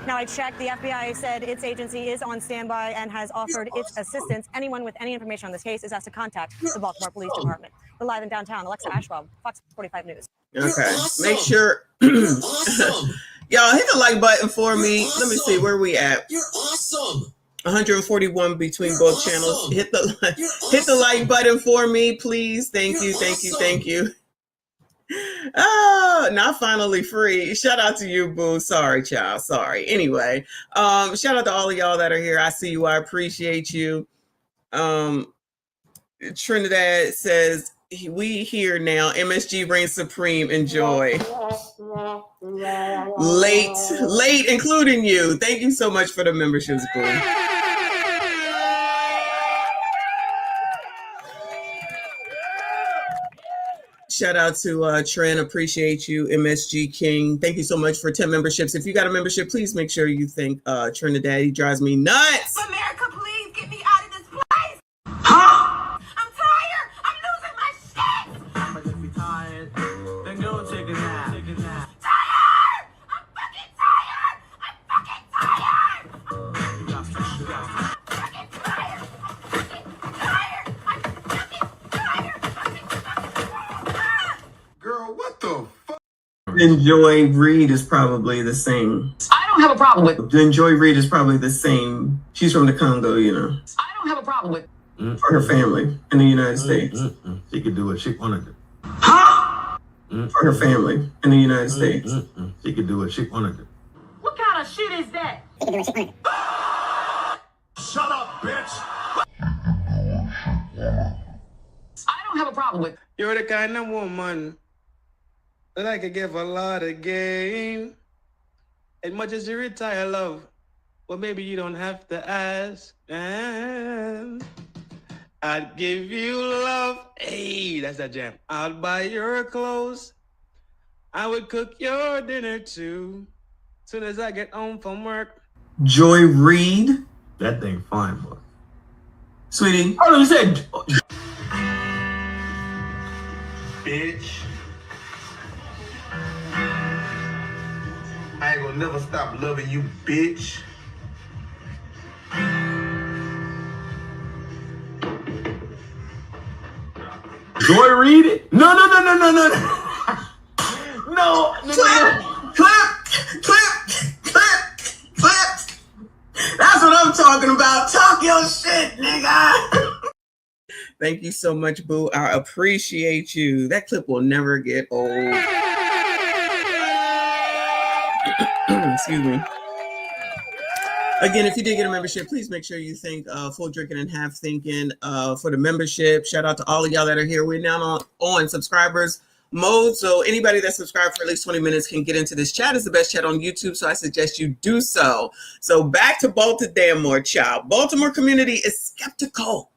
[SPEAKER 20] Now, I checked. The FBI said its agency is on standby and has offered its assistance. Anyone with any information on this case is asked to contact the Baltimore Police Department. We're live in downtown. Alexa Ashbaum, Fox 45 News.
[SPEAKER 1] Okay, make sure. Y'all hit the like button for me. Let me see where we at.
[SPEAKER 7] You're awesome.
[SPEAKER 1] 141 between both channels. Hit the like button for me, please. Thank you, thank you, thank you. Oh, not finally free. Shout out to you, Boo. Sorry, child. Sorry. Anyway, shout out to all of y'all that are here. I see you. I appreciate you. Trinidad says, we here now. MSG reigns supreme. Enjoy. Late, including you. Thank you so much for the memberships, Boo. Shout out to Trent. Appreciate you. MSG King. Thank you so much for 10 memberships. If you got a membership, please make sure you thank Trinidad. He drives me nuts.
[SPEAKER 23] America, please get me out of this place. Huh? I'm tired. I'm losing my shit.
[SPEAKER 11] I'ma just be tired. Then go take a nap.
[SPEAKER 23] Tired. I'm fucking tired. I'm fucking tired.
[SPEAKER 11] You got stress.
[SPEAKER 23] I'm fucking tired. I'm fucking tired. I'm fucking tired.
[SPEAKER 11] Girl, what the fuck?
[SPEAKER 1] Enjoy read is probably the same.
[SPEAKER 23] I don't
[SPEAKER 1] don't have a problem with. Then Joy Reid is probably the same. She's from the Congo, you know. I don't have a problem with for her family in the United States.
[SPEAKER 5] She could do what she wanted to.
[SPEAKER 1] Huh? For her family in the United States.
[SPEAKER 5] She could do what she wanted to.
[SPEAKER 23] What kind of shit is that?
[SPEAKER 5] Shut up, bitch!
[SPEAKER 1] I don't have a problem with. You're the kind of woman that I could give a lot of game. As much as you retire, love, well, maybe you don't have to ask. And I'd give you love. Hey, that's that jam. I'd buy your clothes. I would cook your dinner too. Soon as I get home from work. Joy Reid.
[SPEAKER 5] That thing fine, boy.
[SPEAKER 1] Sweetie. Oh, you said.
[SPEAKER 5] Bitch. I ain't gonna never stop loving you, bitch.
[SPEAKER 1] Joy Reid? No. No. Clip. That's what I'm talking about. Talk your shit, nigga. Thank you so much, boo. I appreciate you. That clip will never get old. Excuse me. Again, if you did get a membership, please make sure you thank Full Drinking and Half Thinking for the membership. Shout out to all of y'all that are here. We're now on subscribers mode, so anybody that's subscribed for at least 20 minutes can get into this chat. It's the best chat on YouTube, so I suggest you do so. So back to Baltimore, child. Baltimore community is skeptical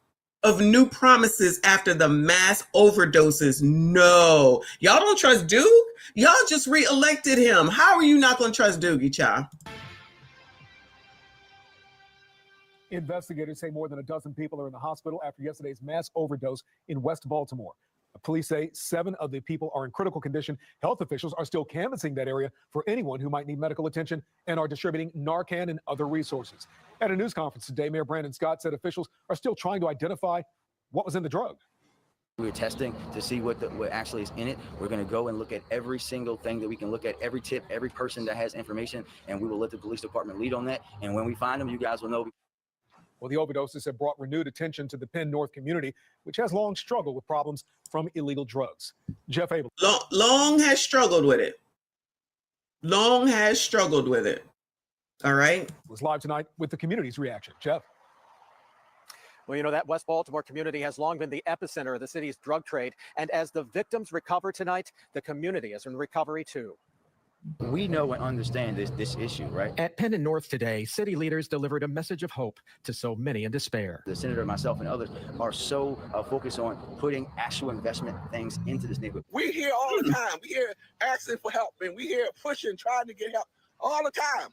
[SPEAKER 1] of new promises after the mass overdoses. No. Y'all don't trust Duke? Y'all just re-elected him. How are you not going to trust Dougie, child?
[SPEAKER 25] Investigators say more than a dozen people are in the hospital after yesterday's mass overdose in West Baltimore. Police say 7 of the people are in critical condition. Health officials are still canvassing that area for anyone who might need medical attention and are distributing Narcan and other resources. At a news conference today, Mayor Brandon Scott said officials are still trying to identify what was in the drug.
[SPEAKER 27] We're testing to see what actually is in it. We're going to go and look at every single thing that we can look at, every tip, every person that has information, and we will let the police department lead on that. And when we find them, you guys will know.
[SPEAKER 25] Well, the overdoses have brought renewed attention to the Penn North community, which has long struggled with problems from illegal drugs. Jeff Abel.
[SPEAKER 1] Long has struggled with it. Long has struggled with it. All right.
[SPEAKER 25] Was live tonight with the community's reaction. Jeff.
[SPEAKER 6] Well, you know, that West Baltimore community has long been the epicenter of the city's drug trade. And as the victims recover tonight, the community is in recovery too.
[SPEAKER 27] We know and understand this issue, right?
[SPEAKER 8] At Penn and North today, city leaders delivered a message of hope to so many in despair.
[SPEAKER 27] The senator, myself, and others are so focused on putting actual investment things into this neighborhood.
[SPEAKER 5] We hear all the time. We hear asking for help, and we hear pushing, trying to get help all the time.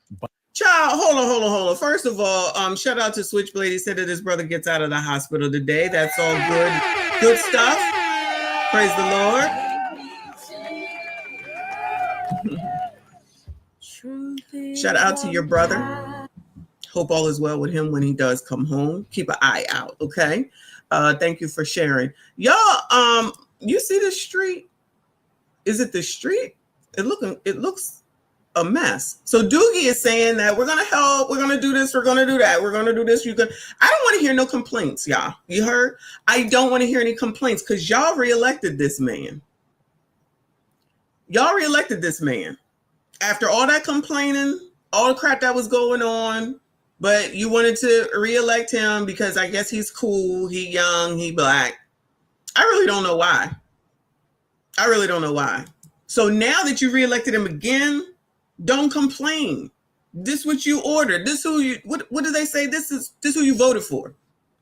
[SPEAKER 1] Child, hold on. First of all, shout out to Switchblade. He said that his brother gets out of the hospital today. That's all good stuff. Praise the Lord. Shout out to your brother. Hope all is well with him when he does come home. Keep an eye out, okay? Thank you for sharing. Y'all, you see the street? Is it the street? It looks a mess. So Dougie is saying that we're gonna help, we're gonna do this, we're gonna do that, we're gonna do this. I don't want to hear no complaints, y'all. You heard? I don't want to hear any complaints because y'all reelected this man. Y'all reelected this man. After all that complaining, all the crap that was going on, but you wanted to reelect him because I guess he's cool, he young, he black. I really don't know why. So now that you reelected him again, don't complain. This what you ordered. This who you what do they say? This who you voted for.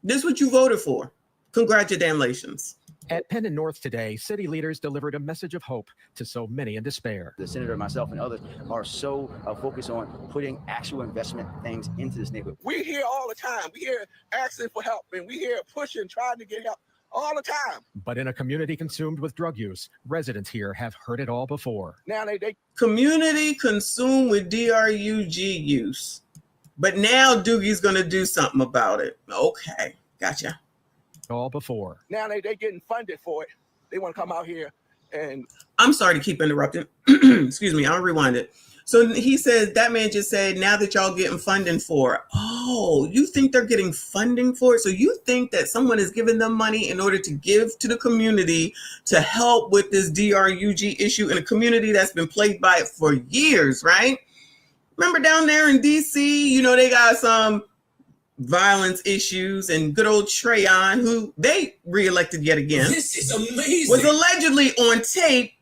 [SPEAKER 1] This what you voted for. Congratulations.
[SPEAKER 8] At Penn and North today, city leaders delivered a message of hope to so many in despair.
[SPEAKER 27] The senator, myself, and others are so focused on putting actual investment things into this neighborhood.
[SPEAKER 5] We hear all the time. We hear asking for help, and we hear pushing, trying to get help all the time.
[SPEAKER 8] But in a community consumed with drug use, residents here have heard it all before.
[SPEAKER 5] Now they
[SPEAKER 1] community consumed with drug use. But now Doogie's going to do something about it. Okay, gotcha.
[SPEAKER 8] All before.
[SPEAKER 5] Now they getting funded for it. They want to come out here and...
[SPEAKER 1] I'm sorry to keep interrupting. Excuse me, I'll rewind it. So he said, that man just said, now that y'all getting funding for it. Oh, you think they're getting funding for it? So you think that someone is giving them money in order to give to the community to help with this DRUG issue in a community that's been plagued by it for years, right? Remember down there in DC, you know, they got some violence issues, and good old Trayon, who they reelected yet again,
[SPEAKER 7] This is amazing.
[SPEAKER 1] was allegedly on tape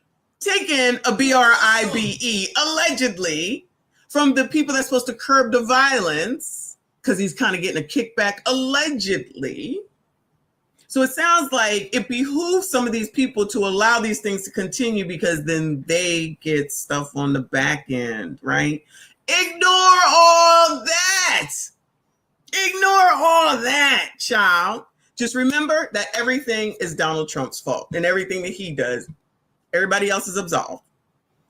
[SPEAKER 1] taking a BRIBE, allegedly, from the people that's supposed to curb the violence, because he's kind of getting a kickback, allegedly. So it sounds like it behooves some of these people to allow these things to continue, because then they get stuff on the back end, right? Ignore all that. Ignore all that, child. Just remember that everything is Donald Trump's fault, and everything that he does, everybody else is absolved.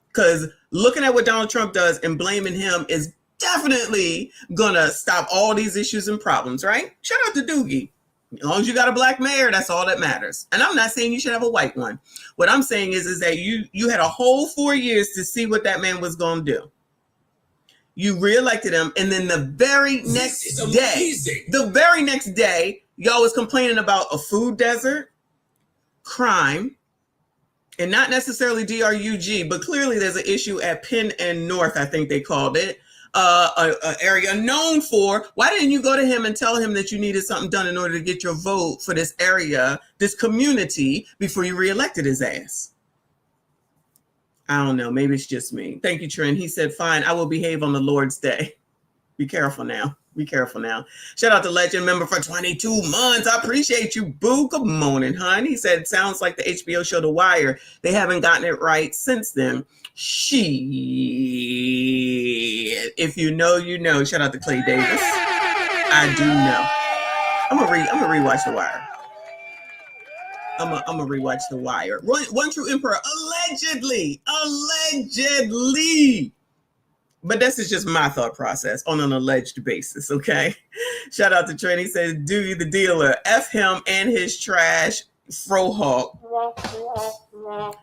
[SPEAKER 1] Because looking at what Donald Trump does and blaming him is definitely gonna stop all these issues and problems, right? Shout out to Dougie. As long as you got a black mayor, that's all that matters. And I'm not saying you should have a white one. What I'm saying is that you had a whole 4 years to see what that man was gonna do. You reelected him, and then the very next day, y'all was complaining about a food desert, crime, and not necessarily DRUG, but clearly there's an issue at Penn and North, I think they called it, an area known for. Why didn't you go to him and tell him that you needed something done in order to get your vote for this area, this community, before you reelected his ass? I don't know. Maybe it's just me. Thank you, Trent. He said, fine, I will behave on the Lord's day. Be careful now. Be careful now. Shout out to Legend member for 22 months. I appreciate you, boo. Good morning, hon. He said, sounds like the HBO show The Wire. They haven't gotten it right since then. Shit. If you know, you know. Shout out to Clay Davis. I do know. I'm gonna rewatch The Wire. I'm gonna rewatch The Wire. One True Emperor, allegedly. But this is just my thought process on an alleged basis, okay? Shout out to Trent. He says, Dougie the dealer, F him and his trash frohawk.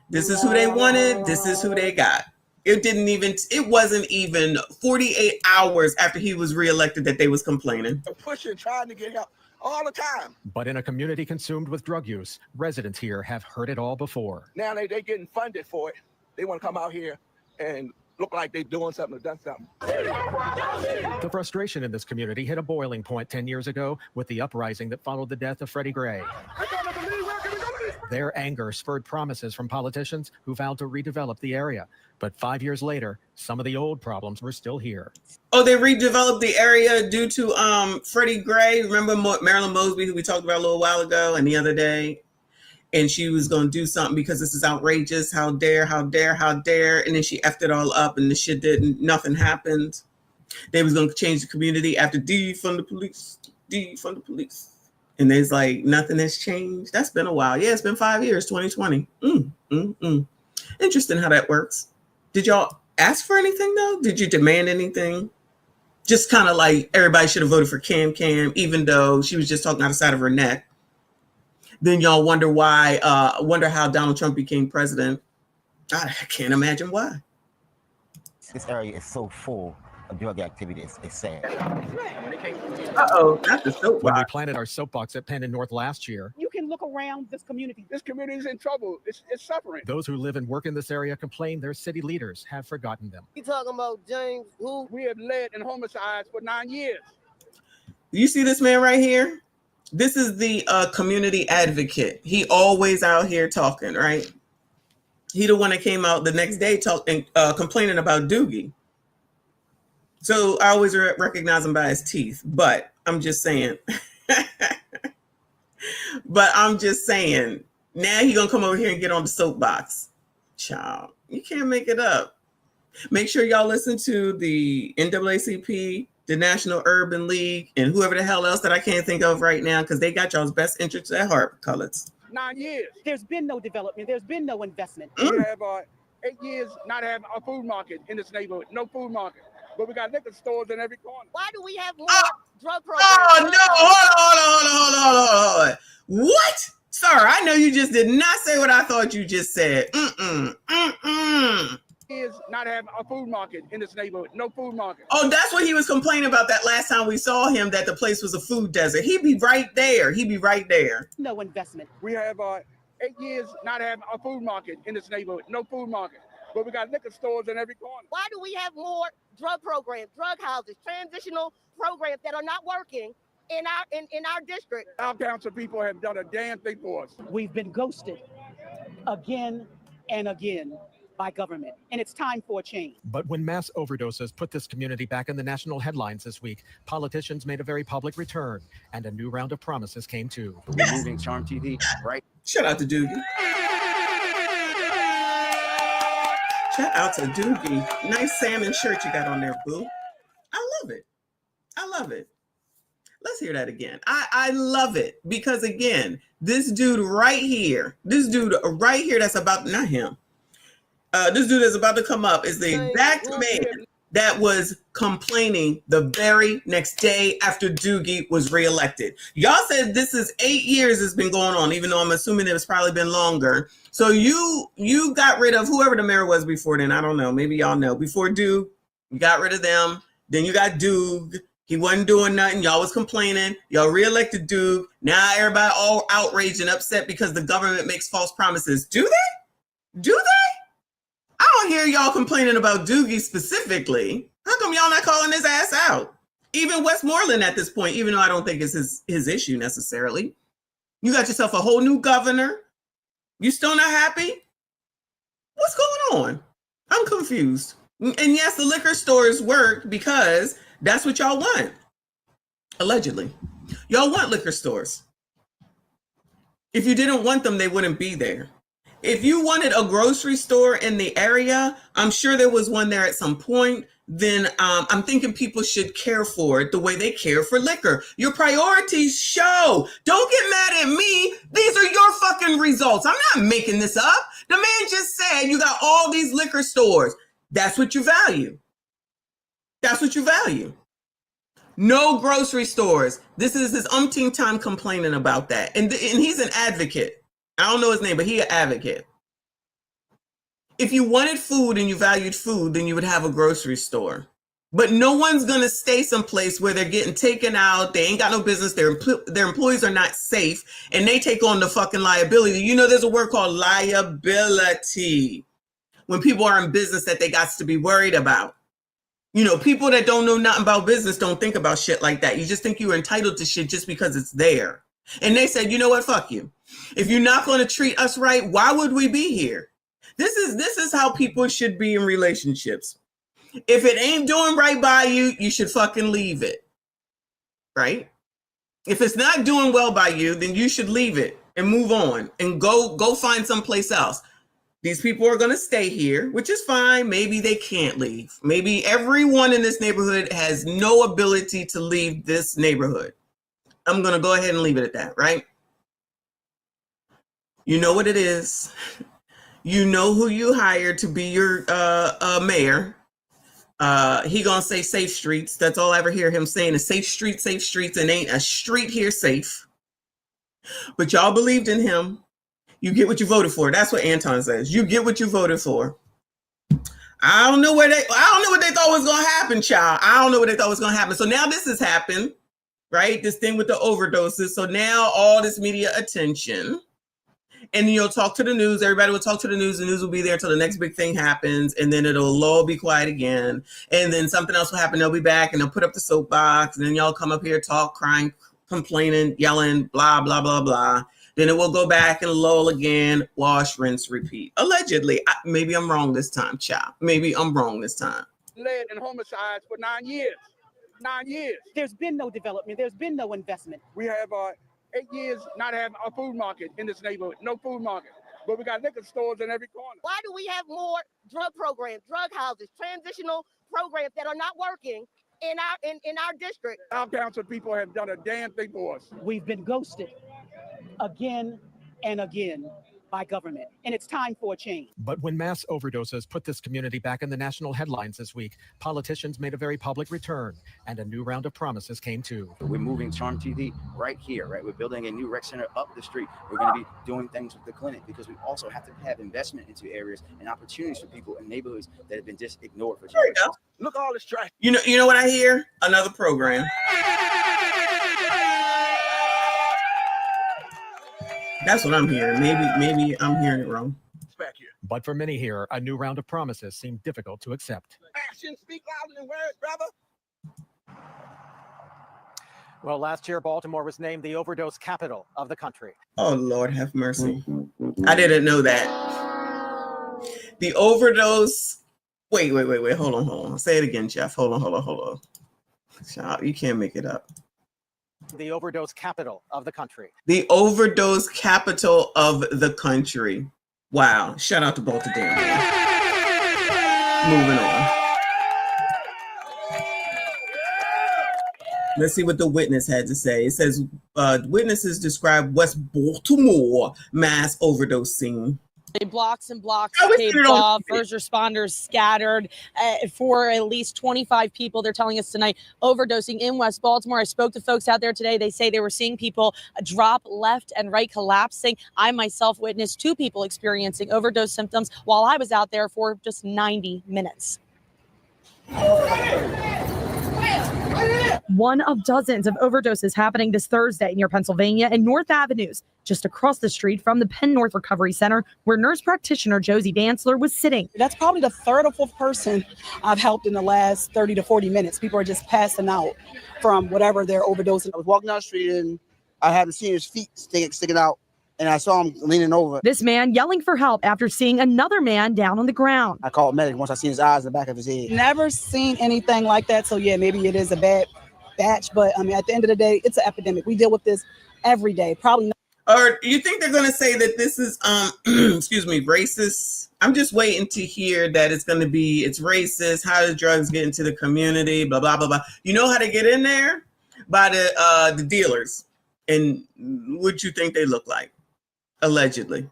[SPEAKER 1] This is who they wanted. This is who they got. It wasn't even 48 hours after he was reelected that they was complaining.
[SPEAKER 5] Pushing, trying to get help all the time.
[SPEAKER 8] But in a community consumed with drug use, residents here have heard it all before.
[SPEAKER 5] Now they getting funded for it. They want to come out here and look like they're doing something or done something.
[SPEAKER 8] The frustration in this community hit a boiling point 10 years ago with the uprising that followed the death of Freddie Gray. Their anger spurred promises from politicians who vowed to redevelop the area. But 5 years later, some of the old problems were still here.
[SPEAKER 1] Oh, they redeveloped the area due to Freddie Gray. Remember Marilyn Mosby, who we talked about a little while ago and the other day? And she was going to do something because this is outrageous. How dare, how dare, how dare. And then she effed it all up and the shit nothing happened. They was going to change the community after defund the police. And there's like, nothing has changed. That's been a while. Yeah, it's been 5 years, 2020. Interesting how that works. Did y'all ask for anything though? Did you demand anything? Just kind of like everybody should have voted for Cam, even though she was just talking out the side of her neck. Then y'all wonder why, wonder how Donald Trump became president. I can't imagine why.
[SPEAKER 4] This area is so full of drug activity. It's sad.
[SPEAKER 1] Uh-oh, not the soapbox.
[SPEAKER 8] When we planted our soapbox at Penn and North last year,
[SPEAKER 3] You can look around this community. This community is in trouble. It's suffering.
[SPEAKER 8] those who live and work in this area complain their city leaders have forgotten them.
[SPEAKER 3] You talking about James, who we have led in homicides for 9 years.
[SPEAKER 1] You see this man right here? This is the community advocate. He always out here talking, right? He the one that came out the next day talking, complaining about Dougie. So I always recognize him by his teeth, but I'm just saying. Now he gonna come over here and get on the soapbox. Child, you can't make it up. Make sure y'all listen to the NAACP, the National Urban League, and whoever the hell else that I can't think of right now, because they got y'all's best interests at heart, colors.
[SPEAKER 3] 9 years. There's been no development. There's been no investment. We have 8 years not having a food market in this neighborhood. No food market. But we got liquor stores in every corner. Why do we have more drug programs?
[SPEAKER 1] Oh, no. Hold on. What? Sir, I know you just did not say what I thought you just said.
[SPEAKER 3] Is not having a food market in this neighborhood. No food market.
[SPEAKER 1] Oh, that's what he was complaining about that last time we saw him, that the place was a food desert. He'd be right there. He'd be right there.
[SPEAKER 3] No investment. We have 8 years not having a food market in this neighborhood. No food market. But we got liquor stores in every corner. Why do we have more drug programs, drug houses, transitional programs that are not working in our district? Our council people have done a damn thing for us.
[SPEAKER 9] We've been ghosted again and again by government, and it's time for a change.
[SPEAKER 8] But when mass overdoses put this community back in the national headlines this week, politicians made a very public return, and a new round of promises came too.
[SPEAKER 27] Removing Charm TV, right?
[SPEAKER 1] Shout out to Dougie. Shout out to Dougie. Nice salmon shirt you got on there, boo. I love it. I love it. Let's hear that again. I love it because, again, this dude right here that's about, not him, this dude that's about to come up is the exact man that was complaining the very next day after Dougie was reelected. Y'all said this is 8 years it's been going on, even though I'm assuming it's probably been longer. So you got rid of whoever the mayor was before then. I don't know. Maybe y'all know. Before Doug, you got rid of them. Then you got Doug. He wasn't doing nothing. Y'all was complaining. Y'all reelected Doug. Now everybody all outraged and upset because the government makes false promises. Do they? Do they? I don't hear y'all complaining about Dougie specifically. How come y'all not calling his ass out? Even Westmoreland at this point, even though I don't think it's his issue necessarily. You got yourself a whole new governor. You still not happy? What's going on? I'm confused. And yes, the liquor stores work because that's what y'all want. Allegedly. Y'all want liquor stores. If you didn't want them, they wouldn't be there. If you wanted a grocery store in the area, I'm sure there was one there at some point. Then I'm thinking people should care for it the way they care for liquor. Your priorities show. Don't get mad at me. These are your fucking results. I'm not making this up. The man just said you got all these liquor stores. That's what you value. That's what you value. No grocery stores. This is his umpteen time complaining about that. And he's an advocate. I don't know his name, but he's an advocate. If you wanted food and you valued food, then you would have a grocery store. But no one's going to stay someplace where they're getting taken out. They ain't got no business. Their employees are not safe. And they take on the fucking liability. You know, there's a word called liability. When people are in business that they got to be worried about. You know, people that don't know nothing about business don't think about shit like that. You just think you're entitled to shit just because it's there. And they said, you know what? Fuck you. If you're not going to treat us right, why would we be here? This is how people should be in relationships. If it ain't doing right by you, you should fucking leave it. Right? If it's not doing well by you, then you should leave it and move on and go find someplace else. These people are going to stay here, which is fine. Maybe they can't leave. Maybe everyone in this neighborhood has no ability to leave this neighborhood. I'm going to go ahead and leave it at that, right? You know what it is. You know who you hired to be your mayor. He gonna say safe streets. That's all I ever hear him saying is safe streets, and ain't a street here safe. But y'all believed in him. You get what you voted for. That's what Anton says. You get what you voted for. I don't know what they thought was gonna happen, child. I don't know what they thought was gonna happen. So now this has happened, right? This thing with the overdoses. So now all this media attention. And then you'll talk to the news. Everybody will talk to the news. The news will be there until the next big thing happens. And then it'll all be quiet again. And then something else will happen. They'll be back and they'll put up the soapbox. And then y'all come up here, talk, crying, complaining, yelling, blah, blah, blah, blah. Then it will go back and lull again. Wash, rinse, repeat. Allegedly. Maybe I'm wrong this time, child. Maybe I'm wrong this time.
[SPEAKER 3] Led in homicides for 9 years. 9 years.
[SPEAKER 9] There's been no development. There's been no investment.
[SPEAKER 3] We have 8 years not having a food market in this neighborhood. No food market. But we got liquor stores in every corner. Why do we have more drug programs, drug houses, transitional programs that are not working in our district? Our council people have done a damn thing for us.
[SPEAKER 9] We've been ghosted again and again by government, and it's time for a change.
[SPEAKER 8] But when mass overdoses put this community back in the national headlines this week, politicians made a very public return, and a new round of promises came too.
[SPEAKER 27] We're moving Charm TV right here, right? We're building a new rec center up the street. We're going to be doing things with the clinic because we also have to have investment into areas and opportunities for people in neighborhoods that have been just ignored for generations.
[SPEAKER 5] Look at all this trash.
[SPEAKER 1] You know what I hear? Another program. That's what I'm hearing. Maybe I'm hearing it wrong.
[SPEAKER 5] Back here.
[SPEAKER 8] But for many here, a new round of promises seemed difficult to accept.
[SPEAKER 5] Actions speak louder than words, brother.
[SPEAKER 6] Well, last year, Baltimore was named the overdose capital of the country.
[SPEAKER 1] Oh, Lord have mercy. I didn't know that. The overdose. Wait. Hold on. Say it again, Jeff. Hold on. Child, you can't make it up.
[SPEAKER 6] The overdose capital of the country.
[SPEAKER 1] The overdose capital of the country. Wow. Shout out to Baltimore. Moving on. Let's see what the witness had to say. It says, witnesses describe West Baltimore mass overdose scene.
[SPEAKER 12] Blocks and blocks taped off, first responders scattered for at least 25 people. They're telling us tonight overdosing in West Baltimore. I spoke to folks out there today. They say they were seeing people drop left and right, collapsing. I myself witnessed 2 people experiencing overdose symptoms while I was out there for just 90 minutes. One of dozens of overdoses happening this Thursday near Pennsylvania and North Avenues, just across the street from the Penn North Recovery Center, where nurse practitioner Josie Dantzler was sitting.
[SPEAKER 9] That's probably the third or fourth person I've helped in the last 30 to 40 minutes. People are just passing out from whatever they're overdosing.
[SPEAKER 3] I was walking down the street and I hadn't seen his feet sticking out, and I saw him leaning over.
[SPEAKER 12] This man yelling for help after seeing another man down on the ground.
[SPEAKER 3] I called medic once I seen his eyes in the back of his head.
[SPEAKER 9] Never seen anything like that. So yeah, maybe it is a bad batch, but I mean, at the end of the day, it's an epidemic. We deal with this every day. Probably not.
[SPEAKER 1] Or you think they're going to say that this is, excuse me, racist? I'm just waiting to hear that it's going to be, it's racist. How do drugs get into the community? Blah, blah, blah, blah. You know how to get in there? By the dealers. And what you think they look like? Allegedly.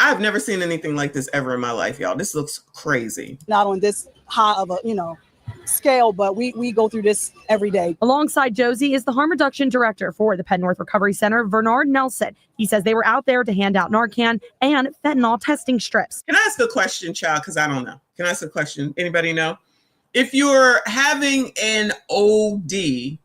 [SPEAKER 1] I've never seen anything like this ever in my life, y'all. This looks crazy.
[SPEAKER 9] Not on this high of a, scale, but we go through this every day.
[SPEAKER 12] Alongside Josie is the harm reduction director for the Penn North Recovery Center, Bernard Nelson. He says they were out there to hand out Narcan and fentanyl testing strips.
[SPEAKER 1] Can I ask a question, child? Because I don't know. Can I ask a question? Anybody know? If you're having an OD, do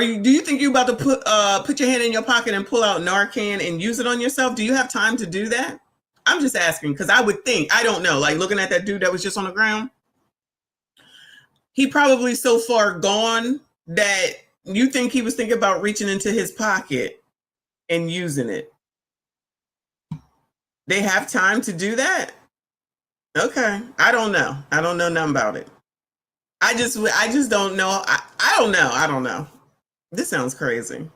[SPEAKER 1] you think you're about to put your hand in your pocket and pull out Narcan and use it on yourself? Do you have time to do that? I'm just asking because I would think, I don't know, like looking at that dude that was just on the ground. He probably so far gone that you think he was thinking about reaching into his pocket and using it. They have time to do that? Okay. I don't know. I don't know nothing about it. I just don't know. I don't know. This sounds crazy.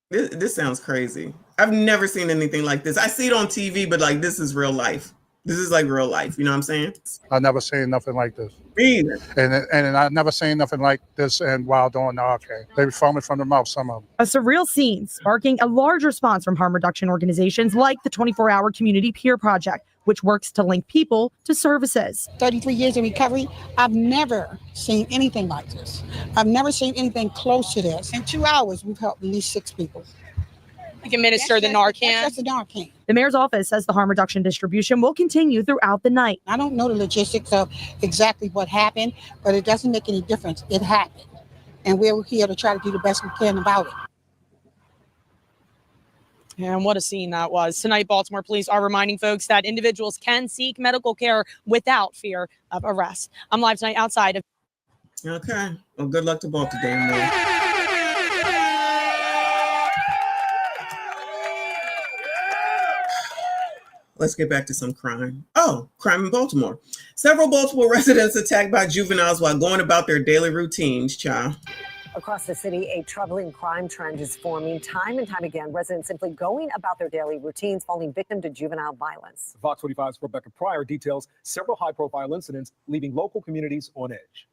[SPEAKER 1] This sounds crazy. I've never seen anything like this. I see it on TV, but like this is real life. This is like real life. You know what I'm saying?
[SPEAKER 13] I've never seen nothing like this.
[SPEAKER 1] Me either.
[SPEAKER 13] And I've never seen nothing like this. And while doing Narcan, they be foaming from the mouth, some of them.
[SPEAKER 12] A surreal scene sparking a large response from harm reduction organizations like the 24-Hour Community Peer Project, which works to link people to services.
[SPEAKER 14] 33 years in recovery, I've never seen anything like this. I've never seen anything close to this. In 2 hours, we've helped at least 6 people.
[SPEAKER 12] Administer the Narcan.
[SPEAKER 14] That's the Narcan.
[SPEAKER 12] The mayor's office says the harm reduction distribution will continue throughout the night.
[SPEAKER 14] I don't know the logistics of exactly what happened, but it doesn't make any difference. It happened. And we're here to try to do the best we can about it.
[SPEAKER 12] And what a scene that was. Tonight, Baltimore police are reminding folks that individuals can seek medical care without fear of arrest. I'm live tonight outside of.
[SPEAKER 1] Okay. Well, good luck to both the damn men. Let's get back to some crime. Oh, crime in Baltimore. Several Baltimore residents attacked by juveniles while going about their daily routines, child.
[SPEAKER 10] Across the city, a troubling crime trend is forming. Time and time again, residents simply going about their daily routines, falling victim to juvenile violence.
[SPEAKER 25] Fox 45's Rebecca Pryor details several high-profile incidents leaving local communities on edge.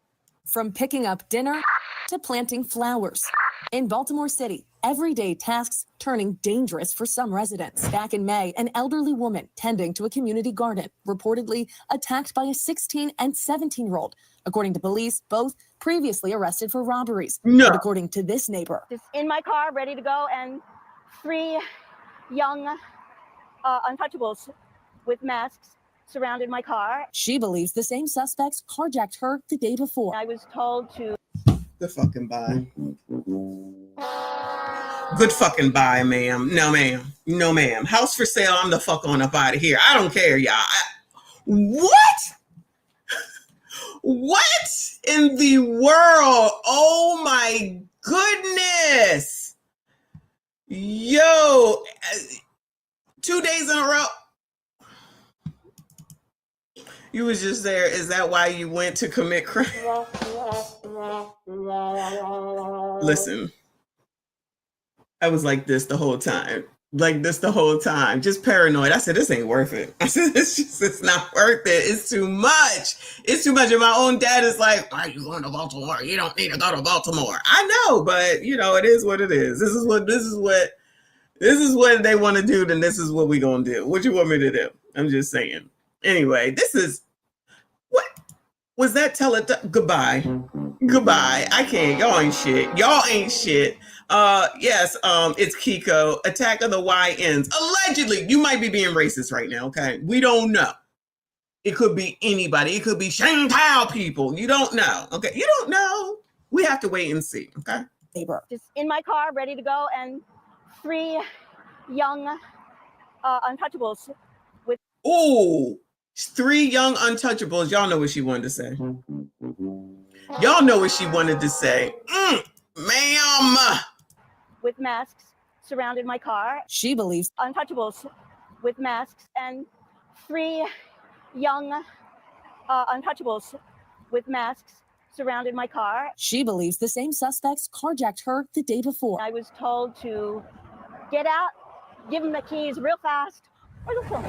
[SPEAKER 2] From picking up dinner to planting flowers. In Baltimore City, everyday tasks turning dangerous for some residents. Back in May, an elderly woman tending to a community garden reportedly attacked by a 16 and 17-year-old. According to police, both previously arrested for robberies.
[SPEAKER 1] No.
[SPEAKER 2] But according to this neighbor,
[SPEAKER 20] Just in my car, ready to go, and 3 young untouchables with masks surrounded my car.
[SPEAKER 2] she believes the same suspects carjacked her the day before.
[SPEAKER 20] I was told to
[SPEAKER 1] Good fucking bye. Good fucking bye, ma'am. No, ma'am. No, ma'am. House for sale. I'm the fuck on up out of here. I don't care, y'all. What? What in the world? Oh my goodness. Yo, 2 days in a row. You was just there. Is that why you went to commit crime? Listen, I was like this the whole time. Like this the whole time. Just paranoid. I said, this ain't worth it. I said, it's not worth it. It's too much. It's too much. And my own dad is like, why are you going to Baltimore? You don't need to go to Baltimore. I know, but you know, it is what it is. This is what they want to do, then this is what we gonna do. What you want me to do? I'm just saying. Anyway, this is what was that? Goodbye. Goodbye. I can't. Y'all ain't shit. Y'all ain't shit. Yes, it's Kiko. Attack of the YNs. Allegedly, you might be being racist right now, okay? We don't know. It could be anybody. It could be Shanghai people. You don't know. Okay. You don't know. We have to wait and see. Okay.
[SPEAKER 20] just in my car, ready to go, and 3 young untouchables with.
[SPEAKER 1] Ooh, 3 young untouchables. Y'all know what she wanted to say. Y'all know what she wanted to say. Ma'am.
[SPEAKER 20] With masks surrounded my car.
[SPEAKER 2] She believes
[SPEAKER 20] untouchables with masks, and 3 young untouchables with masks surrounded my car.
[SPEAKER 2] she believes the same suspects carjacked her the day before.
[SPEAKER 20] I was told to get out, give them the keys real fast, or they'll kill me.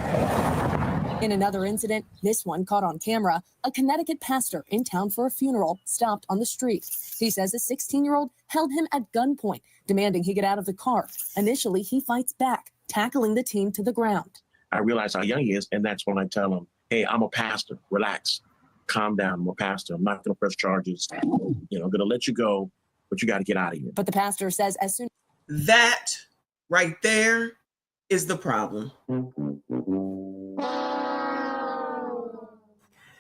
[SPEAKER 2] In another incident, this one caught on camera, a Connecticut pastor in town for a funeral stopped on the street. He says a 16-year-old held him at gunpoint, demanding he get out of the car. Initially, he fights back, tackling the teen to the ground.
[SPEAKER 15] I realize how young he is, and that's when I tell him, hey, I'm a pastor. Relax. Calm down. I'm a pastor. I'm not going to press charges. You know, I'm going to let you go, but you got to get out of here.
[SPEAKER 2] But the pastor says as soon
[SPEAKER 1] That right there is the problem.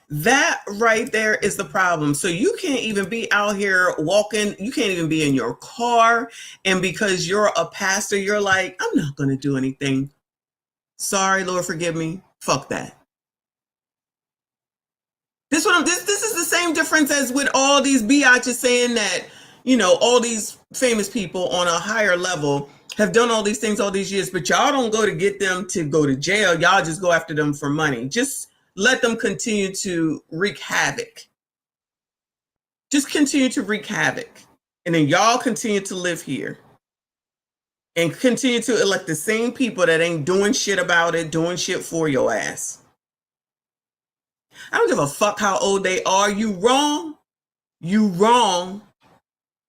[SPEAKER 1] That right there is the problem. So you can't even be out here walking. You can't even be in your car. And because you're a pastor, you're like, I'm not going to do anything. Sorry, Lord, forgive me. Fuck that. This is the same difference as with all these biatches saying that, you know, all these famous people on a higher level have done all these things all these years, but y'all don't go to get them to go to jail. Y'all just go after them for money. Just let them continue to wreak havoc. Just continue to wreak havoc. And then y'all continue to live here and continue to elect the same people that ain't doing shit about it, doing shit for your ass. I don't give a fuck how old they are. You wrong. You wrong.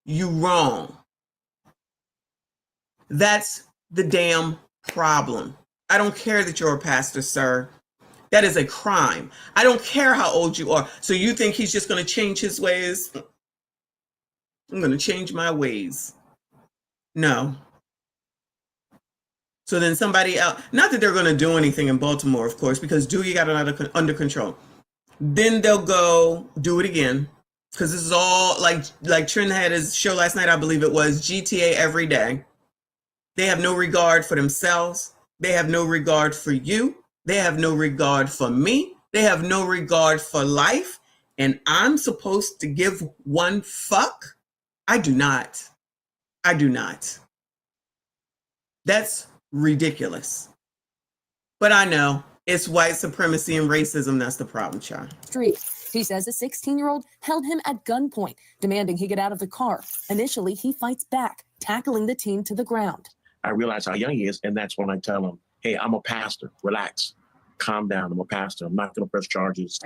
[SPEAKER 1] You wrong. That's the damn problem. I don't care that you're a pastor, sir. That is a crime. I don't care how old you are. So you think he's just going to change his ways? I'm going to change my ways. No. So then somebody else, not that they're going to do anything in Baltimore, of course, because Dougie got it under control. Then they'll go do it again. Because this is all, like Trent had his show last night, I believe it was, GTA every day. They have no regard for themselves. They have no regard for you. They have no regard for me. They have no regard for life. And I'm supposed to give one fuck? I do not. I do not. That's ridiculous. But I know it's white supremacy and racism that's the problem, child.
[SPEAKER 2] street. He says a 16-year-old held him at gunpoint, demanding he get out of the car. Initially, he fights back, tackling the teen to the ground.
[SPEAKER 15] I realize how young he is, and that's when I tell him, hey, I'm a pastor. Relax. Calm down. I'm a pastor. I'm not going to press charges.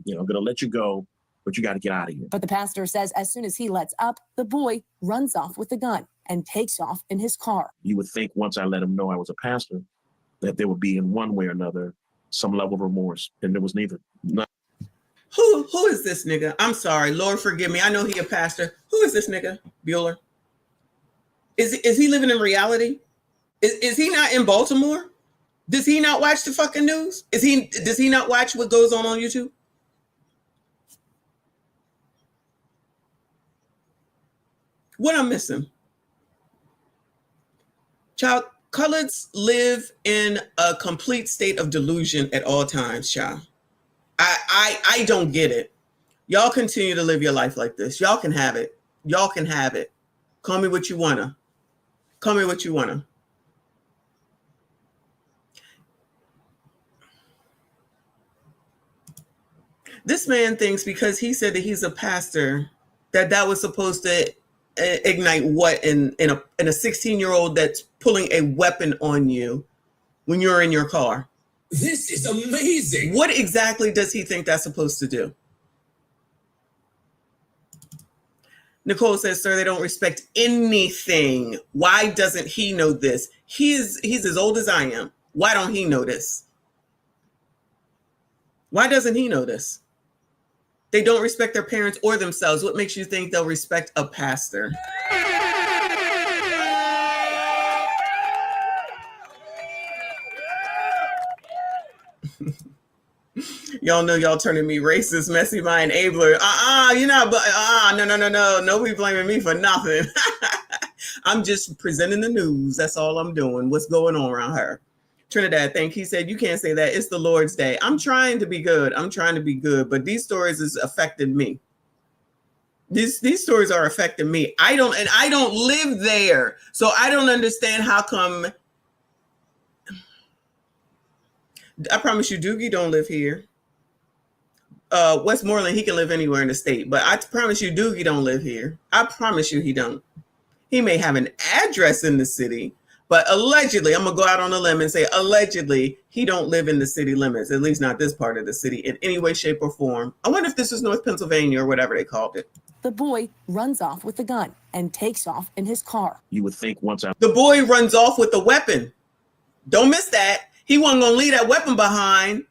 [SPEAKER 15] You know, I'm going to let you go, but you got to get out of here.
[SPEAKER 2] But the pastor says as soon as he lets up, the boy runs off with the gun and takes off in his car.
[SPEAKER 15] You would think once I let him know I was a pastor, that there would be in one way or another some level of remorse, and there was neither. None.
[SPEAKER 1] Who is this nigga? I'm sorry, Lord forgive me. I know he a pastor. Who is this nigga? Bueller. Is he living in reality? Is he not in Baltimore? Does he not watch the fucking news? Does he not watch what goes on YouTube? What I'm missing? Child, coloreds live in a complete state of delusion at all times, child. I don't get it. Y'all continue to live your life like this. Y'all can have it. Y'all can have it. Call me what you wanna. Call me what you wanna. This man thinks because he said that he's a pastor, that was supposed to ignite what in a 16-year-old that's pulling a weapon on you when you're in your car.
[SPEAKER 7] This is amazing.
[SPEAKER 1] What exactly does he think that's supposed to do? Nicole says, sir, they don't respect anything. Why doesn't he know this? He's as old as I am. Why don't he know this? Why doesn't he know this? They don't respect their parents or themselves. What makes you think they'll respect a pastor? Y'all know y'all turning me racist, messy mind, enabler. No. Nobody blaming me for nothing. I'm just presenting the news. That's all I'm doing. What's going on around her? Trinidad, he said, you can't say that. It's the Lord's day. I'm trying to be good. But these stories is affecting me. These stories are affecting me. I don't live there. So I don't understand how come. I promise you, Dougie don't live here. Westmoreland, he can live anywhere in the state, but I promise you, Dougie don't live here. I promise you he don't. He may have an address in the city, but allegedly, I'm gonna go out on a limb and say allegedly, he don't live in the city limits, at least not this part of the city in any way, shape, or form. I wonder if this is North Pennsylvania or whatever they called it.
[SPEAKER 2] The boy runs off with the gun and takes off in his car.
[SPEAKER 15] You would think
[SPEAKER 1] the boy runs off with the weapon. Don't miss that. He wasn't gonna leave that weapon behind.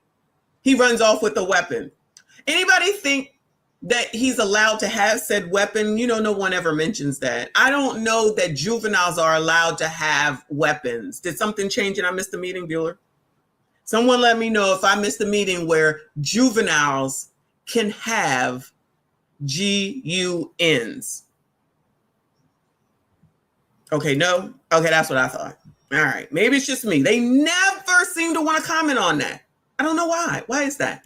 [SPEAKER 1] He runs off with the weapon. Anybody think that he's allowed to have said weapon? No one ever mentions that. I don't know that juveniles are allowed to have weapons. Did something change and I missed the meeting, Bueller? Someone let me know if I missed the meeting where juveniles can have GUNs. Okay, no? Okay, that's what I thought. All right, maybe it's just me. They never seem to want to comment on that. I don't know why. Why is that?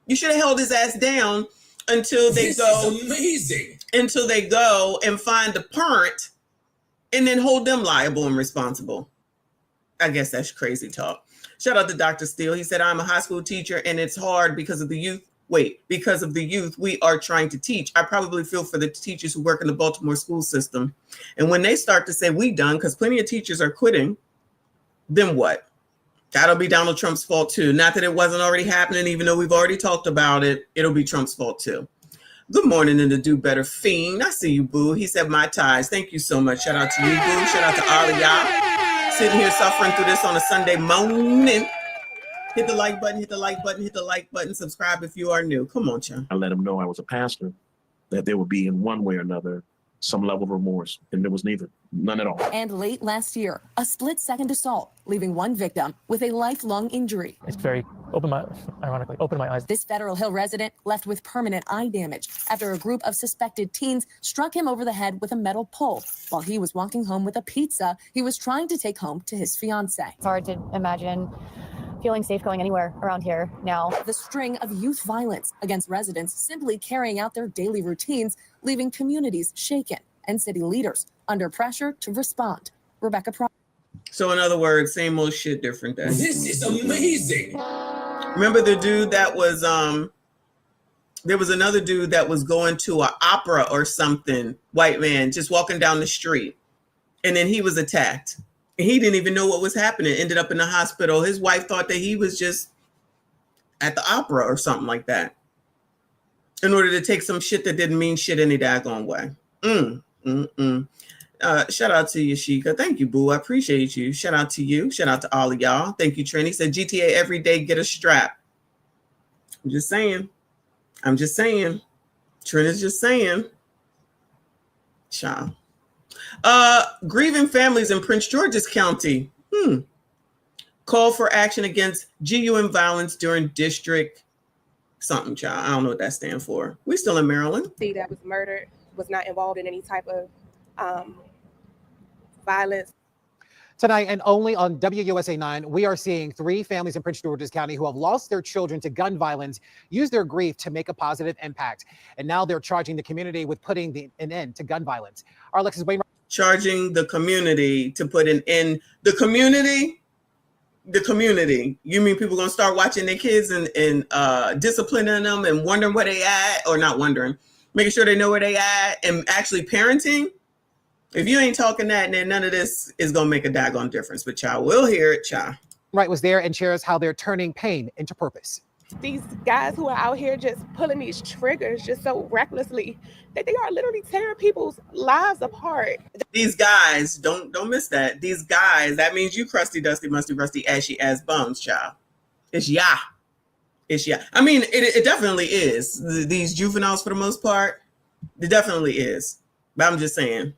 [SPEAKER 1] You should have held his ass down until they until they go and find the parent and then hold them liable and responsible. I guess that's crazy talk. Shout out to Dr. Steele. He said, I'm a high school teacher and it's hard because of the youth. Because of the youth we are trying to teach. I probably feel for the teachers who work in the Baltimore school system. And when they start to say we done, because plenty of teachers are quitting, then what? That'll be Donald Trump's fault too. Not that it wasn't already happening, even though we've already talked about it. It'll be Trump's fault too. Good morning in the Do Better Fiend. I see you, boo. He said my ties. Thank you so much. Shout out to you, boo. Shout out to all of y'all sitting here suffering through this on a Sunday morning. Hit the like button, hit the like button, hit the like button. Subscribe if you are new. Come on, John.
[SPEAKER 15] I let him know I was a pastor, that there would be in one way or another some level of remorse, and there was neither. None at all.
[SPEAKER 2] And late last year, a split-second assault, leaving one victim with a lifelong injury.
[SPEAKER 16] It's ironically opened my eyes.
[SPEAKER 2] This Federal Hill resident left with permanent eye damage after a group of suspected teens struck him over the head with a metal pole while he was walking home with a pizza he was trying to take home to his fiancée.
[SPEAKER 17] It's hard to imagine feeling safe going anywhere around here now.
[SPEAKER 2] The string of youth violence against residents simply carrying out their daily routines, leaving communities shaken and city leaders under pressure to respond. Rebecca Pro.
[SPEAKER 1] So in other words, same old shit, different day.
[SPEAKER 7] This is amazing.
[SPEAKER 1] Remember the dude that was there was another dude that was going to an opera or something, white man, just walking down the street, and then he was attacked. And he didn't even know what was happening, ended up in the hospital. His wife thought that he was just at the opera or something like that. in order to take some shit that didn't mean shit any daggone way. Shout out to Yashika. Thank you, boo. I appreciate you. Shout out to you. Shout out to all of y'all. Thank you, Trini. Said GTA every day, get a strap. I'm just saying. Trina's just saying. Child. Grieving families in Prince George's County. Call for action against GUM violence during district something, child. I don't know what that stands for. We still in Maryland.
[SPEAKER 11] That was murdered was not involved in any type of violence.
[SPEAKER 6] Tonight, and only on WUSA 9, we are seeing 3 families in Prince George's County who have lost their children to gun violence use their grief to make a positive impact. And now they're charging the community with putting an end to gun violence. Our Alexis Wainwright.
[SPEAKER 1] Charging the community to put an end. The community? You mean people gonna start watching their kids and disciplining them and wondering where they at, or not wondering, making sure they know where they at and actually parenting? If you ain't talking that, then none of this is gonna make a daggone difference. But y'all will hear it, child.
[SPEAKER 6] Right was there and shares how they're turning pain into purpose.
[SPEAKER 11] These guys who are out here just pulling these triggers just so recklessly that they are literally tearing people's lives apart.
[SPEAKER 1] These guys, don't miss that. These guys, that means you crusty, dusty, musty, rusty, ashy ass bums, child. It's ya. I mean, it definitely is. These juveniles, for the most part, it definitely is. But I'm just saying.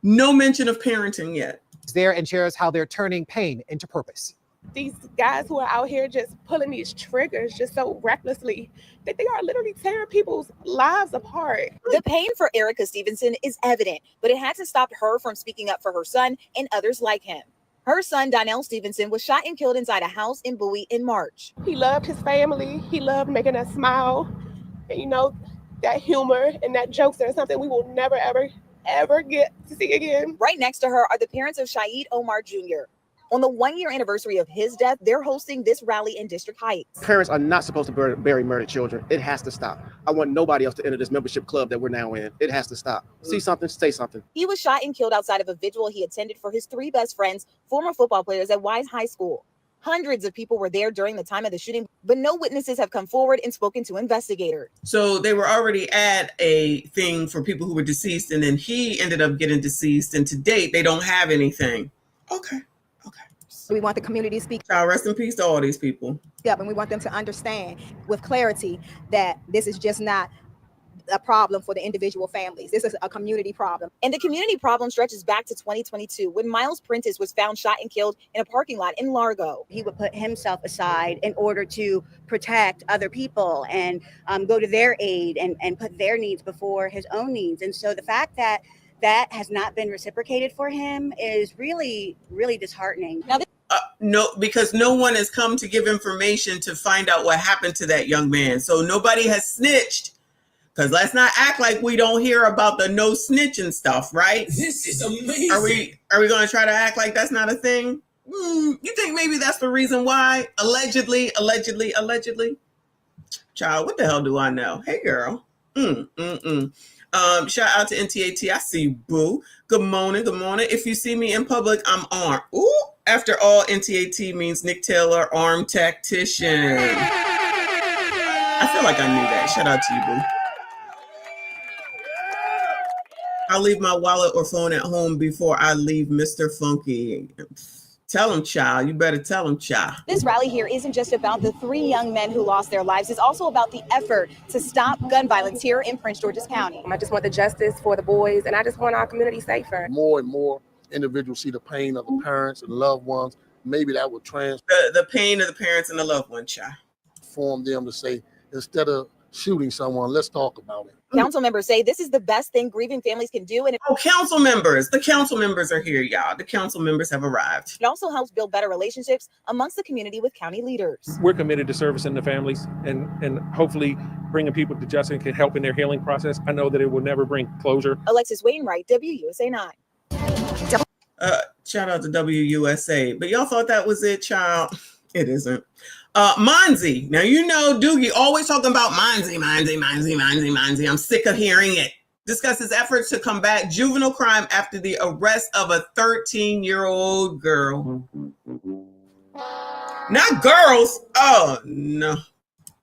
[SPEAKER 1] No mention of parenting yet.
[SPEAKER 6] There and shares how they're turning pain into purpose.
[SPEAKER 11] These guys who are out here just pulling these triggers just so recklessly that they are literally tearing people's lives apart.
[SPEAKER 18] The pain for Erica Stevenson is evident, but it had to stop her from speaking up for her son and others like him. Her son, Donnell Stevenson, was shot and killed inside a house in Bowie in March.
[SPEAKER 11] He loved his family. He loved making us smile. And you know, that humor and that jokes are something we will never, ever get to see again.
[SPEAKER 18] Right next to her are the parents of Shaeed Omar Jr. On the 1-year anniversary of his death, they're hosting this rally in District Heights.
[SPEAKER 19] Parents are not supposed to bury murdered children. It has to stop. I want nobody else to enter this membership club that we're now in. It has to stop. See something, say something.
[SPEAKER 18] He was shot and killed outside of a vigil he attended for his 3 best friends, former football players at Wise High School. Hundreds of people were there during the time of the shooting, but no witnesses have come forward and spoken to investigators.
[SPEAKER 1] So they were already at a thing for people who were deceased, and then he ended up getting deceased, and to date, they don't have anything. Okay.
[SPEAKER 21] We want the community to speak.
[SPEAKER 1] Rest in peace to all these people.
[SPEAKER 21] Yep, and we want them to understand with clarity that this is just not a problem for the individual families. This is a community problem.
[SPEAKER 18] And the community problem stretches back to 2022 when Miles Prentice was found shot and killed in a parking lot in Largo.
[SPEAKER 22] He would put himself aside in order to protect other people and go to their aid and put their needs before his own needs. And so the fact that that has not been reciprocated for him is really, really disheartening.
[SPEAKER 18] Now,
[SPEAKER 1] no, because no one has come to give information to find out what happened to that young man. So nobody has snitched. Because let's not act like we don't hear about the no snitching stuff, right?
[SPEAKER 7] This is amazing.
[SPEAKER 1] Are we going to try to act like that's not a thing? You think maybe that's the reason why? Allegedly. Child, what the hell do I know? Hey, girl. Shout out to NTAT. I see you, boo. Good morning. If you see me in public, I'm armed. Ooh. After all, NTAT means Nick Taylor, armed tactician. I feel like I knew that. Shout out to you, boo. I'll leave my wallet or phone at home before I leave Mr. Funky. Tell him, child. You better tell him, child.
[SPEAKER 18] This rally here isn't just about the 3 young men who lost their lives. It's also about the effort to stop gun violence here in Prince George's County.
[SPEAKER 11] I just want the justice for the boys, and I just want our community safer.
[SPEAKER 24] More and more individuals see the pain of the parents and loved ones. Maybe that would
[SPEAKER 1] the pain of the parents and the loved one, child.
[SPEAKER 24] Form them to say, instead of shooting someone, let's talk about it.
[SPEAKER 18] Council members say this is the best thing grieving families can do. And
[SPEAKER 1] council members. The council members are here, y'all. The council members have arrived.
[SPEAKER 18] It also helps build better relationships amongst the community with county leaders.
[SPEAKER 25] We're committed to servicing the families and hopefully bringing people to justice and can help in their healing process. I know that it will never bring closure.
[SPEAKER 18] Alexis Wainwright, WUSA 9.
[SPEAKER 1] Shout out to WUSA. But y'all thought that was it, child. It isn't. Monzi. Now, you know, Dougie always talking about Monzi. I'm sick of hearing it. Discusses efforts to combat juvenile crime after the arrest of a 13-year-old girl. Not girls. Oh, no.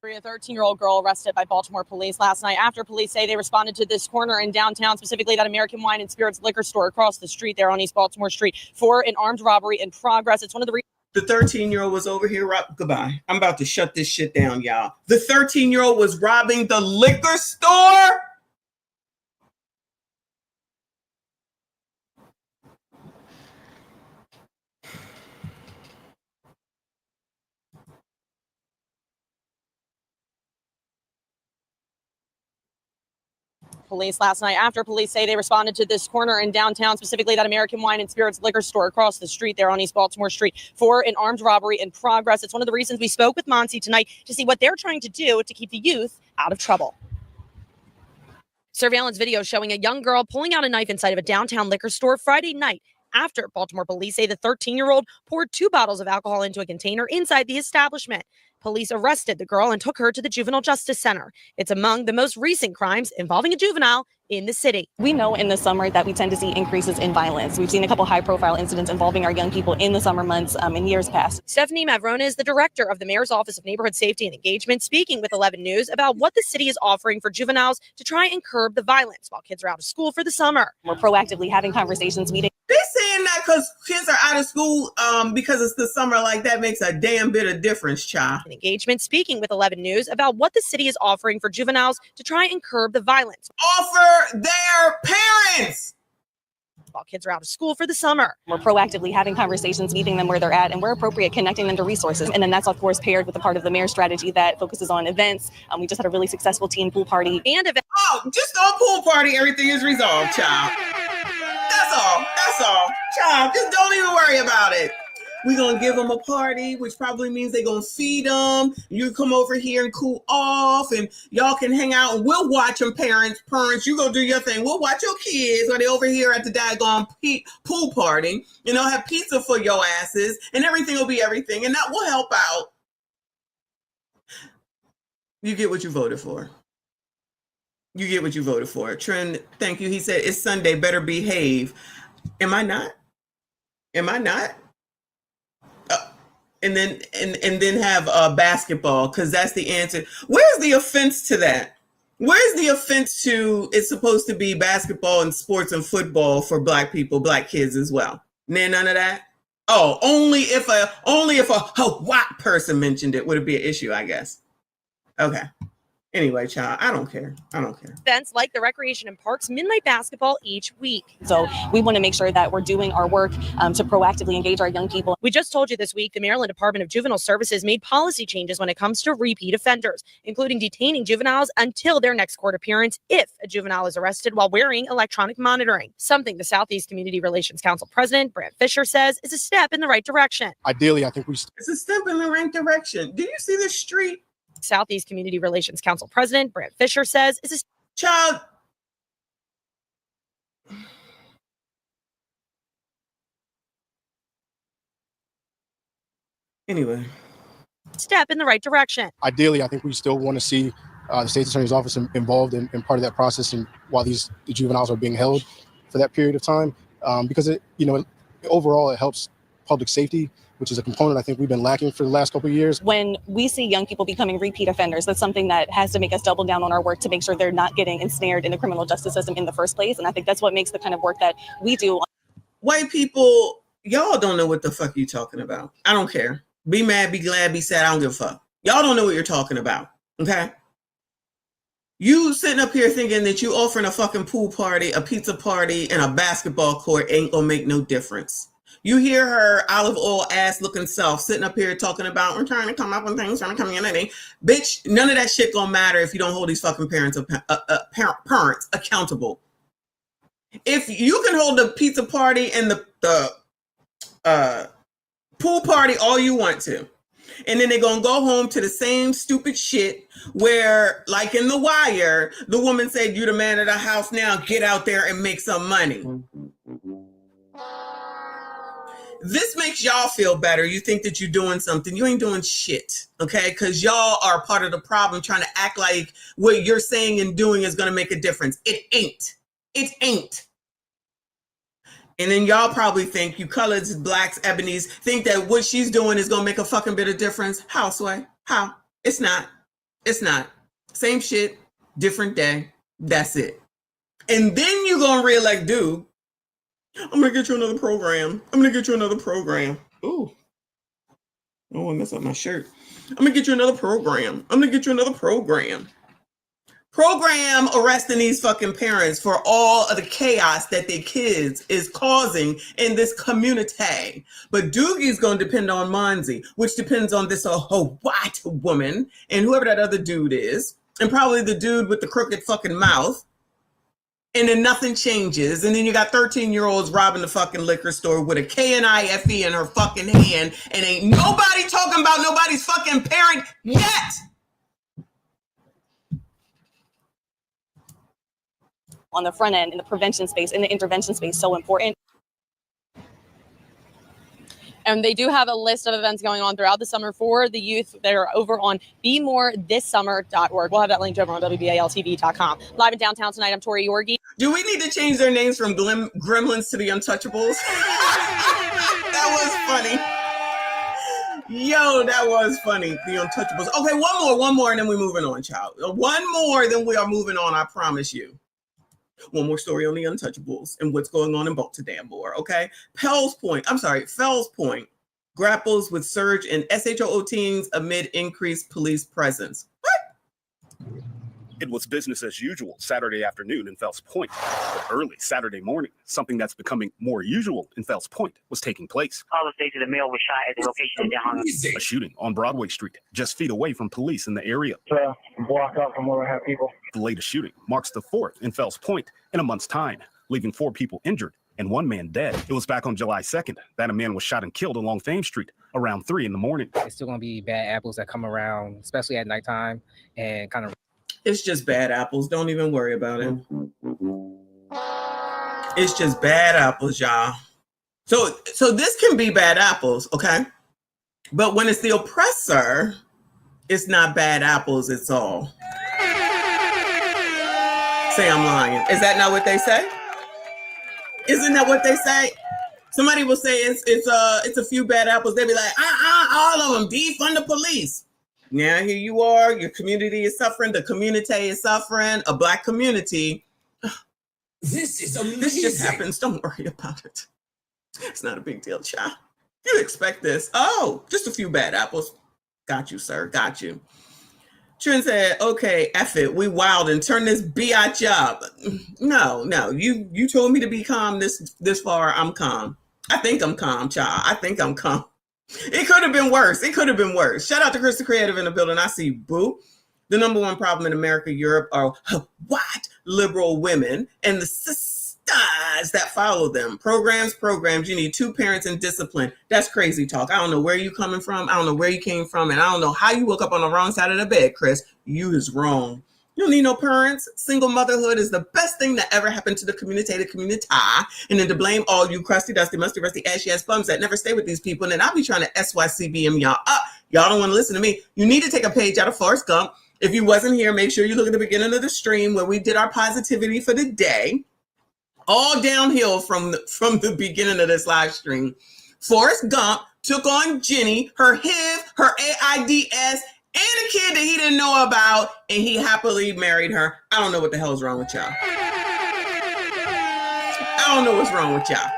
[SPEAKER 12] A 13-year-old girl arrested by Baltimore police last night after police say they responded to this corner in downtown, specifically that American Wine and Spirits liquor store across the street there on East Baltimore Street, for an armed robbery in progress. It's one of the
[SPEAKER 1] The 13-year-old was over here. Goodbye. I'm about to shut this shit down, y'all. The 13-year-old was robbing the liquor store.
[SPEAKER 12] police last night after police say they responded to this corner in downtown, specifically that American Wine and Spirits liquor store across the street there on East Baltimore Street, for an armed robbery in progress. It's one of the reasons we spoke with Monty tonight to see what they're trying to do to keep the youth out of trouble. Surveillance video showing a young girl pulling out a knife inside of a downtown liquor store Friday night after Baltimore police say the 13-year-old poured 2 bottles of alcohol into a container inside the establishment. Police arrested the girl and took her to the Juvenile Justice Center. It's among the most recent crimes involving a juvenile in the city.
[SPEAKER 3] We know in the summer that we tend to see increases in violence. We've seen a couple high-profile incidents involving our young people in the summer months in years past.
[SPEAKER 12] Stephanie Mavrona is the director of the Mayor's Office of Neighborhood Safety and Engagement, speaking with 11 News about what the city is offering for juveniles to try and curb the violence while kids are out of school for the summer.
[SPEAKER 3] We're proactively having conversations, meeting.
[SPEAKER 1] They're saying that because kids are out of school because it's the summer, like that makes a damn bit of difference, child.
[SPEAKER 12] Engagement, speaking with 11 News about what the city is offering for juveniles to try and curb the violence.
[SPEAKER 1] Offer their parents
[SPEAKER 12] while kids are out of school for the summer.
[SPEAKER 3] We're proactively having conversations, meeting them where they're at, and where appropriate, connecting them to resources. And then that's, of course, paired with a part of the mayor's strategy that focuses on events. We just had a really successful teen pool party.
[SPEAKER 12] And events.
[SPEAKER 1] Oh, just on pool party, everything is resolved, child. That's all. Child, just don't even worry about it. We're going to give them a party, which probably means they're going to feed them. You come over here and cool off, and y'all can hang out, and we'll watch them, parents. You go do your thing. We'll watch your kids while they're over here at the daggone pool party, and they'll have pizza for your asses, and everything will be everything, and that will help out. You get what you voted for. You get what you voted for. Trent, thank you. He said, it's Sunday, better behave. Am I not? And then have basketball, because that's the answer. Where's the offense to that? Where's the offense to it's supposed to be basketball and sports and football for Black people, Black kids as well? None of that? Oh, only if a white person mentioned it would it be an issue, I guess. Okay. Anyway, child, I don't care.
[SPEAKER 12] Events like the Recreation and Parks Midnight Basketball each week.
[SPEAKER 3] So we want to make sure that we're doing our work to proactively engage our young people.
[SPEAKER 12] We just told you this week the Maryland Department of Juvenile Services made policy changes when it comes to repeat offenders, including detaining juveniles until their next court appearance if a juvenile is arrested while wearing electronic monitoring. Something the Southeast Community Relations Council President Bryn Fisher says is a step in the right direction.
[SPEAKER 13] Ideally, I think
[SPEAKER 1] it's a step in the right direction. Do you see the street?
[SPEAKER 12] Southeast Community Relations Council President Bryn Fisher says is a
[SPEAKER 1] child. Anyway,
[SPEAKER 12] step in the right direction.
[SPEAKER 13] Ideally, I think we still want to see the State's Attorney's Office involved in part of that process, and while the juveniles are being held for that period of time, because overall it helps public safety, which is a component I think we've been lacking for the last couple of years.
[SPEAKER 3] When we see young people becoming repeat offenders, that's something that has to make us double down on our work to make sure they're not getting ensnared in the criminal justice system in the first place. And I think that's what makes the kind of work that we do.
[SPEAKER 1] White people, y'all don't know what the fuck you talking about. I don't care. Be mad, be glad, be sad. I don't give a fuck. Y'all don't know what you're talking about. Okay? You sitting up here thinking that you offering a fucking pool party, a pizza party, and a basketball court ain't gonna make no difference. You hear her olive oil ass looking self sitting up here talking about we're trying to come up with things from the community. Bitch, none of that shit gonna matter if you don't hold these fucking parents accountable. If you can hold the pizza party and the pool party all you want to, and then they're gonna go home to the same stupid shit where, like in The Wire, the woman said, "You the man of the house now, get out there and make some money." This makes y'all feel better. You think that you're doing something. You ain't doing shit, okay? Because y'all are part of the problem trying to act like what you're saying and doing is going to make a difference. It ain't. It ain't. And then y'all probably think, you coloreds, blacks, ebonies, think that what she's doing is going to make a fucking bit of difference. How, Sway? How? It's not. It's not. Same shit, different day. That's it. And then you gonna reelect dude. I'm gonna get you another program. I'm gonna get you another program. Ooh. I don't want to mess up my shirt. I'm gonna get you another program. I'm gonna get you another program. Program arresting these fucking parents for all of the chaos that their kids is causing in this community. But Doogie's gonna depend on Monzi, which depends on this whole white woman and whoever that other dude is, and probably the dude with the crooked fucking mouth. And then nothing changes. And then you got 13-year-olds robbing the fucking liquor store with a KNIFE in her fucking hand. And ain't nobody talking about nobody's fucking parent yet.
[SPEAKER 3] On the front end, in the prevention space, in the intervention space, so important.
[SPEAKER 12] And they do have a list of events going on throughout the summer for the youth that are over on BeMoreThisSummer.org. We'll have that linked over on WBALTV.com. Live in downtown tonight, I'm Tori Yorgi.
[SPEAKER 1] Do we need to change their names from Gremlins to the Untouchables? That was funny. Yo, that was funny. The Untouchables. Okay, one more, and then we're moving on, child. One more, then we are moving on, I promise you. One more story on the Untouchables and what's going on in Baltimore, okay? Fells Point grapples with surge in SHOO teens amid increased police presence. What?
[SPEAKER 4] It was business as usual Saturday afternoon in Fells Point. But early Saturday morning, something that's becoming more usual in Fells Point was taking place.
[SPEAKER 5] Caller stated the male was shot at the location in downtown.
[SPEAKER 4] A shooting on Broadway Street, just feet away from police in the area.
[SPEAKER 5] Block out from where we have people.
[SPEAKER 4] The latest shooting marks the fourth in Fells Point in a month's time, leaving 4 people injured and 1 man dead. It was back on July 2nd that a man was shot and killed along Thames Street around 3 in the morning.
[SPEAKER 8] It's still going to be bad apples that come around, especially at nighttime, and kind of...
[SPEAKER 1] It's just bad apples. Don't even worry about it. It's just bad apples, y'all. So this can be bad apples, okay? But when it's the oppressor, it's not bad apples, it's all. Say I'm lying. Is that not what they say? Isn't that what they say? Somebody will say it's a few bad apples. They'll be like, all of them, defund the police. Now here you are, your community is suffering, the community is suffering, a Black community.
[SPEAKER 7] This is amazing.
[SPEAKER 1] This just happens, don't worry about it. It's not a big deal, child. You expect this. Oh, just a few bad apples. Got you, sir, got you. Trent said, okay, F it, we wild and turn this biatch up. No, you told me to be calm this far, I'm calm. I think I'm calm, child, I think I'm calm. It could have been worse. Shout out to Chris the Creative in the building. I see you, boo. The number one problem in America, Europe are white liberal women and the sisters that follow them. Programs. You need 2 parents and discipline. That's crazy talk. I don't know where you coming from. I don't know where you came from. And I don't know how you woke up on the wrong side of the bed, Chris. You is wrong. You don't need no parents. Single motherhood is the best thing that ever happened to the community. And then to blame all you crusty, dusty, musty, rusty, ashy ass bums that never stay with these people. And then I'll be trying to SYCBM y'all up. Y'all don't want to listen to me. You need to take a page out of Forrest Gump. If you wasn't here, make sure you look at the beginning of the stream where we did our positivity for the day. All downhill from the beginning of this live stream. Forrest Gump took on Jenny, her HIV, her AIDS, and a kid that he didn't know about, and he happily married her. I don't know what the hell is wrong with y'all. I don't know what's wrong with y'all.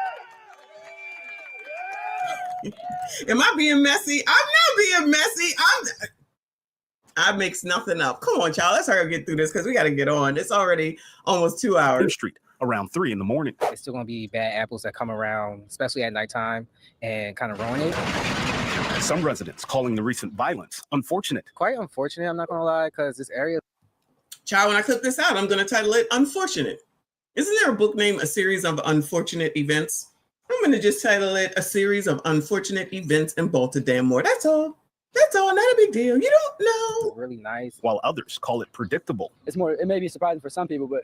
[SPEAKER 1] Am I being messy? I'm not being messy. I mix nothing up. Come on, y'all. Let's hurry up and get through this because we got to get on. It's already almost 2 hours.
[SPEAKER 4] Street around 3 in the morning.
[SPEAKER 8] It's still going to be bad apples that come around, especially at nighttime, and kind of ruin it.
[SPEAKER 4] Some residents calling the recent violence unfortunate.
[SPEAKER 8] Quite unfortunate, I'm not going to lie, because this area...
[SPEAKER 1] Child, when I clip this out, I'm going to title it Unfortunate. Isn't there a book named A Series of Unfortunate Events? I'm going to just title it A Series of Unfortunate Events in Baltimore. That's all. That's all. Not a big deal. You don't know.
[SPEAKER 8] It's really nice.
[SPEAKER 4] While others call it predictable.
[SPEAKER 9] It may be surprising for some people, but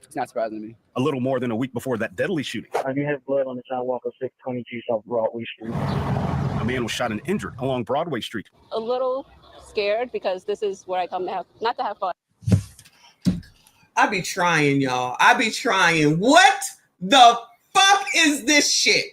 [SPEAKER 9] it's not surprising to me.
[SPEAKER 4] A little more than a week before that deadly shooting.
[SPEAKER 5] I do have blood on the sidewalk of 622 South Broadway Street.
[SPEAKER 4] A man was shot and injured along Broadway Street.
[SPEAKER 23] A little scared because this is where I come to not to have fun.
[SPEAKER 1] I be trying, y'all. I be trying. What the fuck is this shit?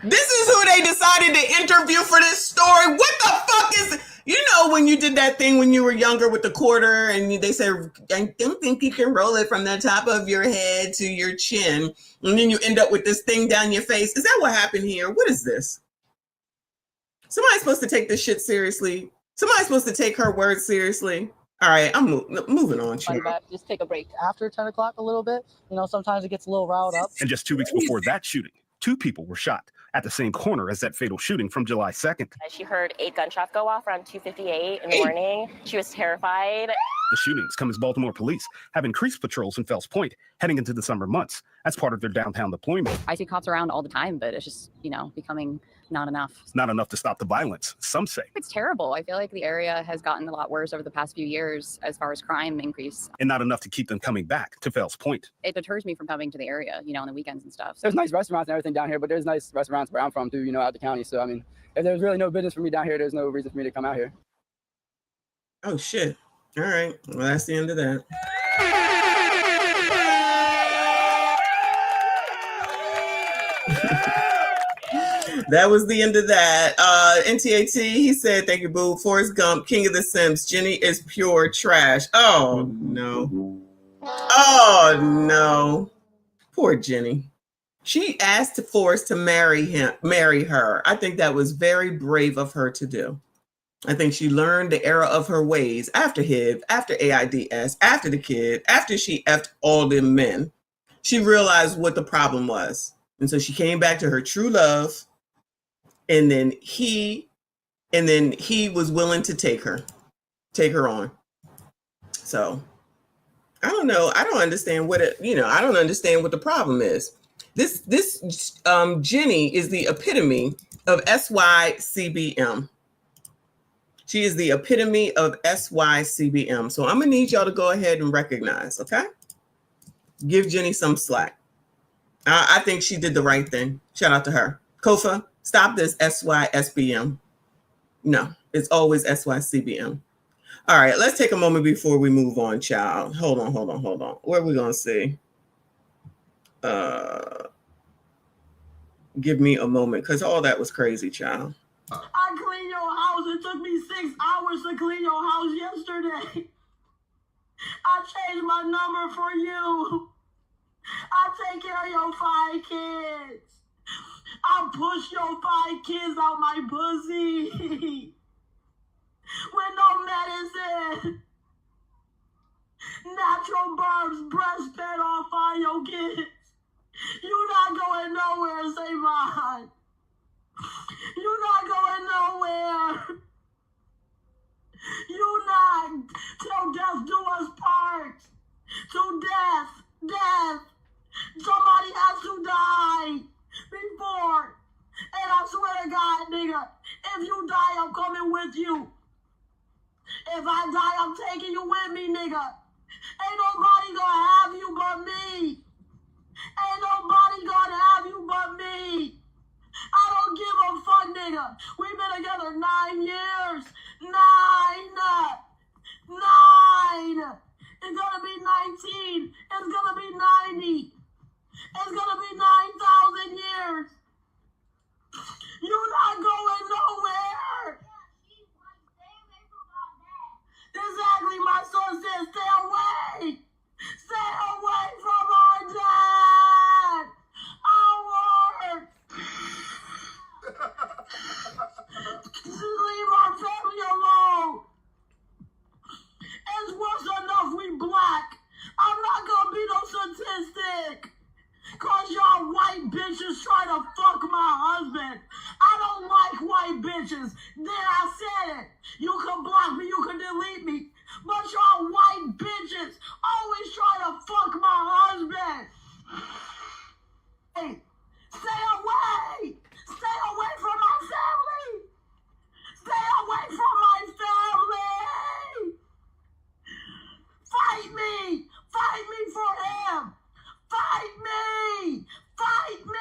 [SPEAKER 1] This is who they decided to interview for this story. What the fuck is You know, when you did that thing when you were younger with the quarter and they said, I don't think you can roll it from the top of your head to your chin. And then you end up with this thing down your face. Is that what happened here? What is this? Somebody's supposed to take this shit seriously. Somebody's supposed to take her words seriously. All right, I'm moving on.
[SPEAKER 10] Just take a break after 10 o'clock a little bit. You know, sometimes it gets a little riled up.
[SPEAKER 4] And just 2 weeks before that shooting, 2 people were shot at the same corner as that fatal shooting from July 2nd.
[SPEAKER 14] She heard 8 gunshots go off around 2:58 in the morning. She was terrified.
[SPEAKER 4] The shootings come as Baltimore police have increased patrols in Fells Point heading into the summer months as part of their downtown deployment.
[SPEAKER 17] I see cops around all the time, but it's just, you know, becoming not enough.
[SPEAKER 4] It's not enough to stop the violence, some say.
[SPEAKER 17] It's terrible. I feel like the area has gotten a lot worse over the past few years as far as crime increase.
[SPEAKER 4] And not enough to keep them coming back to Fells Point.
[SPEAKER 17] It deters me from coming to the area, you know, on the weekends and stuff.
[SPEAKER 9] There's nice restaurants and everything down here, but there's nice restaurants where I'm from too, you know, out the county. So, I mean, if there's really no business for me down here, there's no reason for me to come out here.
[SPEAKER 1] Oh, shit. All right. Well, that's the end of that. That was the end of that. NTAT, he said, thank you, boo. Forrest Gump, King of the Sims. Jenny is pure trash. Oh, no. Oh, no. Poor Jenny. She asked Forrest to marry her. I think that was very brave of her to do. I think she learned the error of her ways after HIV, after AIDS, after the kid, after she effed all them men. She realized what the problem was. And so she came back to her true love. And then he was willing to take her on. So I don't know. I don't understand I don't understand what the problem is. This Jenny is the epitome of SYCBM. She is the epitome of SYCBM. So I'm gonna need y'all to go ahead and recognize, okay? Give Jenny some slack. I think she did the right thing. Shout out to her. Kofa, stop this SYSBM. No, it's always SYCBM. All right, let's take a moment before we move on, child. Hold on. Where are we gonna see? Give me a moment, because all that was crazy, child.
[SPEAKER 15] I cleaned your house. It took me 6 hours to clean your house yesterday. I changed my number for you. I take care of your 5 kids. I push your 5 kids out my pussy. With no medicine. Natural births, breastfed off on your kids. You not going nowhere, Savon. You not going nowhere. You not till death do us part. To death. Somebody has to die before. And I swear to God, nigga, if you die, I'm coming with you. If I die, I'm taking you with me, nigga. Ain't nobody gonna have you but me. Ain't nobody gonna have you but me. I don't give a fuck, nigga. We've been together 9 years. 9. It's gonna be 19. It's gonna be 90. It's gonna be 9,000 years. You're not going nowhere. Exactly, my son said, stay away. Stay away from our dad. Our leave our family alone. It's worse enough we black. I'm not gonna be no statistic. Cause y'all white bitches try to fuck my husband. I don't like white bitches. Then I said it. You can block me, you can delete me. But y'all white bitches always try to fuck my husband. Hey, stay away. Stay away from my family. Stay away from my family. Fight me. Fight me for him. Fight me. Fight me.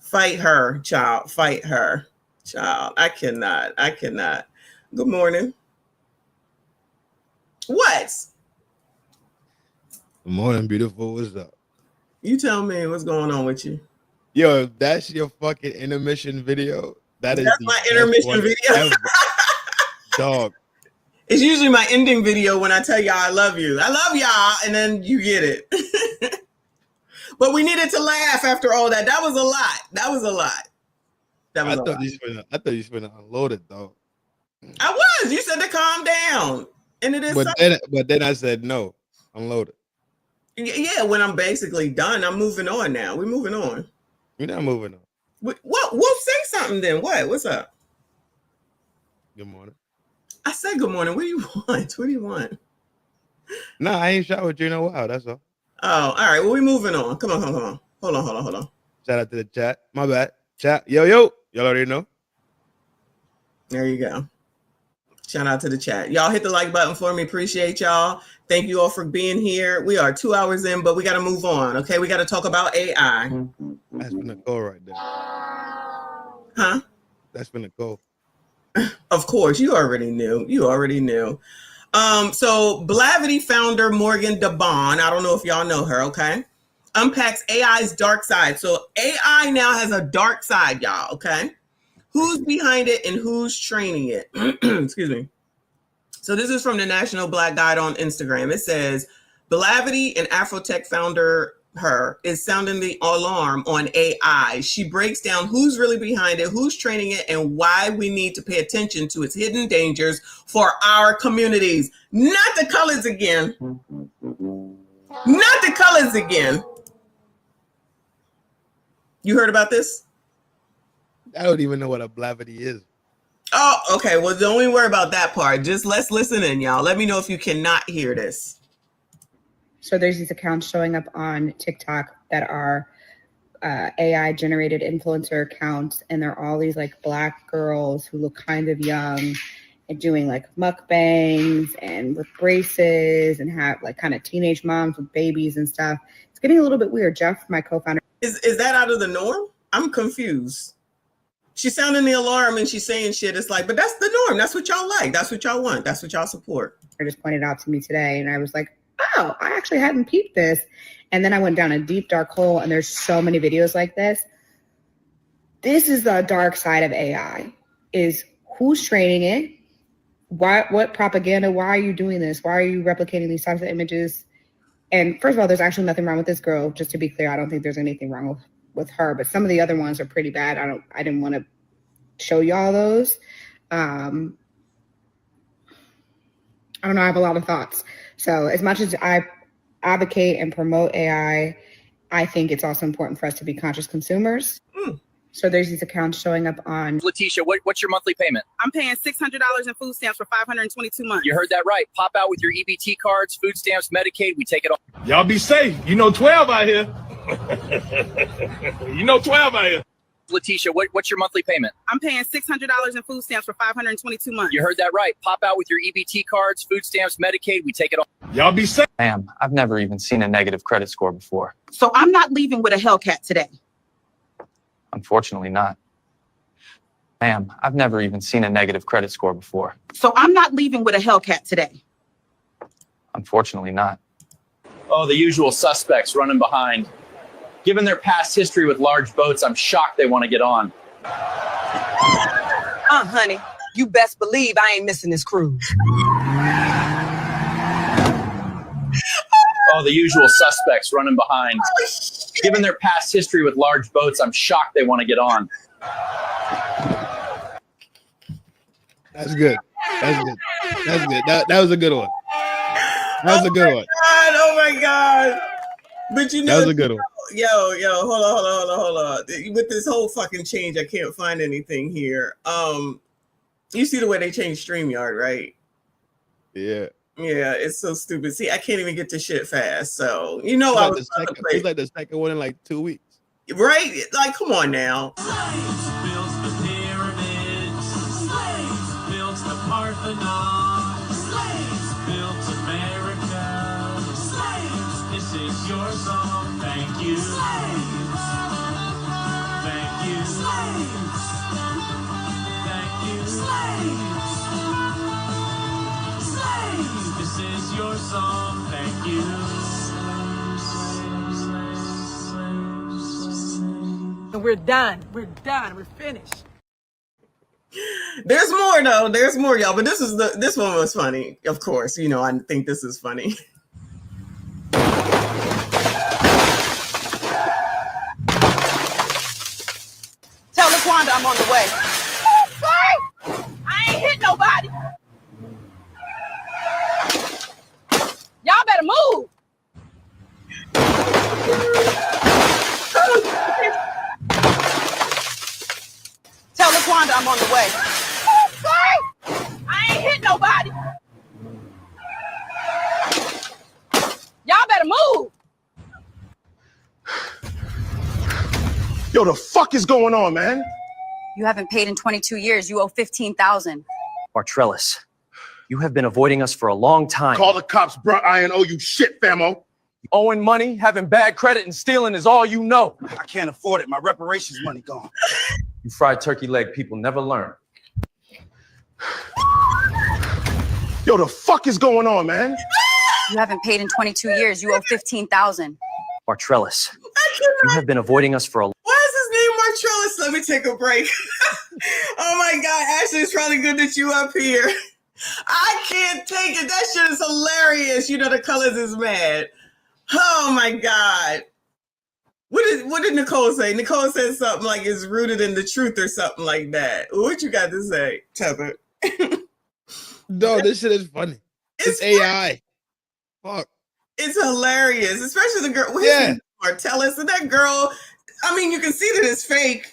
[SPEAKER 1] Fight her, child. Fight her, child. I cannot. Good morning. What?
[SPEAKER 2] Good morning, beautiful. What's up?
[SPEAKER 1] You tell me what's going on with you.
[SPEAKER 2] Yo, that's your fucking intermission video. That's
[SPEAKER 1] my intermission video.
[SPEAKER 2] Dog.
[SPEAKER 1] It's usually my ending video when I tell y'all I love you. I love y'all, and then you get it. But we needed to laugh after all that. That was a lot. That was a lot.
[SPEAKER 2] I thought you was gonna unload it, though.
[SPEAKER 1] I was. You said to calm down, and it is.
[SPEAKER 2] But then I said no, unload it.
[SPEAKER 1] Yeah, when I'm basically done, I'm moving on now. We're moving on.
[SPEAKER 2] We're not moving on.
[SPEAKER 1] What? We'll say something then. What? What's up?
[SPEAKER 2] Good morning.
[SPEAKER 1] I said good morning. What do you want? What do you want?
[SPEAKER 2] No, I ain't shot with you in a while. That's all.
[SPEAKER 1] Oh, all right. Well, we're moving on. Come on. Hold on.
[SPEAKER 2] Shout out to the chat. My bad. Chat. Yo. Y'all already know.
[SPEAKER 1] There you go. Shout out to the chat. Y'all hit the like button for me. Appreciate y'all. Thank you all for being here. We are 2 hours in, but we got to move on. Okay. We got to talk about AI.
[SPEAKER 2] That's been a goal right there.
[SPEAKER 1] Huh?
[SPEAKER 2] That's been a goal.
[SPEAKER 1] Of course. You already knew. So Blavity founder Morgan DeBon, I don't know if y'all know her, okay, unpacks AI's dark side. So AI now has a dark side, y'all, okay? Who's behind it and who's training it? Excuse me. So this is from the National Black Guide on Instagram. It says, Blavity, an Afrotech founder, her, is sounding the alarm on AI. She breaks down who's really behind it, who's training it, and why we need to pay attention to its hidden dangers for our communities. Not the colors again. Not the colors again. You heard about this?
[SPEAKER 2] I don't even know what a Blavity is.
[SPEAKER 1] Oh, okay. Well, don't even worry about that part. Just let's listen in, y'all. Let me know if you cannot hear this.
[SPEAKER 6] So there's these accounts showing up on TikTok that are AI generated influencer accounts. And they're all these like Black girls who look kind of young and doing like mukbangs and with braces and have like kind of teenage moms with babies and stuff. It's getting a little bit weird. Jeff, my co-founder.
[SPEAKER 1] Is that out of the norm? I'm confused. She's sounding the alarm and she's saying shit. It's like, but that's the norm. That's what y'all like. That's what y'all want. That's what y'all support.
[SPEAKER 6] I just pointed out to me today and I was like, oh, I actually hadn't peeped this. And then I went down a deep, dark hole and there's so many videos like this. This is the dark side of AI, is who's training it? What propaganda? Why are you doing this? Why are you replicating these types of images? And first of all, there's actually nothing wrong with this girl. Just to be clear, I don't think there's anything wrong with her, but some of the other ones are pretty bad. I didn't want to show y'all those. I don't know. I have a lot of thoughts. So as much as I advocate and promote AI, I think it's also important for us to be conscious consumers. So there's these accounts showing up on.
[SPEAKER 16] Letitia, what's your monthly payment?
[SPEAKER 19] I'm paying $600 in food stamps for 522 months.
[SPEAKER 16] You heard that right. Pop out with your EBT cards, food stamps, Medicaid. We take it all.
[SPEAKER 20] Y'all be safe. You know 12 out here. You know 12 out here.
[SPEAKER 16] Letitia, what's your monthly payment?
[SPEAKER 19] I'm paying $600 in food stamps for 522 months.
[SPEAKER 16] You heard that right. Pop out with your EBT cards, food stamps, Medicaid. We take it all.
[SPEAKER 20] Y'all be safe.
[SPEAKER 26] Ma'am, I've never even seen a negative credit score before.
[SPEAKER 19] So I'm not leaving with a Hellcat today.
[SPEAKER 26] Unfortunately not. Ma'am, I've never even seen a negative credit score before.
[SPEAKER 19] So I'm not leaving with a Hellcat today.
[SPEAKER 26] Unfortunately not.
[SPEAKER 16] Oh, the usual suspects running behind. Given their past history with large boats, I'm shocked they want to get on.
[SPEAKER 27] Honey, you best believe I ain't missing this cruise.
[SPEAKER 16] Oh, the usual suspects running behind. Given their past history with large boats, I'm shocked they want to get on.
[SPEAKER 2] That's good. That's good. That's good. That was a good one. That was a good one.
[SPEAKER 1] Oh my God. But you know,
[SPEAKER 2] that was a good one.
[SPEAKER 1] Yo, hold on. With this whole fucking change, I can't find anything here. You see the way they changed StreamYard, right?
[SPEAKER 2] Yeah.
[SPEAKER 1] Yeah, it's so stupid. See, I can't even get this shit fast. So, you know,
[SPEAKER 2] it's like the second one in like 2 weeks.
[SPEAKER 1] Right? Like, come on now.
[SPEAKER 15] Slaves built the pyramids. Slaves built the Parthenon. Slaves built America. Slaves, this is your song. Thank you. Slaves. Thank you. Slaves. Thank you. Slaves. Slaves, this is your song. Thank you. And we're done. We're done. We're finished.
[SPEAKER 1] There's more though. There's more, y'all. But this one was funny. Of course, you know I think this is funny.
[SPEAKER 19] Tell LaQuanda I'm on the way. Sorry, I ain't hit nobody. Y'all better move. Tell LaQuanda I'm on the way. Sorry, I ain't hit nobody. Y'all better move.
[SPEAKER 20] Yo, the fuck is going on, man?
[SPEAKER 17] You haven't paid in 22 years. You owe $15,000.
[SPEAKER 11] Martrellis, you have been avoiding us for a long time.
[SPEAKER 20] Call the cops, bro. I ain't owe you shit, famo.
[SPEAKER 26] Owing money, having bad credit, and stealing is all you know.
[SPEAKER 20] I can't afford it. My reparations money gone.
[SPEAKER 26] You fried turkey leg people never learn.
[SPEAKER 20] Yo, the fuck is going on, man?
[SPEAKER 17] You haven't paid in 22 years. You owe $15,000.
[SPEAKER 11] Martrellis, you have been avoiding us for a
[SPEAKER 1] Why is his name Martrellis? Let me take a break. Oh my God, Ashley, it's probably good that you up here. I can't take it. That shit is hilarious. You know the colors is mad. Oh my God. What did Nicole say? Nicole said something like it's rooted in the truth or something like that. What you got to say, Tepper?
[SPEAKER 2] No, this shit is funny. It's AI. Fuck.
[SPEAKER 1] It's hilarious, especially the girl.
[SPEAKER 2] Yeah.
[SPEAKER 1] Martellus and that girl. I mean, you can see that it's fake.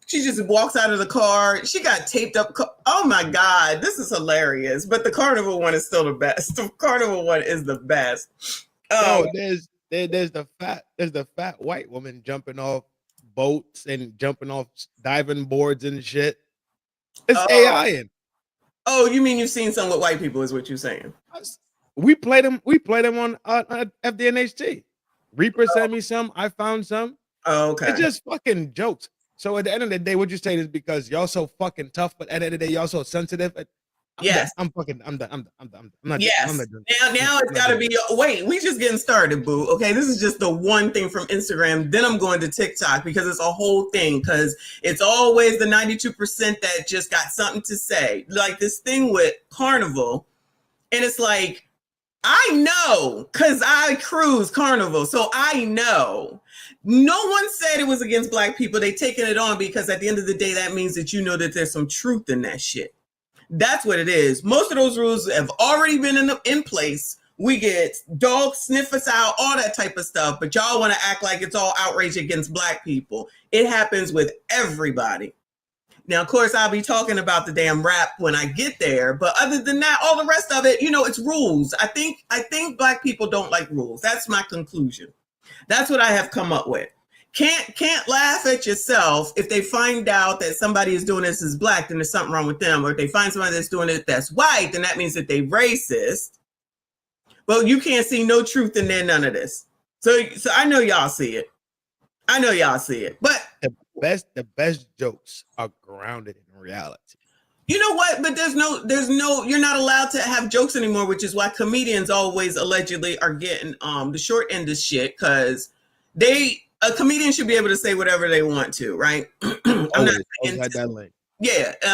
[SPEAKER 1] She just walks out of the car. She got taped up. Oh my God, this is hilarious. But the Carnival one is still the best. The Carnival one is the best.
[SPEAKER 2] No, there's the fat white woman jumping off boats and jumping off diving boards and shit. It's AI in.
[SPEAKER 1] Oh, you mean you've seen some with white people? Is what you're saying?
[SPEAKER 2] We played them on FDNHT. Reaper sent me some. I found some.
[SPEAKER 1] Oh, okay.
[SPEAKER 2] It's just fucking jokes. So at the end of the day, what you're saying is because y'all so fucking tough, but at the end of the day, y'all so sensitive.
[SPEAKER 1] Yes.
[SPEAKER 2] I'm done. I'm not.
[SPEAKER 1] Yes.
[SPEAKER 2] I'm not doing
[SPEAKER 1] Now it's got to be. Wait, we just getting started, boo. Okay, this is just the one thing from Instagram. Then I'm going to TikTok because it's a whole thing. Because it's always the 92% that just got something to say, like this thing with Carnival, and it's like. I know because I cruise Carnival, so I know. No one said it was against Black people. They taking it on because at the end of the day, that means that you know that there's some truth in that shit. That's what it is. Most of those rules have already been in place. We get dogs sniff us out, all that type of stuff. But y'all want to act like it's all outrage against Black people. It happens with everybody. Now, of course, I'll be talking about the damn rap when I get there. But other than that, all the rest of it, you know, it's rules. I think Black people don't like rules. That's my conclusion. That's what I have come up with. Can't laugh at yourself if they find out that somebody is doing this as Black, then there's something wrong with them. Or if they find somebody that's doing it that's white, then that means that they racist. Well, you can't see no truth in there, none of this. So I know y'all see it. I know y'all see it. But
[SPEAKER 2] the best jokes are grounded in reality.
[SPEAKER 1] You know what? But there's no, you're not allowed to have jokes anymore, which is why comedians always allegedly are getting the short end of shit because a comedian should be able to say whatever they want to, right? I'm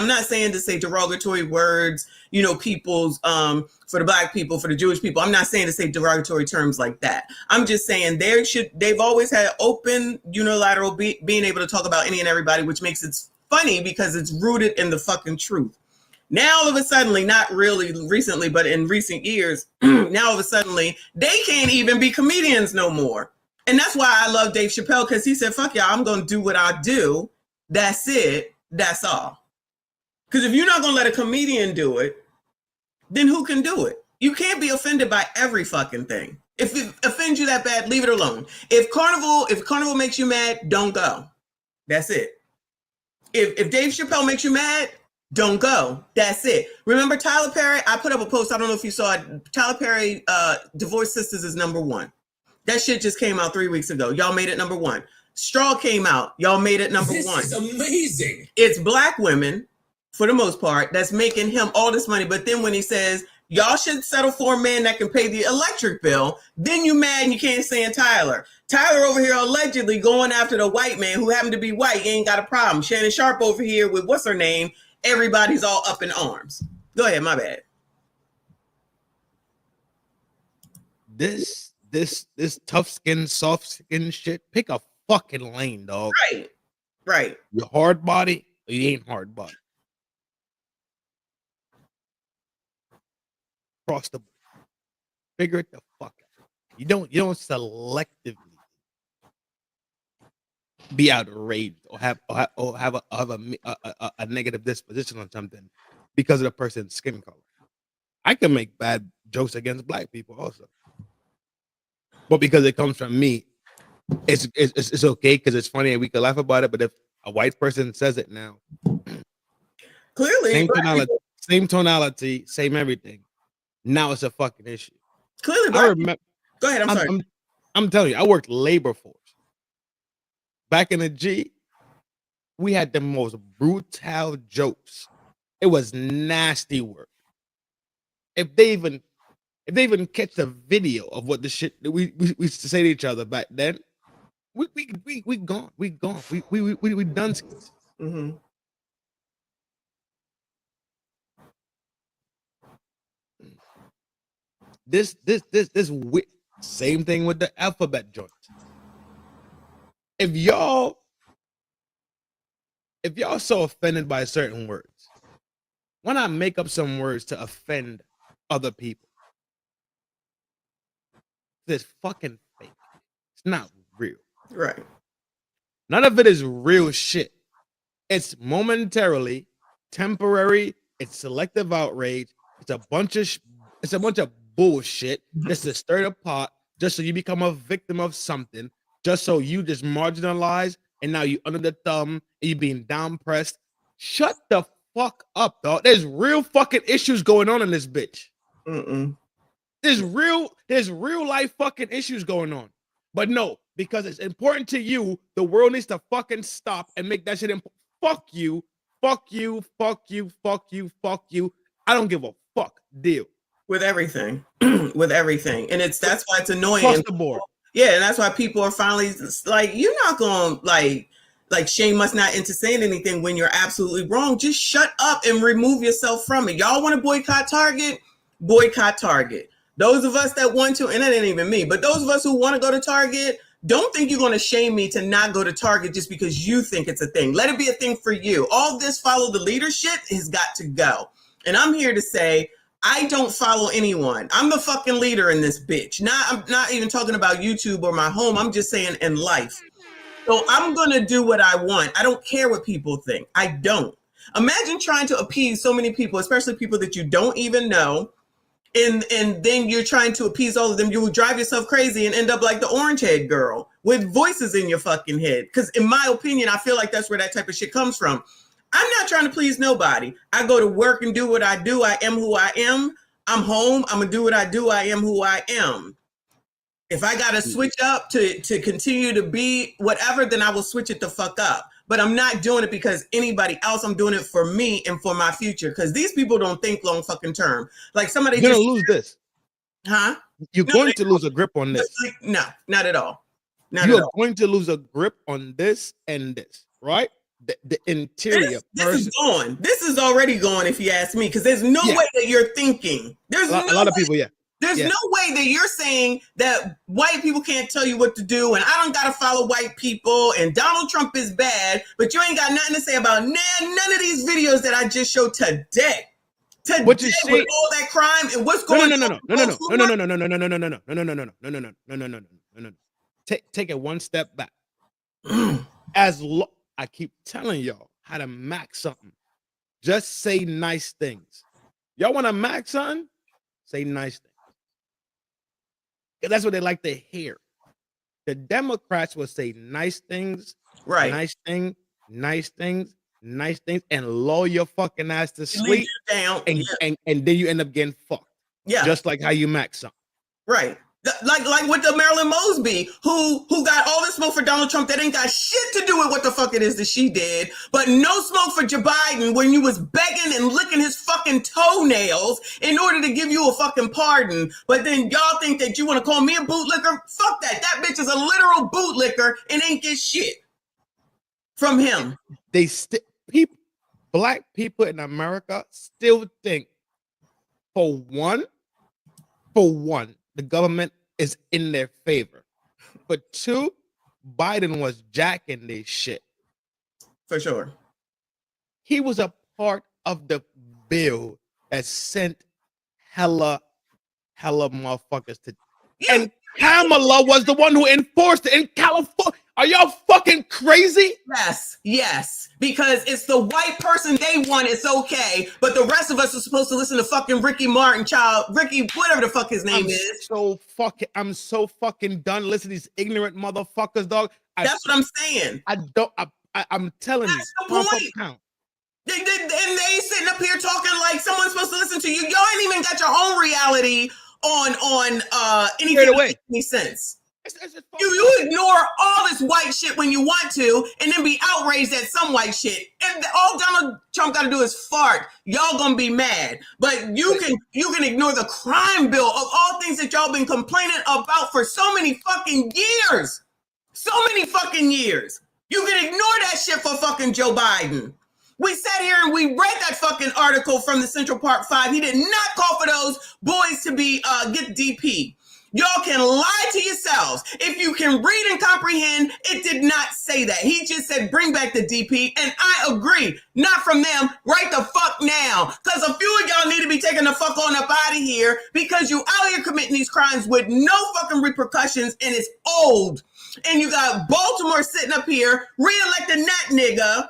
[SPEAKER 1] not saying to say derogatory words, you know, people's for the Black people, for the Jewish people. I'm not saying to say derogatory terms like that. I'm just saying they've always had open, unilateral being able to talk about any and everybody, which makes it funny because it's rooted in the fucking truth. Now, all of a sudden, not really recently, but in recent years, now all of a sudden, they can't even be comedians no more. And that's why I love Dave Chappelle, because he said, fuck y'all, I'm going to do what I do. That's it. That's all. Because if you're not going to let a comedian do it, then who can do it? You can't be offended by every fucking thing. If it offends you that bad, leave it alone. If Carnival makes you mad, don't go. That's it. If Dave Chappelle makes you mad, don't go. That's it. Remember Tyler Perry? I put up a post. I don't know if you saw it. Tyler Perry, Divorced Sisters is #1. That shit just came out 3 weeks ago. Y'all made it #1. Straw came out. Y'all made it #1.
[SPEAKER 7] This is amazing.
[SPEAKER 1] It's Black women, for the most part, that's making him all this money. But then when he says Y'all should settle for a man that can pay the electric bill. Then you mad and you can't stand Tyler. Tyler over here allegedly going after the white man who happened to be white. He ain't got a problem. Shannon Sharp over here with what's her name? Everybody's all up in arms. Go ahead, my bad.
[SPEAKER 2] This tough skin, soft skin shit. Pick a fucking lane, dog.
[SPEAKER 1] Right.
[SPEAKER 2] You hard body or you ain't hard body. Across the board. Figure it the fuck out. You don't selectively be outraged or have a negative disposition on something because of the person's skin color. I can make bad jokes against black people also, but because it comes from me, it's okay because it's funny and we can laugh about it. But if a white person says it now,
[SPEAKER 1] clearly
[SPEAKER 2] same tonality, same everything. Now it's a fucking issue.
[SPEAKER 1] Clearly,
[SPEAKER 2] I remember.
[SPEAKER 1] Go ahead. I'm sorry.
[SPEAKER 2] I'm telling you, I worked labor force. Back in the G, we had the most brutal jokes. It was nasty work. If they even catch the video of what the shit that we used to say to each other back then, we gone. We done.
[SPEAKER 1] Mm-hmm.
[SPEAKER 2] This same thing with the alphabet joints. If y'all so offended by certain words, why not make up some words to offend other people? It's fucking fake. It's not real.
[SPEAKER 1] Right.
[SPEAKER 2] None of it is real shit. It's momentarily, temporary. It's selective outrage. It's a bunch of bullshit just to stir the pot, just so you become a victim of something, just so you just marginalized and now you under the thumb and you being down pressed. Shut the fuck up, dog. There's real fucking issues going on in this bitch. There's real life fucking issues going on. But no, because it's important to you, the world needs to fucking stop and make that shit important. Fuck you, fuck you, fuck you, fuck you, fuck you. I don't give a fuck. Deal.
[SPEAKER 1] With everything. With everything. And that's why it's annoying.
[SPEAKER 2] Across the board.
[SPEAKER 1] Yeah, and that's why people are finally like, you're not gonna like shame us not into saying anything when you're absolutely wrong. Just shut up and remove yourself from it. Y'all want to boycott Target? Boycott Target. Those of us that want to, and that ain't even me, but those of us who want to go to Target, don't think you're going to shame me to not go to Target just because you think it's a thing. Let it be a thing for you. All this follow the leadership has got to go. And I'm here to say, I don't follow anyone. I'm the fucking leader in this bitch. I'm not even talking about YouTube or my home. I'm just saying in life. So I'm going to do what I want. I don't care what people think. I don't. Imagine trying to appease so many people, especially people that you don't even know. And then you're trying to appease all of them. You will drive yourself crazy and end up like the orange head girl with voices in your fucking head. Because in my opinion, I feel like that's where that type of shit comes from. I'm not trying to please nobody. I go to work and do what I do. I am who I am. I'm home. I'm going to do what I do. I am who I am. If I got to switch up to continue to be whatever, then I will switch it the fuck up. But I'm not doing it because anybody else. I'm doing it for me and for my future. Because these people don't think long fucking term. Like somebody
[SPEAKER 2] You're going to lose this.
[SPEAKER 1] Huh?
[SPEAKER 2] You're going to lose a grip on this.
[SPEAKER 1] No, not at all.
[SPEAKER 2] You're going to lose a grip on this and this, right? The interior.
[SPEAKER 1] This is going. This is already going, if you ask me, because there's no way that you're thinking. There's
[SPEAKER 2] a lot of people,
[SPEAKER 1] There's no way that you're saying that white people can't tell you what to do, and I don't got to follow white people, and Donald Trump is bad, but you ain't got nothing to say about none of these videos that I just showed today.
[SPEAKER 2] What you see
[SPEAKER 1] with all that crime and what's going on?
[SPEAKER 2] No. Take it one step back. I keep telling y'all how to max something. Just say nice things. Y'all want to max something? Say nice things. That's what they like to hear. The Democrats will say nice things,
[SPEAKER 1] right?
[SPEAKER 2] Nice things, and lull your fucking ass to sleep.
[SPEAKER 1] Down.
[SPEAKER 2] And then you end up getting fucked.
[SPEAKER 1] Yeah.
[SPEAKER 2] Just like how you max something.
[SPEAKER 1] Right. Like with the Marilyn Mosby, who got all this smoke for Donald Trump that ain't got shit to do with what the fuck it is that she did, but no smoke for Joe Biden when you was begging and licking his fucking toenails in order to give you a fucking pardon. But then y'all think that you want to call me a bootlicker? Fuck that. That bitch is a literal bootlicker and ain't get shit from him.
[SPEAKER 2] Black people in America still think, for one, the government is in their favor. For two, Biden was jacking this shit.
[SPEAKER 1] For sure.
[SPEAKER 2] He was a part of the bill that sent hella motherfuckers to. And Kamala was the one who enforced it in California. Are y'all fucking crazy?
[SPEAKER 1] Yes. Because it's the white person they want, it's okay. But the rest of us are supposed to listen to fucking Ricky Martin, Ricky, whatever the fuck his name is.
[SPEAKER 2] I'm so fucking done listening to these ignorant motherfuckers, dog.
[SPEAKER 1] That's what I'm saying.
[SPEAKER 2] I'm telling you.
[SPEAKER 1] That's the point. And they sitting up here talking like someone's supposed to listen to you. Y'all ain't even got your own reality on anything that makes any sense. You ignore all this white shit when you want to, and then be outraged at some white shit. And all Donald Trump got to do is fart. Y'all gonna be mad, but you can ignore the crime bill of all things that y'all been complaining about for so many fucking years. So many fucking years. You can ignore that shit for fucking Joe Biden. We sat here and we read that fucking article from the Central Park 5. He did not call for those boys to be get DP. Y'all can lie to yourselves. If you can read and comprehend, it did not say that. He just said, bring back the DP. And I agree. Not from them. Right the fuck now. Because a few of y'all need to be taking the fuck on up out of here because you out here committing these crimes with no fucking repercussions and it's old. And you got Baltimore sitting up here re-electing that nigga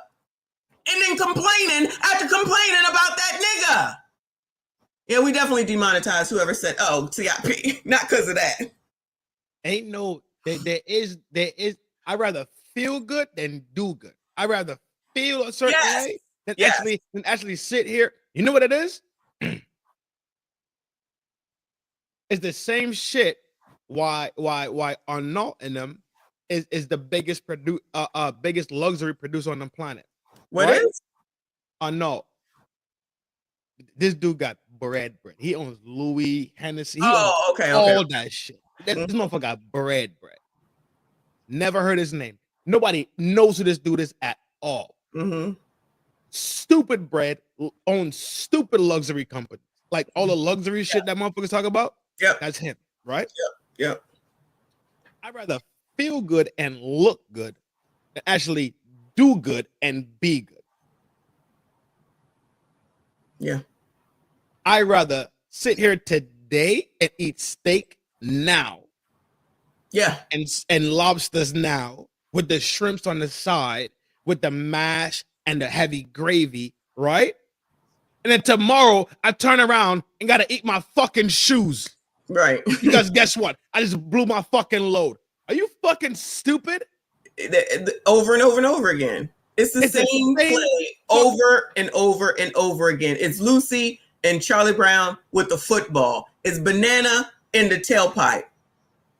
[SPEAKER 1] and then complaining after complaining about that nigga. Yeah, we definitely demonetized whoever said, oh, TIP. Not because of that.
[SPEAKER 2] Ain't no, there is, I'd rather feel good than do good. I'd rather feel a certain way than actually sit here. You know what it is? It's the same shit why Arnault and them is the biggest biggest luxury producer on the planet.
[SPEAKER 1] What is?
[SPEAKER 2] Arnault. This dude got bread. He owns Louis, Hennessy. He owns all that shit. This motherfucker got bread. Never heard his name. Nobody knows who this dude is at all. Stupid bread owns stupid luxury companies. Like all the luxury shit that motherfuckers talk about.
[SPEAKER 1] Yep.
[SPEAKER 2] That's him, right?
[SPEAKER 1] Yep.
[SPEAKER 2] I'd rather feel good and look good than actually do good and be good.
[SPEAKER 1] Yeah.
[SPEAKER 2] I'd rather sit here today and eat steak now.
[SPEAKER 1] Yeah.
[SPEAKER 2] And lobsters now with the shrimps on the side, with the mash and the heavy gravy, right? And then tomorrow I turn around and gotta eat my fucking shoes.
[SPEAKER 1] Right.
[SPEAKER 2] Because guess what? I just blew my fucking load. Are you fucking stupid?
[SPEAKER 1] Over and over and over again. It's the same play over and over and over again. It's Lucy and Charlie Brown with the football. It's banana in the tailpipe.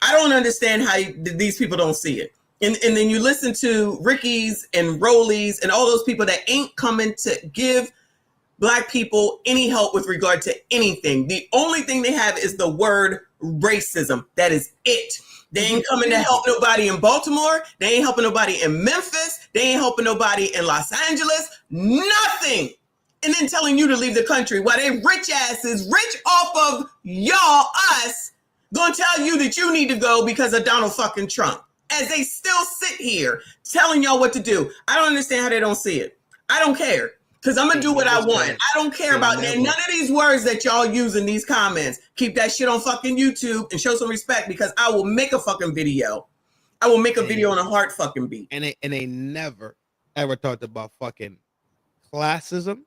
[SPEAKER 1] I don't understand how these people don't see it. And then you listen to Ricky's and Rollies and all those people that ain't coming to give Black people any help with regard to anything. The only thing they have is the word racism. That is it. They ain't coming to help nobody in Baltimore. They ain't helping nobody in Memphis. They ain't helping nobody in Los Angeles. Nothing. And then telling you to leave the country while they rich asses, rich off of y'all, us, gonna tell you that you need to go because of Donald fucking Trump. As they still sit here telling y'all what to do. I don't understand how they don't see it. I don't care. Because I'm going to do what I want. I don't care about none of these words that y'all use in these comments. Keep that shit on fucking YouTube and show some respect because I will make a fucking video. I will make a video on a heart fucking beat.
[SPEAKER 2] And they never, ever talked about fucking classism.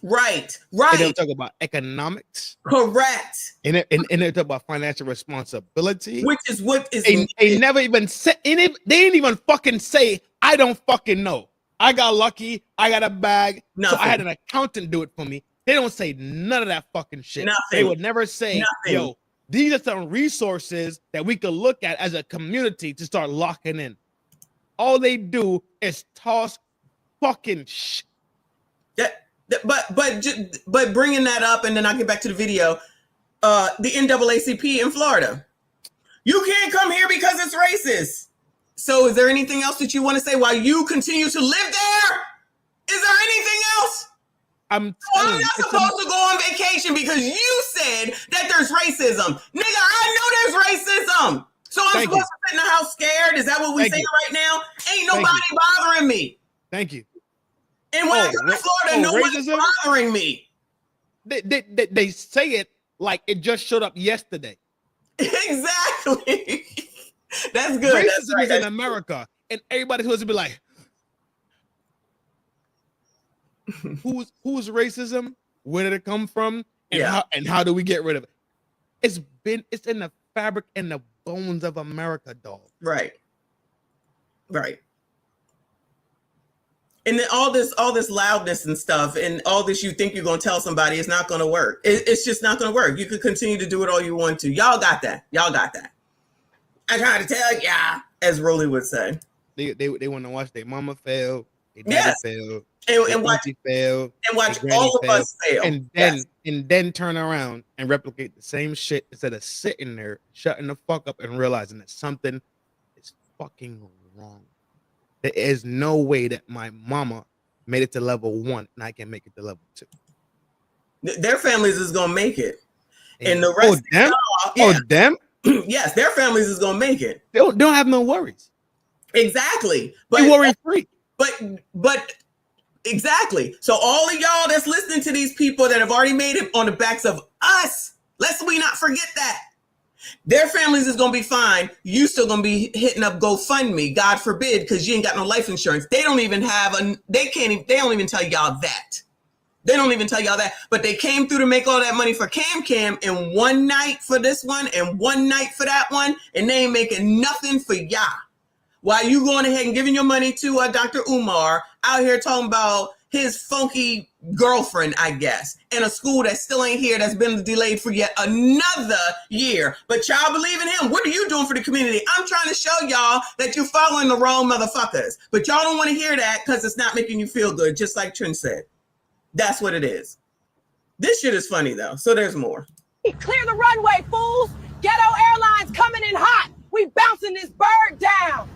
[SPEAKER 1] Right.
[SPEAKER 2] And they'll talk about economics.
[SPEAKER 1] Correct.
[SPEAKER 2] And they talk about financial responsibility.
[SPEAKER 1] Which is what is...
[SPEAKER 2] They never even said... They didn't even fucking say, I don't fucking know. I got lucky. I got a bag. Nothing. So I had an accountant do it for me. They don't say none of that fucking shit.
[SPEAKER 1] Nothing.
[SPEAKER 2] They would never say, yo, These are some resources that we could look at as a community to start locking in. All they do is toss fucking shit.
[SPEAKER 1] But bringing that up, and then I'll get back to the video. The NAACP in Florida. You can't come here because it's racist. So is there anything else that you want to say while you continue to live there? Is there anything else?
[SPEAKER 2] I'm
[SPEAKER 1] not supposed to go on vacation because you said that there's racism. Nigga, I know there's racism. So I'm supposed to sit in the house scared? Is that what we saying right now? Ain't nobody bothering me.
[SPEAKER 2] Thank you.
[SPEAKER 1] And when I come to Florida, no one's bothering me.
[SPEAKER 2] They say it like it just showed up yesterday.
[SPEAKER 1] Exactly. That's good.
[SPEAKER 2] Racism is in America, and everybody's supposed to be like, who's racism? Where did it come from? And how do we get rid of it? It's in the fabric and the bones of America, dog.
[SPEAKER 1] Right. And then all this loudness and stuff, and all this you think you're gonna tell somebody, it's not gonna work. It's just not gonna work. You could continue to do it all you want to. Y'all got that. I try to tell y'all, as Rolly would say.
[SPEAKER 2] They want to watch their mama fail, their daddy fail,
[SPEAKER 1] and watch
[SPEAKER 2] fail,
[SPEAKER 1] and watch all of us fail,
[SPEAKER 2] and then turn around and replicate the same shit instead of sitting there, shutting the fuck up and realizing that something is fucking wrong. There is no way that my mama made it to level 1 and I can make it to level 2.
[SPEAKER 1] Their families is gonna make it, and the rest.
[SPEAKER 2] Them.
[SPEAKER 1] Yes, their families is gonna make it.
[SPEAKER 2] They don't have no worries.
[SPEAKER 1] Exactly. But
[SPEAKER 2] worry free.
[SPEAKER 1] But exactly. So all of y'all that's listening to these people that have already made it on the backs of us, lest we not forget that. Their families is gonna be fine. You still gonna be hitting up GoFundMe, God forbid, because you ain't got no life insurance. They don't even have they don't even tell y'all that. But they came through to make all that money for Cam in one night for this one and one night for that one, and they ain't making nothing for y'all. While you going ahead and giving your money to Dr. Umar out here talking about his funky girlfriend, I guess, in a school that still ain't here, that's been delayed for yet another year. But y'all believe in him. What are you doing for the community? I'm trying to show y'all that you're following the wrong motherfuckers. But y'all don't want to hear that because it's not making you feel good, just like Trin said. That's what it is. This shit is funny, though, so there's more.
[SPEAKER 19] Clear the runway, fools! Ghetto Airlines coming in hot! We bouncing this bird down!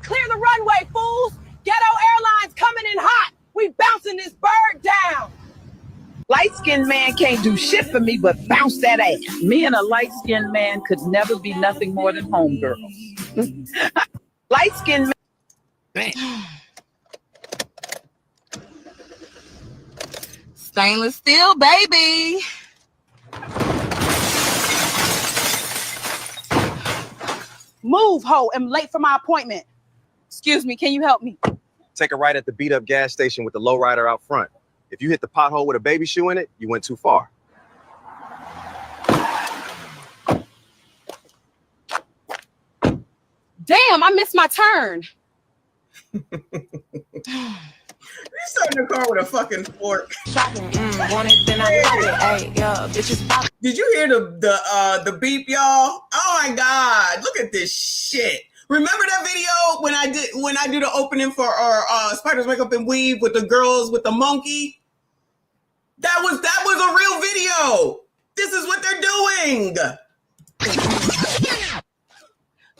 [SPEAKER 19] Clear the runway, fools! Ghetto Airlines coming in hot! We bouncing this bird down!
[SPEAKER 3] Light-skinned man can't do shit for me but bounce that ass. Me and a light-skinned man could never be nothing more than homegirls. Light-skinned man.
[SPEAKER 19] Stainless steel, baby! Move, ho! I'm late for my appointment. Excuse me, can you help me?
[SPEAKER 13] Take a right at the beat-up gas station with the lowrider out front. If you hit the pothole with a baby shoe in it, you went too far.
[SPEAKER 19] Damn, I missed my turn.
[SPEAKER 1] You started the car with a fucking fork. Did you hear the beep, y'all? Oh my God! Look at this shit. Remember that video when I do the opening for our Spiders Makeup and Weave with the girls with the monkey? That was a real video. This is what they're doing.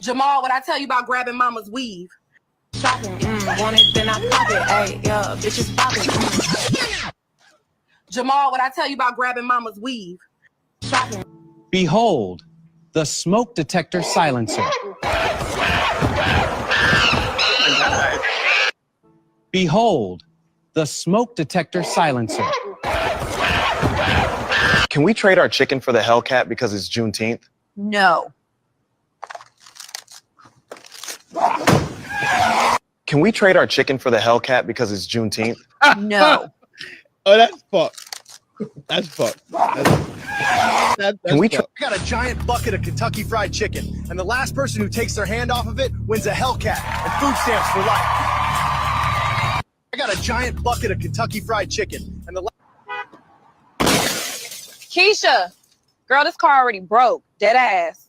[SPEAKER 19] Jamal, what I tell you about grabbing mama's weave? Jamal, what I tell you about grabbing mama's weave?
[SPEAKER 18] Behold, the smoke detector silencer. Behold, the smoke detector silencer.
[SPEAKER 13] Can we trade our chicken for the Hellcat because it's Juneteenth?
[SPEAKER 19] No.
[SPEAKER 13] Can we trade our chicken for the Hellcat because it's Juneteenth?
[SPEAKER 19] No.
[SPEAKER 2] Oh, that's fucked. That's fucked.
[SPEAKER 13] Can we
[SPEAKER 21] I got a giant bucket of Kentucky Fried Chicken, and the last person who takes their hand off of it wins a Hellcat and food stamps for life. I got a giant bucket of Kentucky Fried Chicken, and the
[SPEAKER 19] Keisha, girl, this car already broke. Dead ass.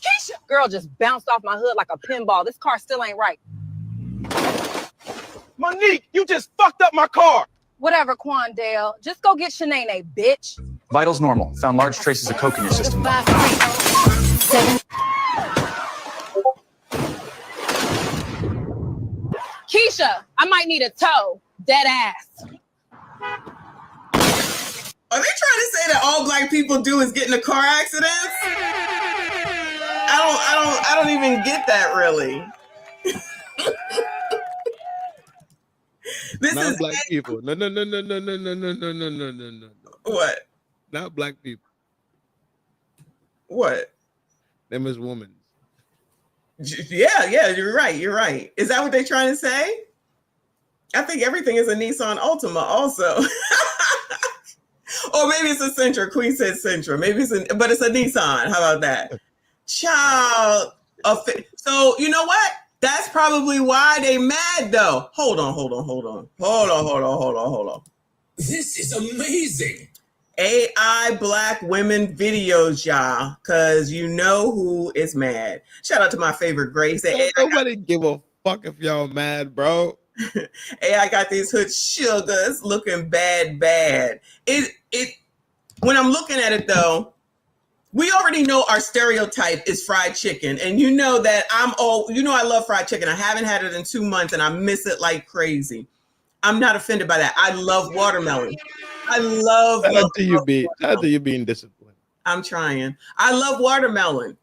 [SPEAKER 19] Keisha, girl just bounced off my hood like a pinball. This car still ain't right.
[SPEAKER 20] Monique, you just fucked up my car.
[SPEAKER 19] Whatever, Quandale. Just go get Shanae, bitch.
[SPEAKER 26] Vitals normal. Found large traces of coke in your system.
[SPEAKER 19] Keisha, I might need a tow. Dead ass.
[SPEAKER 1] Are they trying to say that all black people do is get into car accidents? I don't even get that really. This
[SPEAKER 2] Not
[SPEAKER 1] is
[SPEAKER 2] black people. No.
[SPEAKER 1] What?
[SPEAKER 2] Not black people.
[SPEAKER 1] What?
[SPEAKER 2] Them is women.
[SPEAKER 1] Yeah, you're right. Is that what they're trying to say? I think everything is a Nissan Altima also. Or maybe it's a Sentra. Queen said Sentra. Maybe but it's a Nissan. How about that? Child. So you know what? That's probably why they mad though. Hold on.
[SPEAKER 7] This is amazing.
[SPEAKER 1] AI black women videos, y'all, because you know who is mad. Shout out to my favorite Grace.
[SPEAKER 2] Nobody give a fuck if y'all mad, bro.
[SPEAKER 1] AI got these hood sugars looking bad. It when I'm looking at it though, we already know our stereotype is fried chicken, and you know that I love fried chicken. I haven't had it in 2 months, and I miss it like crazy. I'm not offended by that. I love watermelon. I love.
[SPEAKER 2] Shout out to you being disciplined.
[SPEAKER 1] I'm trying. I love watermelon.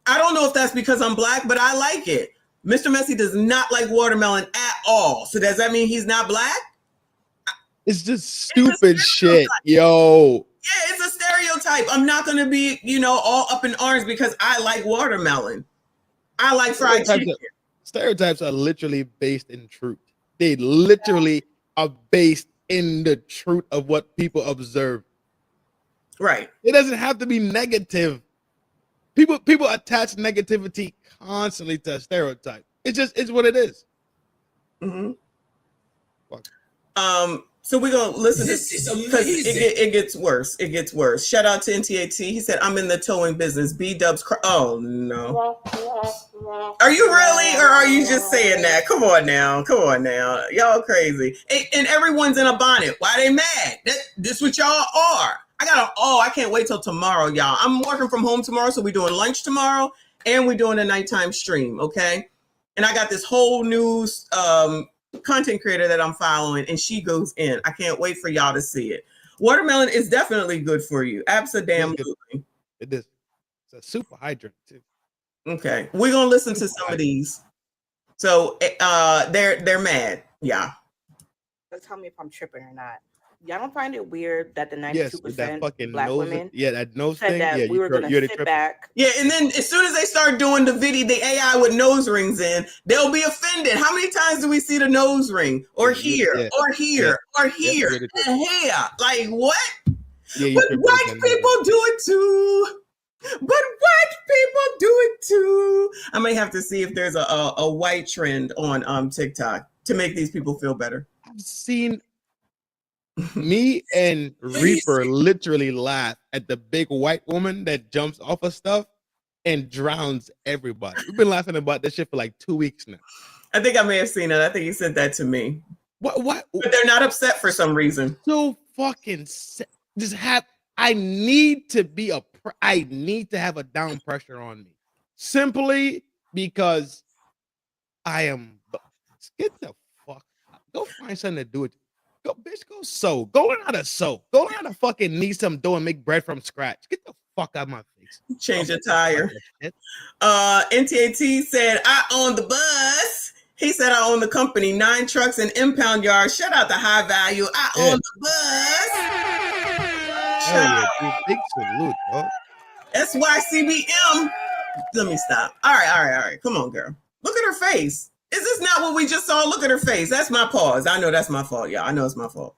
[SPEAKER 1] I don't know if that's because I'm black, but I like it. Mr. Messi does not like watermelon at all. So does that mean he's not black?
[SPEAKER 2] It's just stupid shit, yo.
[SPEAKER 1] Yeah, it's a stereotype. I'm not going to be, all up in arms because I like watermelon. I like fried chicken.
[SPEAKER 2] Stereotypes are literally based in truth. They literally are based in the truth of what people observe.
[SPEAKER 1] Right.
[SPEAKER 2] It doesn't have to be negative. People attach negativity constantly to a stereotype. It's what it is.
[SPEAKER 1] Mm-hmm. So we're gonna listen to this because it gets worse. It gets worse. Shout out to NTAT. He said, "I'm in the towing business." B-Dubs. Oh no. Are you really, or are you just saying that? Come on now. Y'all crazy. And everyone's in a bonnet. Why they mad? This what y'all are. I can't wait till tomorrow, y'all. I'm working from home tomorrow, so we're doing lunch tomorrow, and we're doing a nighttime stream. Okay. And I got this whole new content creator that I'm following, and she goes in. I can't wait for y'all to see it. Watermelon is definitely good for you. Absolutely.
[SPEAKER 2] It is. It's a super hydrant too.
[SPEAKER 1] Okay, we're gonna listen to some of these. So they're mad. Yeah.
[SPEAKER 5] Tell me if I'm tripping or not. Y'all don't find it weird that the 92% black women
[SPEAKER 2] that nose
[SPEAKER 5] said
[SPEAKER 2] thing?
[SPEAKER 5] that we were gonna sit back?
[SPEAKER 1] Yeah, and then as soon as they start doing the AI with nose rings in, they'll be offended. How many times do we see the nose ring? Or here, or here, or here, and here? Like what?
[SPEAKER 2] Yeah,
[SPEAKER 1] but white people do it too. I may have to see if there's a white trend on TikTok to make these people feel better.
[SPEAKER 2] I've seen me and Reaper literally laugh at the big white woman that jumps off of stuff and drowns everybody. We've been laughing about this shit for like 2 weeks now.
[SPEAKER 1] I think I may have seen it. I think he sent that to me.
[SPEAKER 2] What?
[SPEAKER 1] But they're not upset for some reason.
[SPEAKER 2] So fucking I need to have a down pressure on me simply because I am. Get the fuck out. Go find something to do it. Go, bitch, go sew. Go learn how to sew. Go learn how to fucking knead some dough and make bread from scratch. Get the fuck out of my face.
[SPEAKER 1] Change a tire. NTAT said, I own the bus. He said, I own the company, 9 trucks and impound yards. Shout out to High Value. I own the bus.
[SPEAKER 2] Hell yeah, big salute, bro.
[SPEAKER 1] SYCBM. Let me stop. All right. Come on, girl. Look at her face. Is this not what we just saw? Look at her face. That's my pause. I know that's my fault, y'all. I know it's my fault.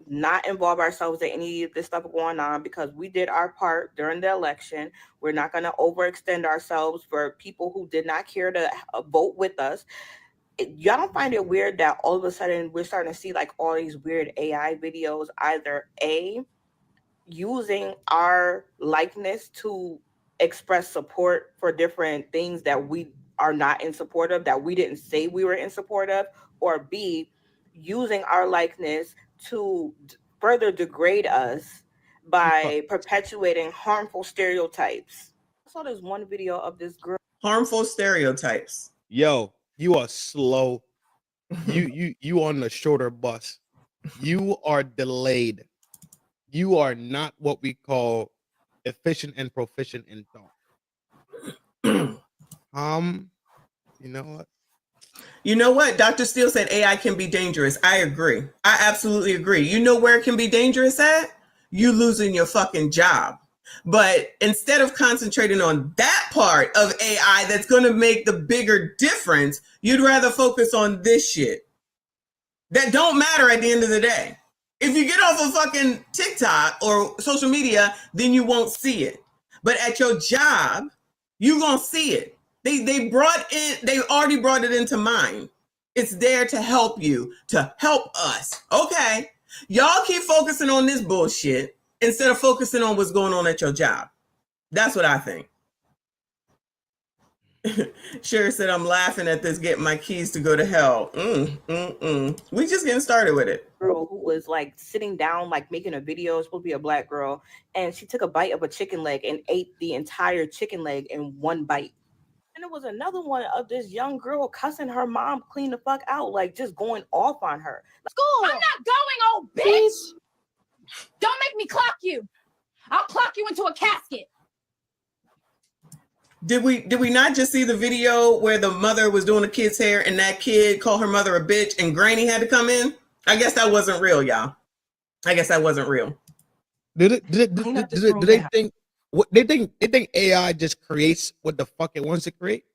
[SPEAKER 5] Not involve ourselves in any of this stuff going on because we did our part during the election. We're not going to overextend ourselves for people who did not care to vote with us. y'all don't find it weird that all of a sudden we're starting to see like all these weird AI videos, either using our likeness to express support for different things that we are not in support of, that we didn't say we were in support of, or B, using our likeness to further degrade us by perpetuating harmful stereotypes. I saw this one video of this girl.
[SPEAKER 1] Harmful stereotypes.
[SPEAKER 2] Yo, you are slow. You on the shorter bus. You are delayed. You are not what we call efficient and proficient in thought. You know what?
[SPEAKER 1] You know what? Dr. Steele said AI can be dangerous. I agree. I absolutely agree. You know where it can be dangerous at? You losing your fucking job. But instead of concentrating on that part of AI that's going to make the bigger difference, you'd rather focus on this shit that don't matter at the end of the day. If you get off of fucking TikTok or social media, then you won't see it. But at your job, you gonna see it. They already brought it into mind. It's there to help you, to help us. Okay. Y'all keep focusing on this bullshit instead of focusing on what's going on at your job. That's what I think. Sherry said, I'm laughing at this, getting my keys to go to hell. We just getting started with it.
[SPEAKER 5] Girl who was like sitting down, like making a video, it's supposed to be a black girl, and she took a bite of a chicken leg and ate the entire chicken leg in one bite. And there was another one of this young girl cussing her mom clean the fuck out, like just going off on her.
[SPEAKER 8] School. I'm not going, old bitch. Don't make me clock you. I'll clock you into a casket.
[SPEAKER 1] Did we not just see the video where the mother was doing the kid's hair and that kid called her mother a bitch and Granny had to come in? I guess that wasn't real, y'all. I guess that wasn't real.
[SPEAKER 2] Do they think what they think AI just creates what the fuck it wants to create?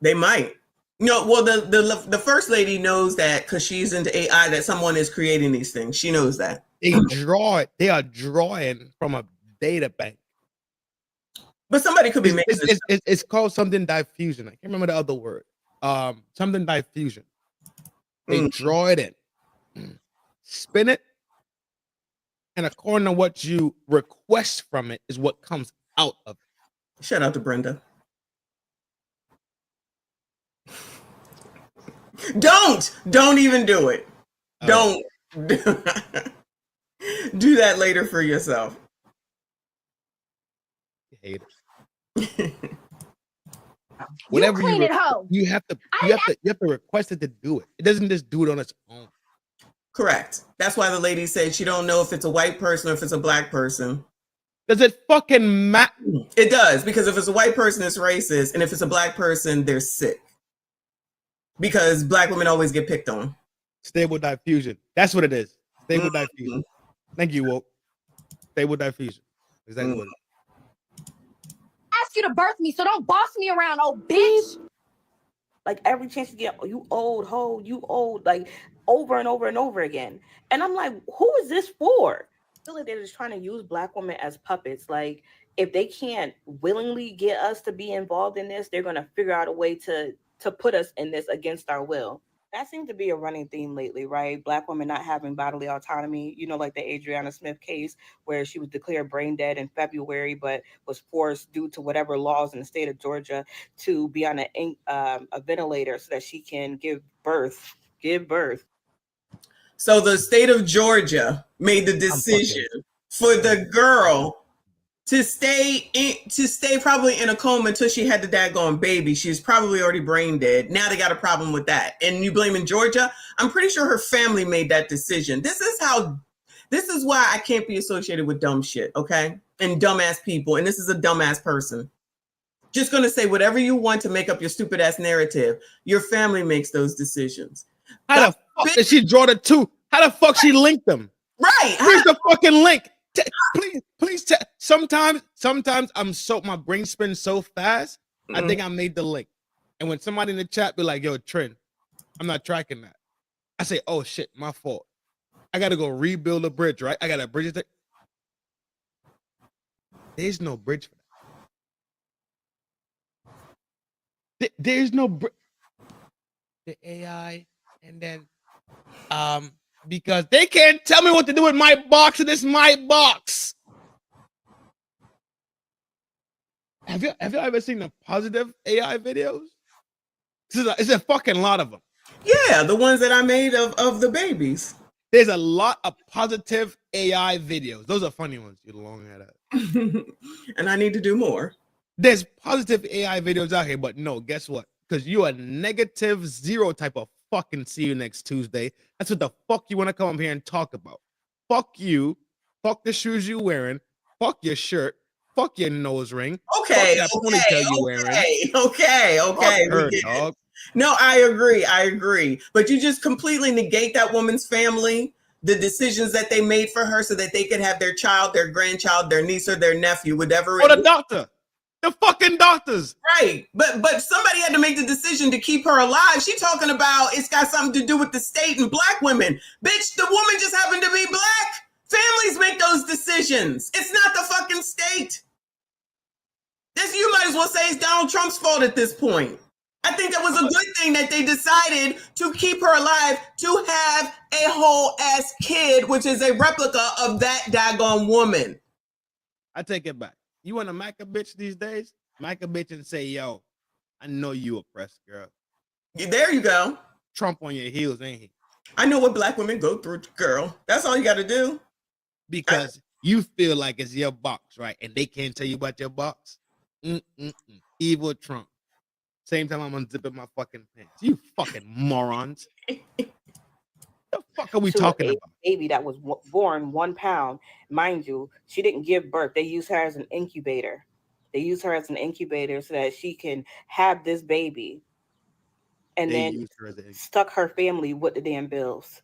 [SPEAKER 1] They might. No, well, the first lady knows that because she's into AI that someone is creating these things. She knows that.
[SPEAKER 2] They are drawing from a data bank.
[SPEAKER 1] But somebody could be making
[SPEAKER 2] it's called something diffusion. I can't remember the other word. Something diffusion. They draw it in, spin it, and according to what you request from it is what comes out of it.
[SPEAKER 1] Shout out to Brenda. Don't even do it. Don't do that later for yourself.
[SPEAKER 2] Hate it. Whatever
[SPEAKER 8] you clean it, hoe.
[SPEAKER 2] You have to request it to do it. It doesn't just do it on its own.
[SPEAKER 1] Correct. That's why the lady said she don't know if it's a white person or if it's a black person.
[SPEAKER 2] Does it fucking matter?
[SPEAKER 1] It does, because if it's a white person, it's racist, and if it's a black person, they're sick. Because black women always get picked on.
[SPEAKER 2] Stable diffusion. That's what it is. Stable diffusion. Thank you, Woke. Stable diffusion. Exactly what it is.
[SPEAKER 8] Ask you to birth me, so don't boss me around, old bitch.
[SPEAKER 5] Like every chance you get, you old hoe, you old, like over and over and over again. And I'm like, who is this for? I feel like they're just trying to use black women as puppets. Like if they can't willingly get us to be involved in this, they're gonna figure out a way to put us in this against our will. That seems to be a running theme lately, right? Black women not having bodily autonomy. You know, like the Adriana Smith case where she was declared brain dead in February, but was forced due to whatever laws in the state of Georgia to be on a ventilator so that she can give birth.
[SPEAKER 1] So the state of Georgia made the decision for the girl to stay probably in a coma until she had the daggone baby. She's probably already brain dead. Now they got a problem with that. And you blaming Georgia? I'm pretty sure her family made that decision. This is why I can't be associated with dumb shit, okay? And dumbass people. And this is a dumbass person. Just gonna say whatever you want to make up your stupid ass narrative. Your family makes those decisions.
[SPEAKER 2] How the fuck did she draw the two? How the fuck she linked them?
[SPEAKER 1] Right.
[SPEAKER 2] Here's the fucking link. Please. Sometimes my brain spins so fast. I think I made the link. And when somebody in the chat be like, "Yo, Trent, I'm not tracking that," I say, "Oh shit, my fault. I gotta go rebuild a bridge, right? I gotta bridge it." There's no bridge for that. There's no bridge. the AI, and then because they can't tell me what to do with my box, and it's my box. Have you ever seen the positive AI videos? It's a fucking lot of them.
[SPEAKER 1] Yeah, the ones that I made of the babies.
[SPEAKER 2] There's a lot of positive AI videos. Those are funny ones. You long at it.
[SPEAKER 1] And I need to do more.
[SPEAKER 2] There's positive AI videos out here, but no, guess what? Because you are -0 type of fucking see you next Tuesday. That's what the fuck you want to come up here and talk about. Fuck you. Fuck the shoes you wearing. Fuck your shirt. Fuck your nose ring.
[SPEAKER 1] Okay,
[SPEAKER 2] fuck that ponytail you wearing.
[SPEAKER 1] Okay.
[SPEAKER 2] Fuck her, dog.
[SPEAKER 1] No, I agree. But you just completely negate that woman's family, the decisions that they made for her so that they could have their child, their grandchild, their niece or their nephew, whatever.
[SPEAKER 2] Or the doctor. The fucking doctors.
[SPEAKER 1] Right. But somebody had to make the decision to keep her alive. She talking about it's got something to do with the state and black women. Bitch, the woman just happened to be black. Families make those decisions. It's not the fucking state. This, you might as well say it's Donald Trump's fault at this point. I think that was a good thing that they decided to keep her alive, to have a whole ass kid, which is a replica of that daggone woman.
[SPEAKER 2] I take it back. You want to mac a bitch these days? Mac a bitch and say, yo, I know you oppressed, girl.
[SPEAKER 1] There you go.
[SPEAKER 2] Trump on your heels, ain't he?
[SPEAKER 1] I know what black women go through, girl. That's all you got to do.
[SPEAKER 2] Because you feel like it's your box, right? And they can't tell you about your box. Evil Trump. Same time I'm unzipping my fucking pants. You fucking morons. The fuck are we talking about?
[SPEAKER 5] Baby that was born 1 pound. Mind you, she didn't give birth. They use her as an incubator. They use her as an incubator so that she can have this baby. And then stuck her family with the damn bills.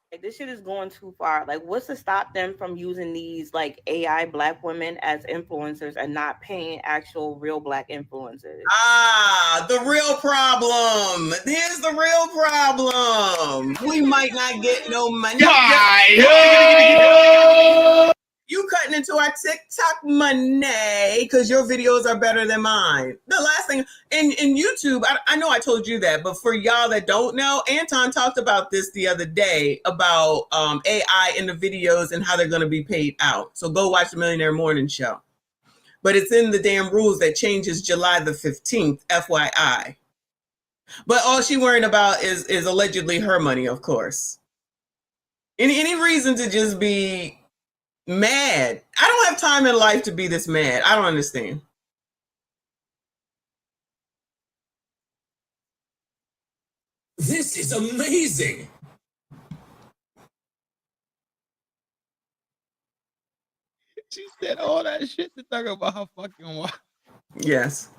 [SPEAKER 5] Like, this shit is going too far. Like, what's to stop them from using these like AI black women as influencers and not paying actual real black influencers?
[SPEAKER 1] The real problem. Here's the real problem. We might not get no money. You cutting into our TikTok money because your videos are better than mine. The last thing in YouTube, I know I told you that, but for y'all that don't know, Anton talked about this the other day about AI in the videos and how they're going to be paid out. So go watch the Millionaire Morning Show. But it's in the damn rules that changes July the 15th, FYI. But all she worrying about is allegedly her money, of course. Any reason to just be mad? I don't have time in life to be this mad. I don't understand.
[SPEAKER 7] This is amazing.
[SPEAKER 2] She said all that shit to talk about her fucking wife.
[SPEAKER 1] Yes.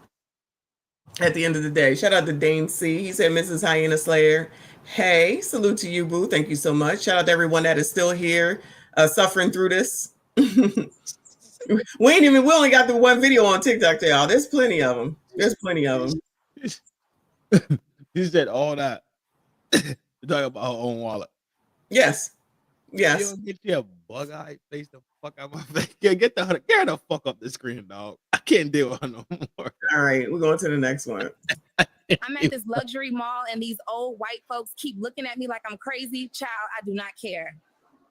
[SPEAKER 1] At the end of the day, shout out to Dane C. He said, Mrs. Hyena Slayer, hey, salute to you, boo. Thank you so much. Shout out to everyone that is still here, suffering through this. We only got the one video on TikTok, y'all. There's plenty of them.
[SPEAKER 2] He said all that to talk about her own wallet.
[SPEAKER 1] Yes.
[SPEAKER 2] You don't get your bug-eyed face the fuck out of my face. Yeah, get her the fuck up the screen, dog. I can't deal with her no more.
[SPEAKER 1] All right, we're going to the next one.
[SPEAKER 10] I'm at this luxury mall and these old white folks keep looking at me like I'm crazy. Child, I do not care.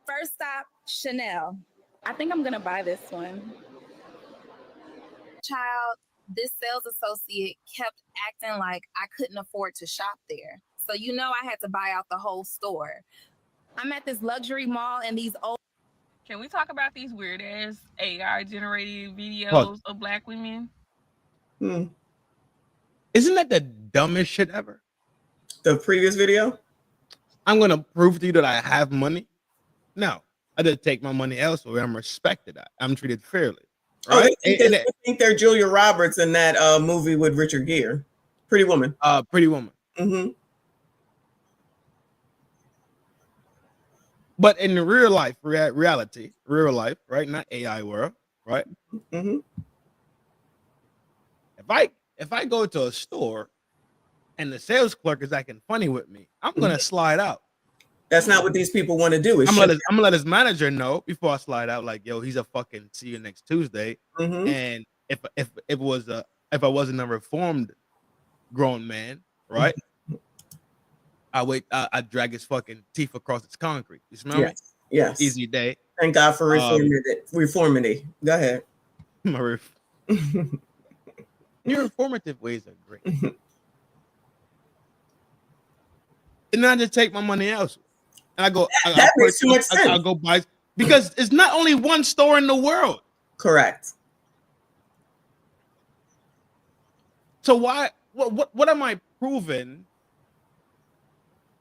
[SPEAKER 10] First stop, Chanel. I think I'm gonna buy this one. Child, this sales associate kept acting like I couldn't afford to shop there. So you know I had to buy out the whole store. I'm at this luxury mall and these old...
[SPEAKER 12] Can we talk about these weird ass AI generated videos of black women?
[SPEAKER 2] Isn't that the dumbest shit ever?
[SPEAKER 1] The previous video?
[SPEAKER 2] I'm gonna prove to you that I have money. No, I just take my money elsewhere. I'm respected. I'm treated fairly. Right?
[SPEAKER 1] I think they're Julia Roberts in that movie with Richard Gere, Pretty Woman.
[SPEAKER 2] Pretty Woman.
[SPEAKER 1] Mm-hmm.
[SPEAKER 2] But in the real life, reality, real life, right? Not AI world, right?
[SPEAKER 1] Mm-hmm.
[SPEAKER 2] If I go to a store and the sales clerk is acting funny with me, I'm gonna slide out.
[SPEAKER 1] That's not what these people want to do.
[SPEAKER 2] I'm gonna let his manager know before I slide out. Like, yo, he's a fucking see you next Tuesday.
[SPEAKER 1] Mm-hmm.
[SPEAKER 2] And if I wasn't a reformed grown man, right? I drag his fucking teeth across its concrete. You smell me?
[SPEAKER 1] Yes.
[SPEAKER 2] Easy day.
[SPEAKER 1] Thank God for reformity. Go ahead.
[SPEAKER 2] Your informative ways are great. And then I just take my money elsewhere. And I go,
[SPEAKER 1] that makes too much sense.
[SPEAKER 2] I'll go buy, because it's not only one store in the world.
[SPEAKER 1] Correct.
[SPEAKER 2] So why? What am I proving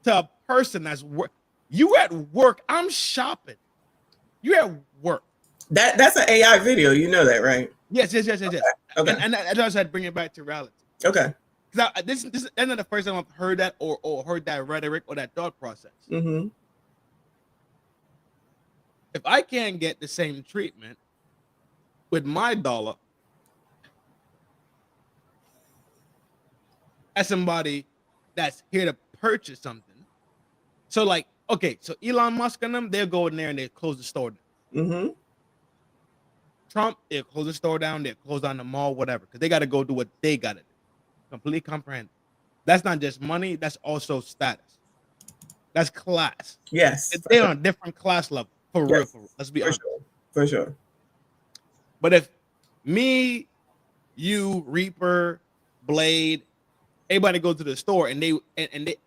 [SPEAKER 2] to a person that's you at work? I'm shopping. You at work.
[SPEAKER 1] That's an AI video. You know that, right?
[SPEAKER 2] Yes.
[SPEAKER 1] Okay.
[SPEAKER 2] And I just had to bring it back to reality.
[SPEAKER 1] Okay.
[SPEAKER 2] Because this is not the first time I've heard that or heard that rhetoric or that thought process.
[SPEAKER 1] Mm-hmm.
[SPEAKER 2] If I can't get the same treatment with my dollar as somebody that's here to purchase something. So like, okay, so Elon Musk and them, they'll go in there and they close the store down.
[SPEAKER 1] Mm-hmm.
[SPEAKER 2] Trump, they'll close the store down, they'll close down the mall, whatever, because they got to go do what they got to do. Completely comprehend. That's not just money, that's also status. That's class.
[SPEAKER 1] Yes.
[SPEAKER 2] They're on a different class level. For real. Let's be honest.
[SPEAKER 1] For sure.
[SPEAKER 2] But if me, you, Reaper, Blade, everybody go to the store and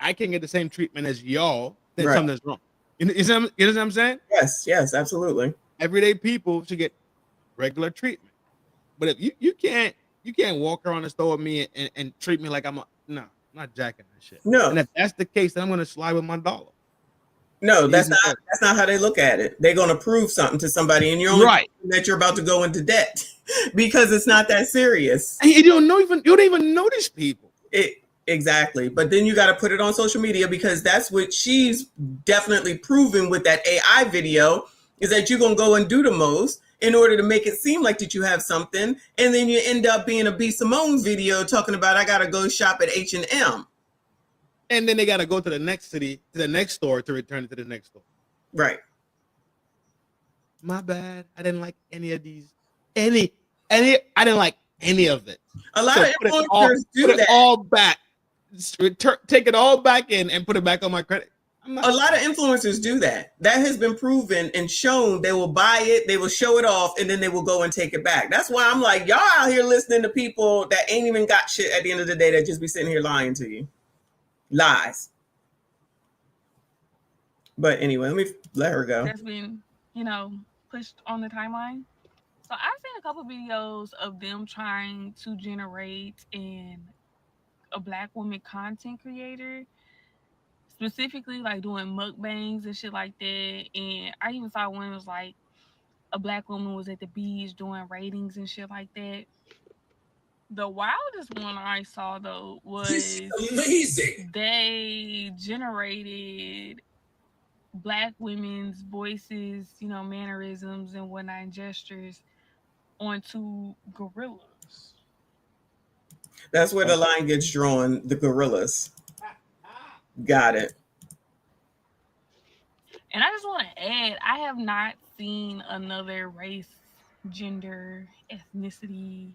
[SPEAKER 2] I can get the same treatment as y'all, then something's wrong. You know what I'm saying?
[SPEAKER 1] Yes, absolutely.
[SPEAKER 2] Everyday people should get regular treatment. But if you can't walk around the store with me and treat me like I'm not jacking that shit.
[SPEAKER 1] No.
[SPEAKER 2] And if that's the case, then I'm gonna slide with my dollar.
[SPEAKER 1] No, that's not how they look at it. They're gonna prove something to somebody, and you're only that you're about to go into debt because it's not that serious.
[SPEAKER 2] And you don't even know these people.
[SPEAKER 1] Exactly. But then you got to put it on social media, because that's what she's definitely proven with that AI video, is that you're gonna go and do the most in order to make it seem like that you have something, and then you end up being a B. Simone video talking about I gotta go shop at H&M.
[SPEAKER 2] And then they gotta go to the next city, to the next store to return it to the next store.
[SPEAKER 1] Right.
[SPEAKER 2] My bad. I didn't like any of these. I didn't like any of it.
[SPEAKER 1] A lot of influencers do
[SPEAKER 2] put
[SPEAKER 1] that.
[SPEAKER 2] It all back. Take it all back in and put it back on my credit.
[SPEAKER 1] A lot of influencers do that. That has been proven and shown. They will buy it, they will show it off, and then they will go and take it back. That's why I'm like, y'all out here listening to people that ain't even got shit at the end of the day, that just be sitting here lying to you. Lies. But anyway, let me let her go.
[SPEAKER 12] That's been, pushed on the timeline. So I've seen a couple videos of them trying to generate a Black woman content creator, specifically like doing mukbangs and shit like that. And I even saw one was like a Black woman was at the beach doing ratings and shit like that. The wildest one I saw though was
[SPEAKER 7] amazing.
[SPEAKER 12] They generated Black women's voices, mannerisms and whatnot, and gestures onto gorillas.
[SPEAKER 1] That's where the line gets drawn, the gorillas. Got it.
[SPEAKER 12] And I just want to add, I have not seen another race, gender, ethnicity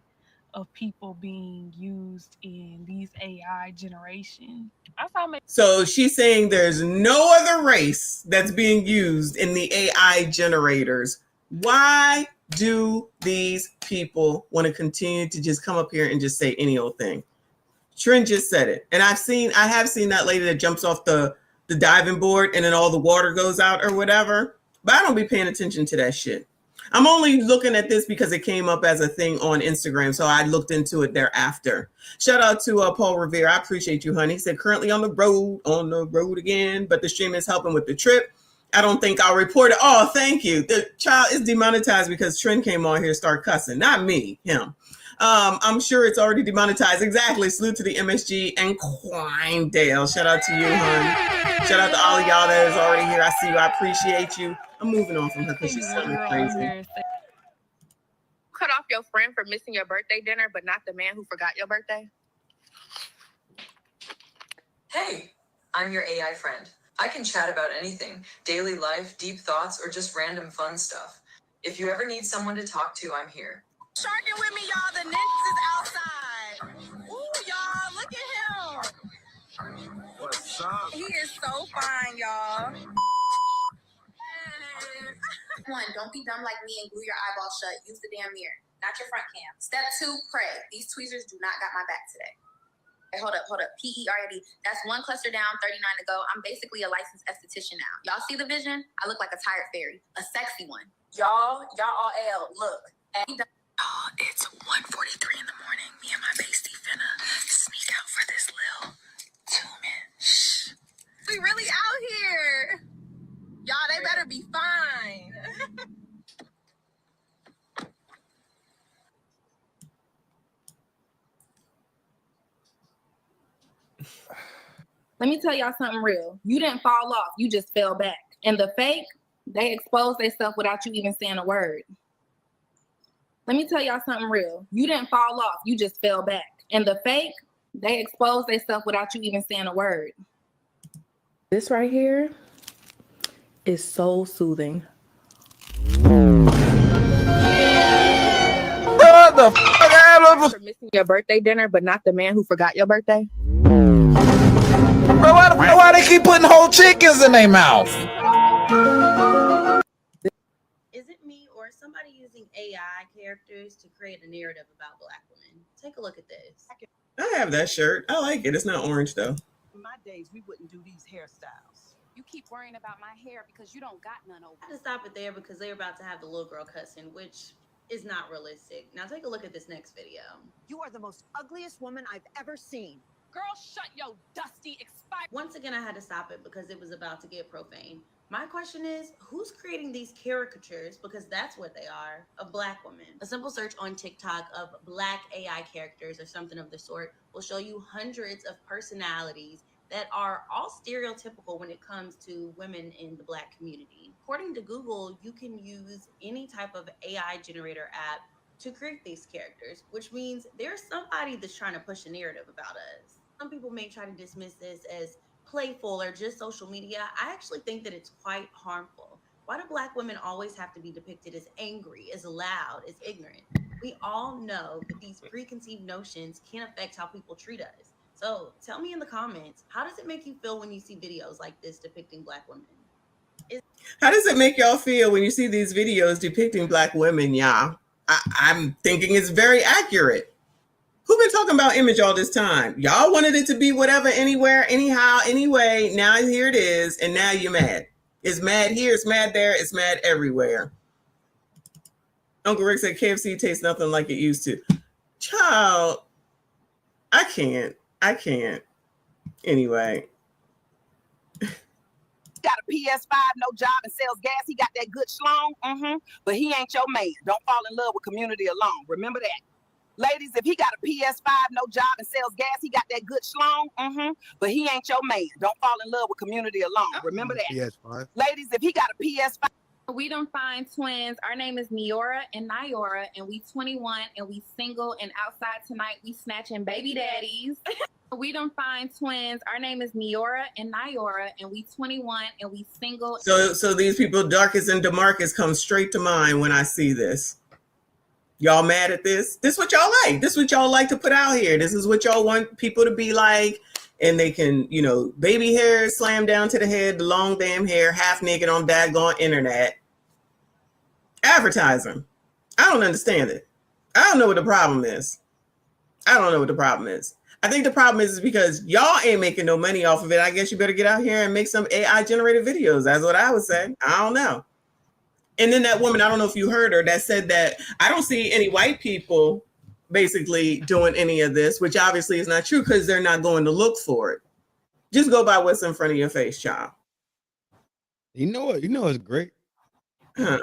[SPEAKER 12] of people being used in these AI generations.
[SPEAKER 1] So she's saying there's no other race that's being used in the AI generators. Why do these people want to continue to just come up here and just say any old thing? Trent just said it. And I have seen that lady that jumps off the diving board and then all the water goes out or whatever. But I don't be paying attention to that shit. I'm only looking at this because it came up as a thing on Instagram, so I looked into it thereafter. Shout out to Paul Revere. I appreciate you, honey. He said, currently on the road again, but the stream is helping with the trip. I don't think I'll report it. Oh, thank you. The child is demonetized because Trent came on here and started cussing. Not me, him. I'm sure it's already demonetized. Exactly. Salute to the MSG and Quindale. Shout out to you, hon. Shout out to all of y'all that is already here. I see you. I appreciate you. I'm moving on from her because she's something crazy.
[SPEAKER 10] Cut off your friend for missing your birthday dinner, but not the man who forgot your birthday?
[SPEAKER 4] Hey, I'm your AI friend. I can chat about anything, daily life, deep thoughts, or just random fun stuff. If you ever need someone to talk to, I'm here.
[SPEAKER 19] Sharking with me, y'all. The ninjas is outside. Ooh, y'all, look at him.
[SPEAKER 20] What's up?
[SPEAKER 10] He is so fine, y'all. One, don't be dumb like me and glue your eyeballs shut. Use the damn mirror, not your front cam. Step 2, pray. These tweezers do not got my back today. Hey, hold up. PERD. That's 1 cluster down, 39 to go. I'm basically a licensed esthetician now. Y'all see the vision? I look like a tired fairy, a sexy one. Y'all all L. Look. Oh, it's 1:43 in the morning. Me and my bestie finna sneak out for this little 2 minutes. Shh. We really out here. Y'all, they better be fine. Let me tell y'all something real. You didn't fall off. You just fell back. And the fake, they expose themselves without you even saying a word. Let me tell y'all something real. You didn't fall off. You just fell back. And the fake, they expose themselves without you even saying a word.
[SPEAKER 5] This right here is so soothing.
[SPEAKER 10] What the fuck? For missing your birthday dinner, but not the man who forgot your birthday.
[SPEAKER 6] Bro, why they keep putting whole chickens in their mouth?
[SPEAKER 9] Is it me or is somebody using AI characters to create a narrative about Black women? Take a look at this.
[SPEAKER 1] I have that shirt. I like it. It's not orange though.
[SPEAKER 19] In my days, we wouldn't do these hairstyles.
[SPEAKER 8] You keep worrying about my hair because you don't got none over.
[SPEAKER 9] I had to stop it there because they're about to have the little girl cussing, which is not realistic. Now take a look at this next video.
[SPEAKER 19] You are the most ugliest woman I've ever seen.
[SPEAKER 8] Girl, shut your dusty expired.
[SPEAKER 9] Once again, I had to stop it because it was about to get profane. My question is, who's creating these caricatures, because that's what they are, of Black women? A simple search on TikTok of Black AI characters or something of the sort will show you hundreds of personalities that are all stereotypical when it comes to women in the Black community. According to Google, you can use any type of AI generator app to create these characters, which means there's somebody that's trying to push a narrative about us. Some people may try to dismiss this as playful or just social media. I actually think that it's quite harmful. Why do Black women always have to be depicted as angry, as loud, as ignorant? We all know that these preconceived notions can affect how people treat us. So tell me in the comments, how does it make you feel when you see videos like this depicting Black women?
[SPEAKER 1] How does it make y'all feel when you see these videos depicting Black women, y'all? I'm thinking it's very accurate. Who been talking about image all this time? Y'all wanted it to be whatever, anywhere, anyhow, anyway. Now here it is, and now you're mad. It's mad here, it's mad there, it's mad everywhere. Uncle Rick said KFC tastes nothing like it used to. Child, I can't. Anyway.
[SPEAKER 19] Got a PS5, no job, and sells gas. He got that good schlong, but he ain't your man. Don't fall in love with community alone. Remember that. Ladies, if he got a PS5, no job, and sells gas, he got that good schlong, but he ain't your man. Don't fall in love with community alone. Remember that.
[SPEAKER 2] PS5.
[SPEAKER 19] Ladies, if he got a PS5.
[SPEAKER 10] We done find twins. Our name is Miora and Nyora, and we 21, and we single, and outside tonight we snatching baby daddies. We done find twins. Our name is Miora and Nyora, and we 21, and we single.
[SPEAKER 1] So these people, Darkest and DeMarcus, come straight to mind when I see this. Y'all mad at this? This is what y'all like. This is what y'all like to put out here. This is what y'all want people to be like. And they can, baby hair slammed down to the head, the long damn hair, half naked on daggone internet. Advertising. I don't understand it. I don't know what the problem is. I think the problem is because y'all ain't making no money off of it. I guess you better get out here and make some AI generated videos. That's what I would say. I don't know. And then that woman, I don't know if you heard her, that said that I don't see any white people basically doing any of this, which obviously is not true because they're not going to look for it. Just go by what's in front of your face, child.
[SPEAKER 2] You know what? It's great.
[SPEAKER 1] Huh.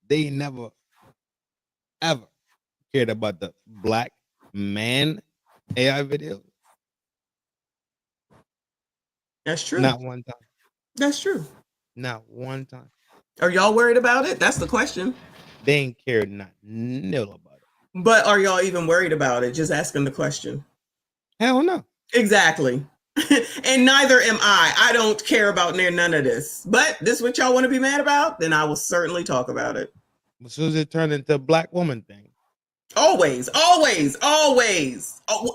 [SPEAKER 2] They never, ever cared about the Black man AI video.
[SPEAKER 1] That's true.
[SPEAKER 2] Not one time.
[SPEAKER 1] That's true.
[SPEAKER 2] Not one time.
[SPEAKER 1] Are y'all worried about it? That's the question.
[SPEAKER 2] They ain't cared not nil about it.
[SPEAKER 1] But are y'all even worried about it? Just asking the question.
[SPEAKER 2] Hell no.
[SPEAKER 1] Exactly. And neither am I. I don't care about none of this. But this is what y'all want to be mad about? Then I will certainly talk about it.
[SPEAKER 2] As soon as it turned into a Black woman thing,
[SPEAKER 1] Always.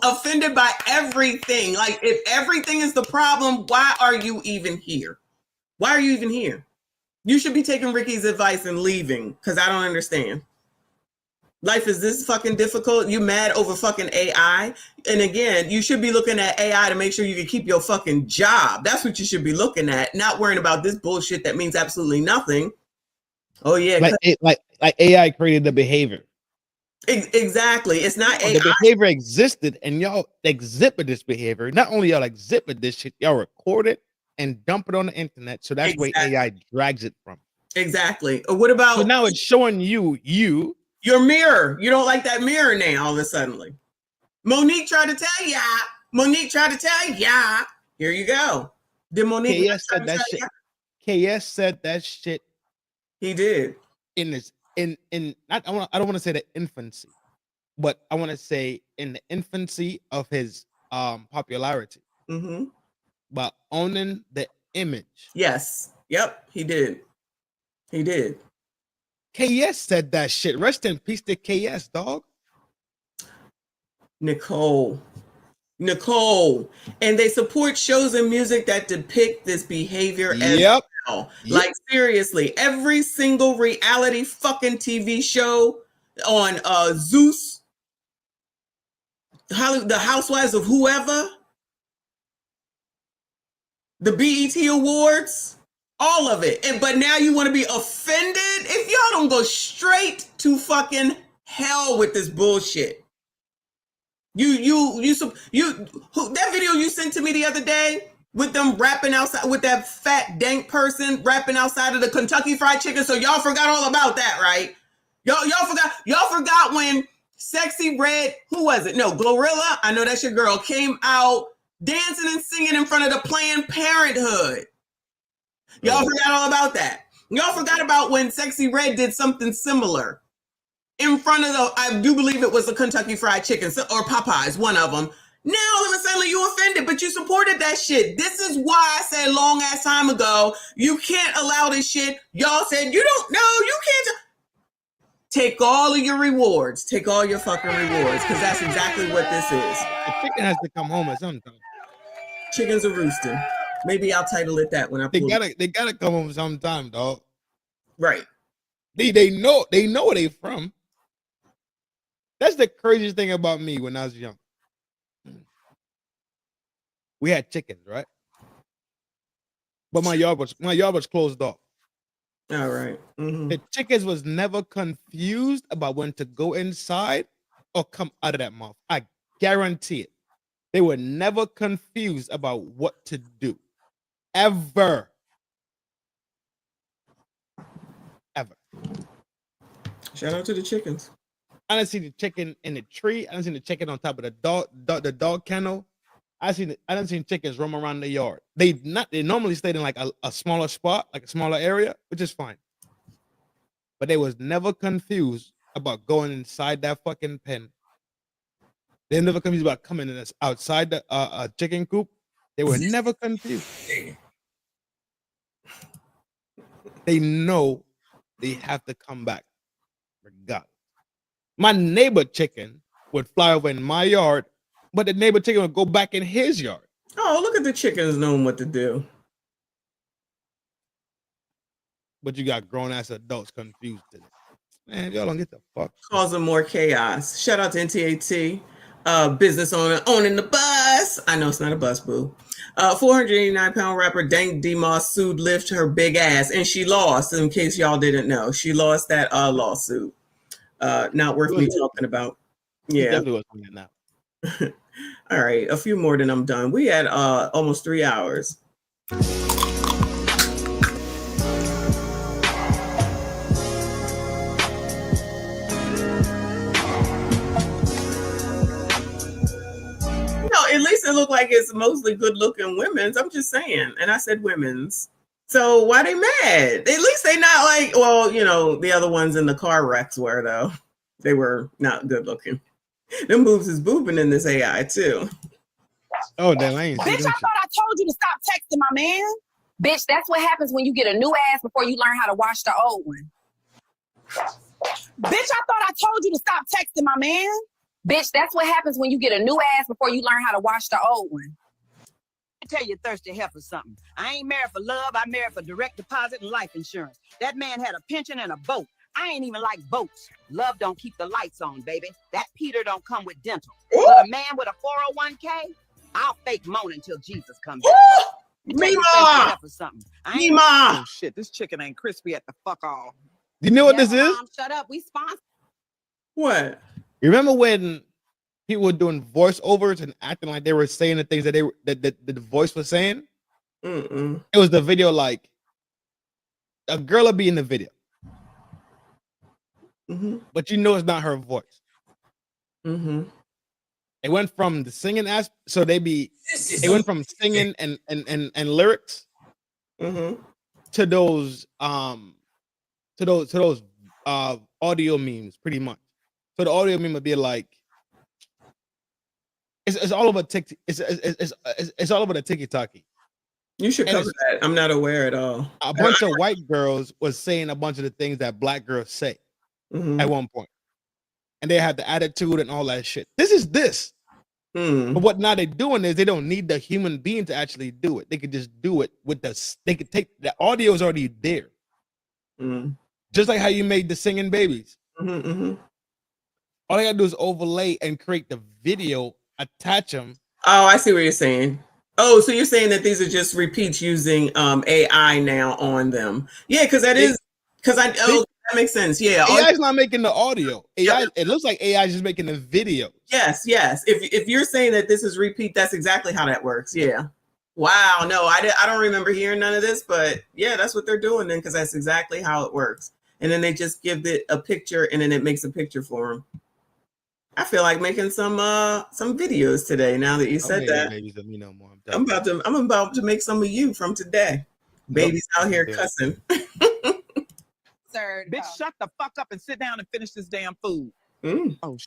[SPEAKER 1] Offended by everything. Like, if everything is the problem, why are you even here? Why are you even here? You should be taking Ricky's advice and leaving, because I don't understand. Life is this fucking difficult? You mad over fucking AI? And again, you should be looking at AI to make sure you can keep your fucking job. That's what you should be looking at, not worrying about this bullshit that means absolutely nothing. Oh yeah,
[SPEAKER 2] like AI created the behavior.
[SPEAKER 1] Exactly. It's not AI.
[SPEAKER 2] The behavior existed, and y'all exhibit this behavior. Not only y'all exhibit this shit, y'all record it and dump it on the internet. So that's where AI drags it from.
[SPEAKER 1] Exactly. What about?
[SPEAKER 2] So now it's showing you
[SPEAKER 1] your mirror. You don't like that mirror now. All of a sudden, Monique tried to tell ya. Here you go. Did Monique
[SPEAKER 2] said that shit? KS said that shit.
[SPEAKER 1] He did.
[SPEAKER 2] In this, I don't want to say the infancy, but I want to say in the infancy of his popularity.
[SPEAKER 1] Mm-hmm.
[SPEAKER 2] But owning the image.
[SPEAKER 1] Yes. Yep. He did.
[SPEAKER 2] KS said that shit. Rest in peace to KS, dog.
[SPEAKER 1] Nicole. And they support shows and music that depict this behavior as well. Like, seriously, every single reality fucking TV show on Zeus, the Housewives of whoever, the BET Awards, all of it. But now you want to be offended? If y'all don't go straight to fucking hell with this bullshit. That video you sent to me the other day with them rapping outside, with that fat dank person rapping outside of the Kentucky Fried Chicken. So y'all forgot all about that, right? Y'all forgot when Sexy Red, who was it? No, Glorilla, I know that's your girl, came out dancing and singing in front of the Planned Parenthood. Y'all forgot all about that. Y'all forgot about when Sexy Red did something similar in front of I do believe it was the Kentucky Fried Chicken or Popeyes, one of them. Now all of a sudden you offended, but you supported that shit. This is why I said long ass time ago, you can't allow this shit. Y'all said you can't. Take all of your rewards. Take all your fucking rewards, because that's exactly what this is.
[SPEAKER 2] The chicken has to come home at some time.
[SPEAKER 1] Chickens are roosting. Maybe I'll title it that when I pull
[SPEAKER 2] They gotta come home sometime, dog.
[SPEAKER 1] Right.
[SPEAKER 2] They know where they from. That's the craziest thing about me when I was young. We had chickens, right? But my yard was closed off.
[SPEAKER 1] All right. Mm-hmm.
[SPEAKER 2] The chickens was never confused about when to go inside or come out of that mouth. I guarantee it. They were never confused about what to do. Ever.
[SPEAKER 1] Shout out to the chickens.
[SPEAKER 2] I didn't see the chicken in the tree. I didn't see the chicken on top of the dog kennel. I didn't see chickens roam around the yard. They normally stayed in like a smaller spot, like a smaller area, which is fine. But they was never confused about going inside that fucking pen. They never confused about coming in outside the chicken coop. They were never confused. They know they have to come back regardless. My neighbor chicken would fly over in my yard, but the neighbor chicken would go back in his yard.
[SPEAKER 1] Oh, look at the chickens knowing what to do.
[SPEAKER 2] But you got grown-ass adults confused today. Man, y'all don't get the fuck.
[SPEAKER 1] Causing more chaos. Shout out to NTAT. Business owner owning the bus. I know it's not a bus, boo. 489-pound rapper Dank D-Moss sued Lyft her big ass, and she lost, in case y'all didn't know. She lost that lawsuit. Not worth me talking about. Yeah. All right, a few more than I'm done. We had almost 3 hours. At least it looked like it's mostly good-looking women's. I'm just saying, and I said women's. So why they mad? At least they not like, well, the other ones in the car wrecks were, though. They were not good-looking. Them boobs is booping in this AI too.
[SPEAKER 2] Oh, damn! I ain't
[SPEAKER 19] Bitch, I thought I told you to stop texting my man. Bitch, that's what happens when you get a new ass before you learn how to wash the old one. Bitch, I thought I told you to stop texting my man.
[SPEAKER 14] Bitch, that's what happens when you get a new ass before you learn how to wash the old one.
[SPEAKER 19] I tell you, thirsty heifer something. I ain't married for love. I married for direct deposit and life insurance. That man had a pension and a boat. I ain't even like boats. Love don't keep the lights on, baby. That Peter don't come with dental. But a man with a 401k, I'll fake moan until Jesus comes back.
[SPEAKER 1] Mima! Mima!
[SPEAKER 19] Oh shit, this chicken ain't crispy at the fuck all.
[SPEAKER 2] You know what this is?
[SPEAKER 19] Mom, shut up. We sponsor.
[SPEAKER 1] What?
[SPEAKER 2] You remember when people were doing voiceovers and acting like they were saying the things that the voice was saying?
[SPEAKER 1] Mm-mm.
[SPEAKER 2] It was the video, like a girl will be in the video, but you know it's not her voice.
[SPEAKER 1] Mm-hmm.
[SPEAKER 2] It went from the singing aspect, so it went from singing and lyrics to those audio memes, pretty much. So the audio meme would be like, it's all over TikTok. It's all over the TikTok.
[SPEAKER 1] You should cover that. I'm not aware at all.
[SPEAKER 2] A bunch of white girls was saying a bunch of the things that black girls say at one point. And they had the attitude and all that shit. This is this. But what now they're doing is they don't need the human being to actually do it. They could just do it with they could take the audio is already there. Just like how you made the singing babies. All they gotta do is overlay and create the video, attach them.
[SPEAKER 1] Oh, I see what you're saying. Oh, so you're saying that these are just repeats using AI now on them? Yeah, because that makes sense. Yeah,
[SPEAKER 2] AI is not making the audio. AI, it looks like AI is just making the video.
[SPEAKER 1] Yes. If you're saying that this is repeat, that's exactly how that works. Yeah. Wow. No, I don't remember hearing none of this, but yeah, that's what they're doing then, because that's exactly how it works. And then they just give it a picture, and then it makes a picture for them. I feel like making some videos today. Now that you said that,
[SPEAKER 2] babies of me no more.
[SPEAKER 1] I'm about to make some of you from today. Babies out here cussing.
[SPEAKER 19] Bitch, shut the fuck up and sit down and finish this damn food. Oh,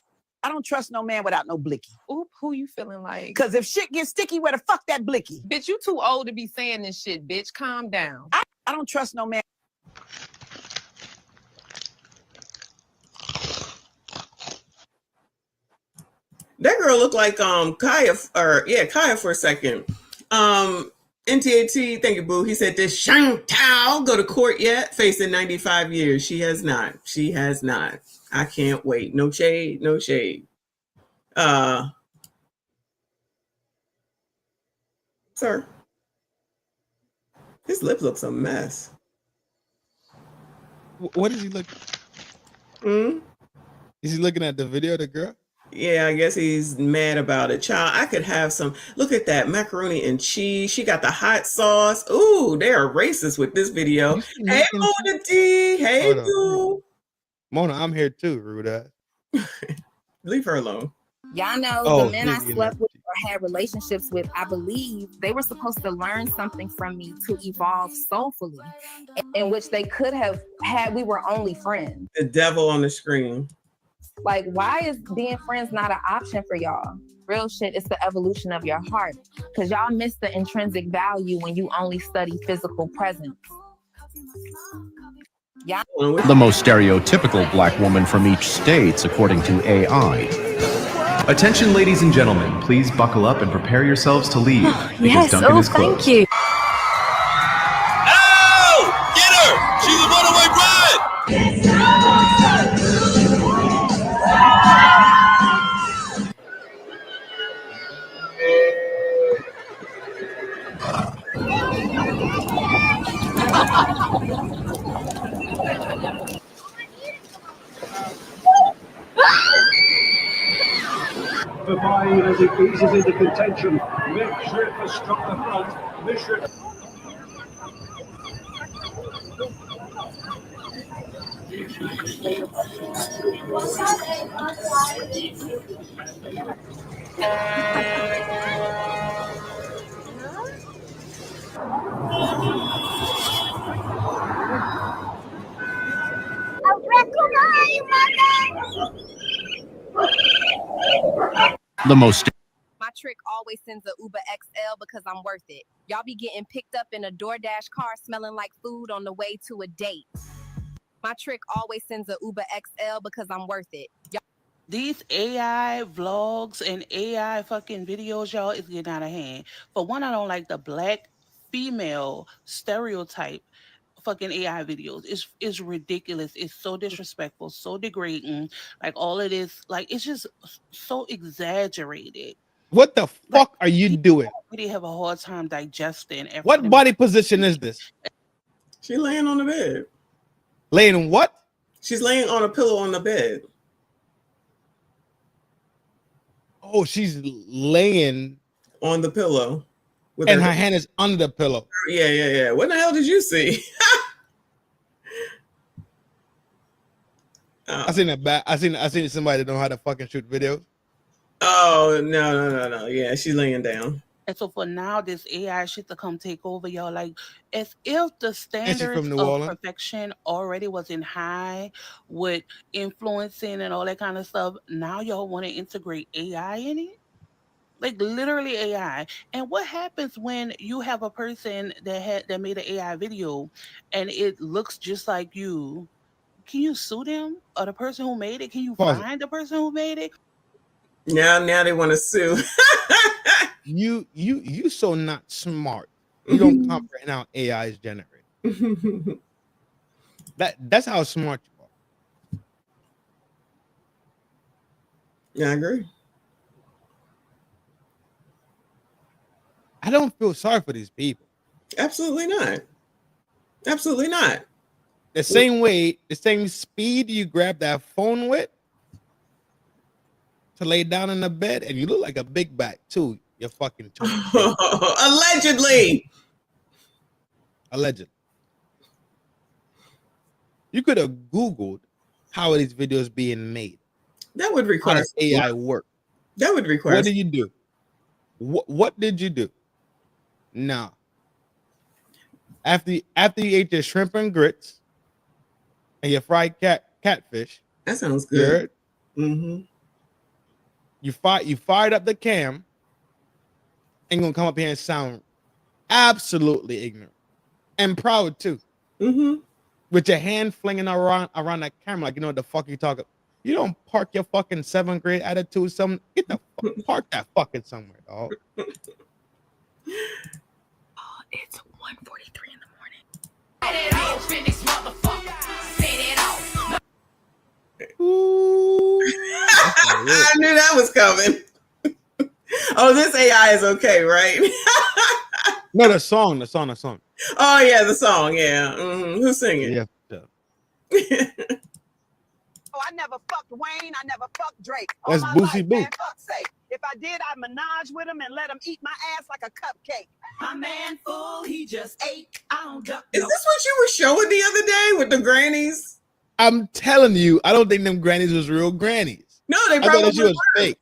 [SPEAKER 19] I don't trust no man without no blicky.
[SPEAKER 16] Oop, who you feeling like?
[SPEAKER 19] Because if shit gets sticky, where the fuck that blicky?
[SPEAKER 16] Bitch, you too old to be saying this shit, bitch. Calm down.
[SPEAKER 19] I don't trust no man.
[SPEAKER 1] That girl looked like Kaya for a second. NTAT, thank you, boo. He said, "Did Chantal go to court yet? Facing 95 years. She has not. She has not. I can't wait. No shade, no shade." Sir, his lip looks a mess.
[SPEAKER 2] What is he looking? Is he looking at the video of the girl?
[SPEAKER 1] Yeah, I guess he's mad about it. Child, I could have some. Look at that macaroni and cheese. She got the hot sauce. Ooh, they are racist with this video. Hey, Mona D. Hey, boo.
[SPEAKER 2] Mona, I'm here too, Ruda.
[SPEAKER 1] Leave her alone.
[SPEAKER 22] Y'all know the men I slept with or had relationships with, I believe they were supposed to learn something from me to evolve soulfully, in which they could have had, we were only friends.
[SPEAKER 1] The devil on the screen.
[SPEAKER 22] Like, why is being friends not an option for y'all? Real shit, it's the evolution of your heart. Because y'all miss the intrinsic value when you only study physical presence.
[SPEAKER 23] The most stereotypical black woman from each state, according to AI.
[SPEAKER 24] Attention, ladies and gentlemen, please buckle up and prepare yourselves to leave.
[SPEAKER 25] Yes,
[SPEAKER 24] Duncan is closed.
[SPEAKER 25] thank you.
[SPEAKER 6] Oh! Get her! She's a runaway bride!
[SPEAKER 27] The body as it eases into contention. Midship has struck the front. Midship.
[SPEAKER 23] The most.
[SPEAKER 22] My trick always sends a Uber XL because I'm worth it. Y'all be getting picked up in a DoorDash car smelling like food on the way to a date. My trick always sends a Uber XL because I'm worth it.
[SPEAKER 3] These AI vlogs and AI fucking videos, y'all, is getting out of hand. For one, I don't like the black female stereotype fucking AI videos. It's ridiculous. It's so disrespectful, so degrading. Like all of this, like it's just so exaggerated.
[SPEAKER 2] What the fuck are you doing?
[SPEAKER 3] Really have a hard time digesting.
[SPEAKER 2] What body position is this?
[SPEAKER 1] She's laying on the bed.
[SPEAKER 2] Laying what?
[SPEAKER 1] She's laying on a pillow on the bed.
[SPEAKER 2] Oh, she's laying
[SPEAKER 1] on the pillow. With
[SPEAKER 2] and her hand is under the pillow.
[SPEAKER 1] Yeah. What the hell did you see?
[SPEAKER 2] I seen that back. I seen somebody that know how to fucking shoot videos.
[SPEAKER 1] Oh, no. Yeah, she's laying down.
[SPEAKER 3] And so for now, this AI shit to come take over, y'all, like as if the standards
[SPEAKER 2] New
[SPEAKER 3] of
[SPEAKER 2] Orleans?
[SPEAKER 3] perfection already wasn't high with influencing and all that kind of stuff. Now y'all want to integrate AI in it? Like literally AI. And what happens when you have a person that made an AI video and it looks just like you? Can you sue them or the person who made it? Can you find the person who made it?
[SPEAKER 1] Now they want to sue.
[SPEAKER 2] You so not smart. You don't comprehend how AI is generated. That's how smart you are.
[SPEAKER 1] Yeah, I agree.
[SPEAKER 2] I don't feel sorry for these people.
[SPEAKER 1] Absolutely not. Absolutely not.
[SPEAKER 2] The same way, the same speed you grab that phone with to lay down in the bed, and you look like a big back too. You're fucking
[SPEAKER 1] allegedly.
[SPEAKER 2] Allegedly. You could have Googled how are these videos being made.
[SPEAKER 1] That would require
[SPEAKER 2] how does AI work.
[SPEAKER 1] That would require.
[SPEAKER 2] What did you do? What did you do? Now, after you ate your shrimp and grits and your fried catfish,
[SPEAKER 1] that sounds good.
[SPEAKER 2] You fired up the cam. Ain't gonna come up here and sound absolutely ignorant and proud too. With your hand flinging around that camera, like you know what the fuck you talking. You don't park your fucking 7th grade attitude. Get the park that fucking somewhere, dog.
[SPEAKER 9] It's 1:43 in the morning.
[SPEAKER 1] I knew that was coming. Oh, this AI is okay, right?
[SPEAKER 2] No, the song.
[SPEAKER 1] Oh yeah, the song. Yeah. Who's singing?
[SPEAKER 2] Yeah.
[SPEAKER 19] Oh, I never fucked Wayne. I never fucked Drake.
[SPEAKER 2] That's
[SPEAKER 19] All my
[SPEAKER 2] Boosie
[SPEAKER 19] life,
[SPEAKER 2] Boo.
[SPEAKER 19] man, fuck's sake. If I did, I'd menage with him and let him eat my ass like a cupcake. My man fool, he just ate. I don't duck.
[SPEAKER 1] Is this what you were showing the other day with the grannies?
[SPEAKER 2] I'm telling you, I don't think them grannies was real grannies.
[SPEAKER 1] No, they
[SPEAKER 2] I thought
[SPEAKER 1] probably
[SPEAKER 2] that shit was
[SPEAKER 1] were.
[SPEAKER 2] fake.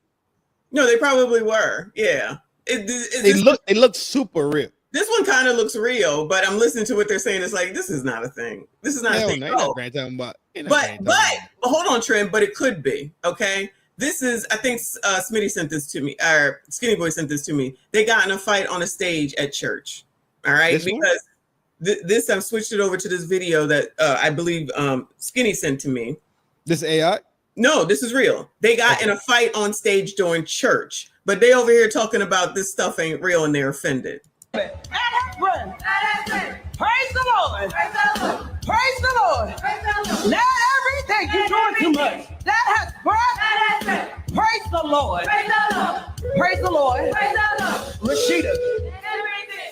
[SPEAKER 1] No, they probably were. Yeah.
[SPEAKER 2] They look super real.
[SPEAKER 1] This one kind of looks real, but I'm listening to what they're saying. It's like, this is not a thing. This is not a thing.
[SPEAKER 2] No, not granny talking about.
[SPEAKER 1] But hold on, Trent. But it could be. Okay. This is, I think Smitty sent this to me, or Skinny Boy sent this to me. They got in a fight on a stage at church. All right. Because this, I've switched it over to this video that I believe Skinny sent to me.
[SPEAKER 2] This AI?
[SPEAKER 1] No, this is real. They got in a fight on stage during church, but they over here talking about this stuff ain't real and they're offended.
[SPEAKER 19] Praise the Lord. Praise the Lord. Not everything you're doing too much. That has breath. Praise the Lord. Praise the Lord. Rashida,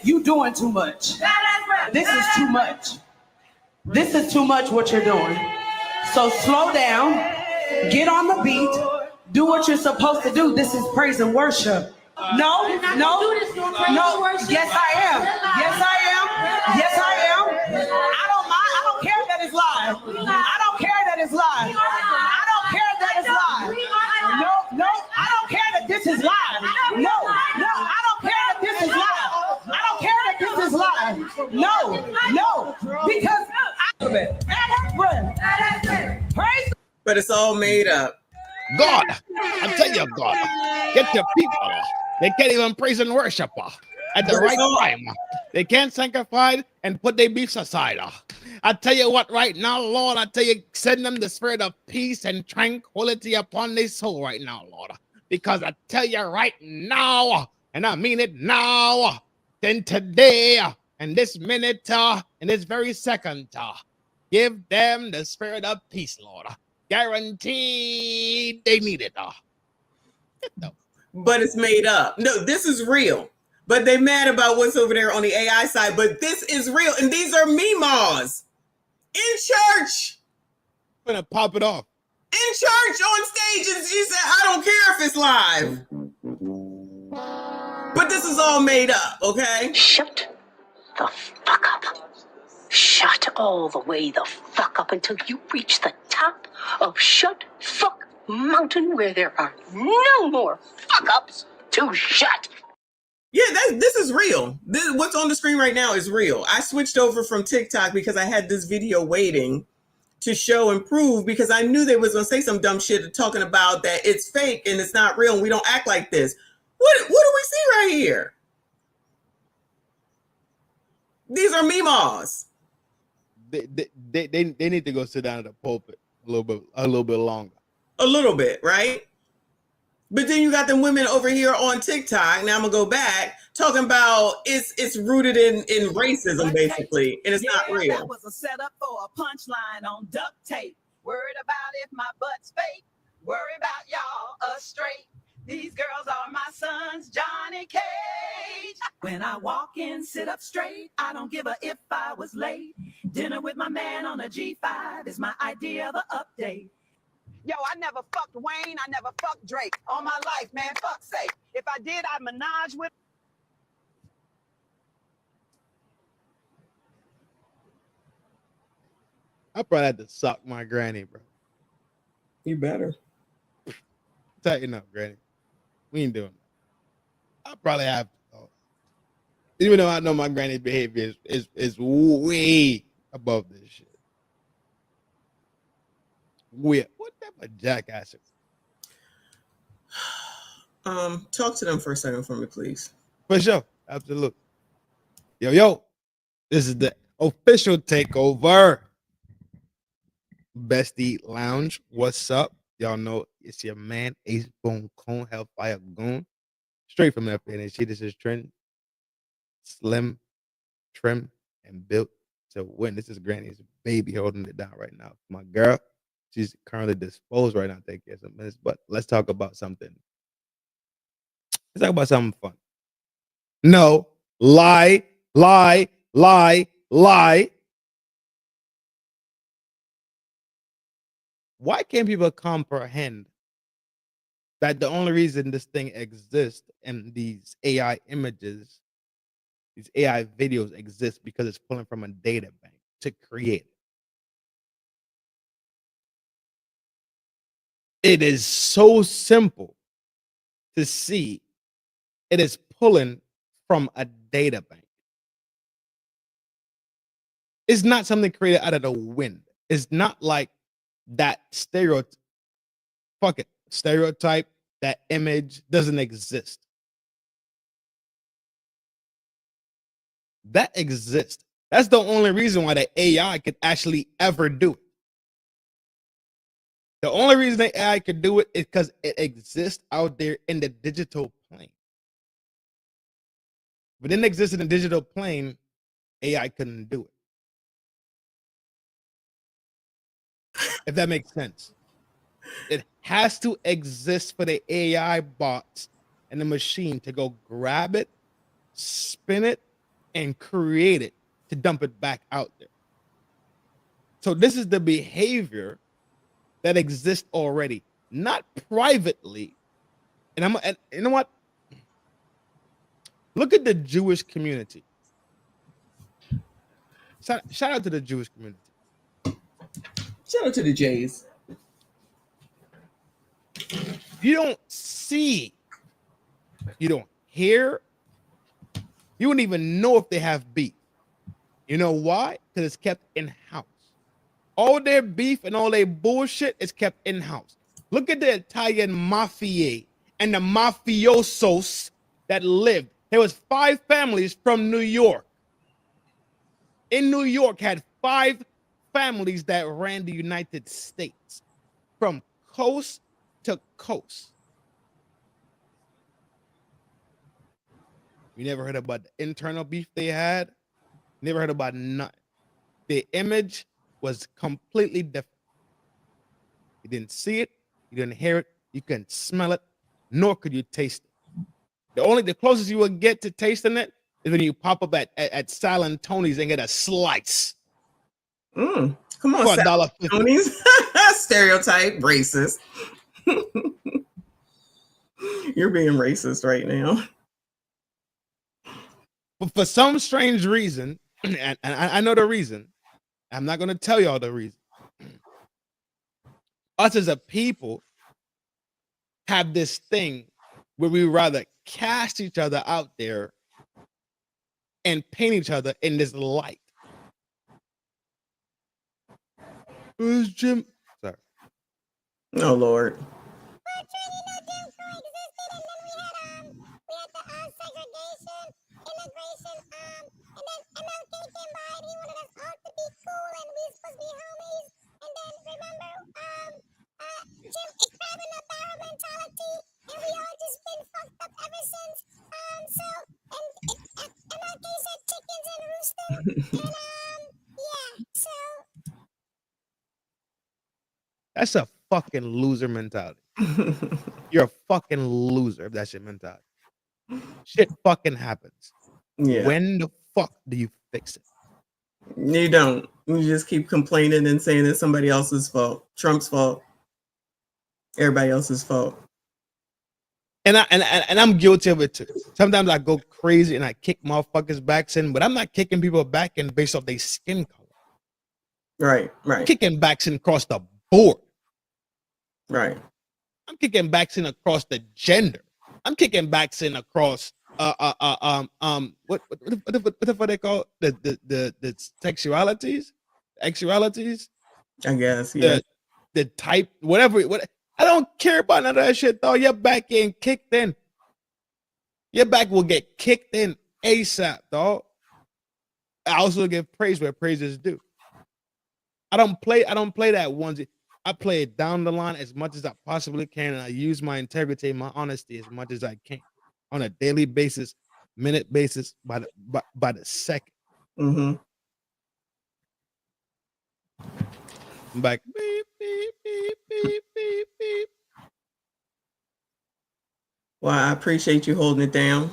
[SPEAKER 19] you doing too much. This is too much. This is too much what you're doing. So slow down, get on the beat, do what you're supposed to do. This is praise and worship. No. Yes, I am. Yes, I am. I don't mind. I don't care that it's live. I don't care that it's live. I don't care that it's live. No, I don't care that this is live. No, I don't care that this is live. I don't care that this is live. No, because praise.
[SPEAKER 1] But it's all made up.
[SPEAKER 2] God, I tell you, God, get your people. They can't even praise and worship at the right time. They can't sanctify and put their beefs aside. I tell you what, right now, Lord, I tell you, send them the spirit of peace and tranquility upon their soul right now, Lord. Because I tell you right now, and I mean it now, then today, and this minute, and this very second, give them the spirit of peace, Lord. Guaranteed they need it.
[SPEAKER 1] But it's made up. No, this is real. But they mad about what's over there on the AI side. But this is real. And these are memas in church.
[SPEAKER 2] I'm gonna pop it off.
[SPEAKER 1] In church on stage. And she said, I don't care if it's live. But this is all made up, okay?
[SPEAKER 11] Shut the fuck up. Shut all the way the fuck up until you reach the top of Shut Fuck Mountain, where there are no more fuck ups to shut.
[SPEAKER 1] Yeah, this is real. What's on the screen right now is real. I switched over from TikTok because I had this video waiting to show and prove, because I knew they was going to say some dumb shit talking about that it's fake and it's not real and we don't act like this. What do we see right here? These are memas.
[SPEAKER 2] They need to go sit down at the pulpit a little bit longer.
[SPEAKER 1] A little bit, right? But then you got them women over here on TikTok. Now I'm gonna go back talking about it's rooted in racism basically, and it's not real.
[SPEAKER 19] That was a setup for a punchline on duct tape. Worried about if my butt's fake. Worry about y'all straight. These girls are my sons, Johnny Cage. When I walk in, sit up straight. I don't give a if I was late. Dinner with my man on a G5 is my idea of an update. Yo, I never fucked Wayne. I never fucked Drake. All my life, man, fuck's sake. If I did, I'd menage with...
[SPEAKER 2] I probably had to suck my granny, bro.
[SPEAKER 1] You better.
[SPEAKER 2] Tighten up, granny. We ain't doing that. I probably have to. Even though I know my granny's behavior is way above this shit. Weird. What type of jackass?
[SPEAKER 1] Talk to them for a second for me, please.
[SPEAKER 2] For sure. Absolutely. Yo. This is the official takeover. Bestie Lounge. What's up? Y'all know it's your man, Ace Boom Cone, Hellfire Goon. Straight from FNHG. This is Trend. Slim, trim, and built to win. This is Granny's baby holding it down right now. My girl, she's currently disposed right now. Take care of some minutes, but let's talk about something. Let's talk about something fun. No, lie. Why can't people comprehend that the only reason this thing exists and these AI images, these AI videos exist because it's pulling from a data bank to create it? It is so simple to see. It is pulling from a data bank. It's not something created out of the wind. It's not like that stereotype, that image doesn't exist. That exists. That's the only reason why the AI could actually ever do it. The only reason the AI could do it is because it exists out there in the digital plane. If it didn't exist in the digital plane, AI couldn't do it. If that makes sense. It has to exist for the AI bots and the machine to go grab it, spin it, and create it to dump it back out there. So this is the behavior that exists already, not privately. And you know what? Look at the Jewish community. Shout out to the Jewish community.
[SPEAKER 1] Shout out to the Jays.
[SPEAKER 2] You don't see, you don't hear, you wouldn't even know if they have beef. You know why? Because it's kept in-house. All their beef and all their bullshit is kept in-house. Look at the Italian mafia and the mafiosos that lived. There was 5 families from New York. In New York, had 5 families that ran the United States from coast to coast. You never heard about the internal beef they had? Never heard about nothing. The image was completely different. You didn't see it, you didn't hear it, you couldn't smell it, nor could you taste it. The closest you would get to tasting it is when you pop up at Silent Tony's and get a slice.
[SPEAKER 1] Come on,
[SPEAKER 2] for
[SPEAKER 1] Silent
[SPEAKER 2] $1.50.
[SPEAKER 1] Tony's. Stereotype, racist. You're being racist right now.
[SPEAKER 2] But for some strange reason, and I know the reason, I'm not going to tell y'all the reason. Us as a people have this thing where we rather cast each other out there and paint each other in this light. Who's Jim? Sorry.
[SPEAKER 1] Oh, Lord.
[SPEAKER 2] That's a fucking loser mentality. You're a fucking loser if that's your mentality. Shit fucking happens.
[SPEAKER 1] Yeah.
[SPEAKER 2] When the fuck do you fix it?
[SPEAKER 1] You don't. You just keep complaining and saying it's somebody else's fault. Trump's fault. Everybody else's fault.
[SPEAKER 2] And I'm guilty of it too. Sometimes I go crazy and I kick motherfuckers' backs in, but I'm not kicking people back in based off their skin color.
[SPEAKER 1] Right.
[SPEAKER 2] I'm kicking backs in across the board.
[SPEAKER 1] Right.
[SPEAKER 2] I'm kicking backs in across the gender. I'm kicking backs in across what the fuck they call the sexualities, actualities.
[SPEAKER 1] I guess, yeah.
[SPEAKER 2] The type, whatever. I don't care about none of that shit, though. Your back getting kicked in. Your back will get kicked in ASAP, dog. I also give praise where praise is due. I don't play that onesie. I play it down the line as much as I possibly can, and I use my integrity and my honesty as much as I can on a daily basis, minute basis, by the second.
[SPEAKER 1] Mm-hmm.
[SPEAKER 2] I'm back. Beep, beep, beep, beep, beep, beep.
[SPEAKER 1] Well, I appreciate you holding it down.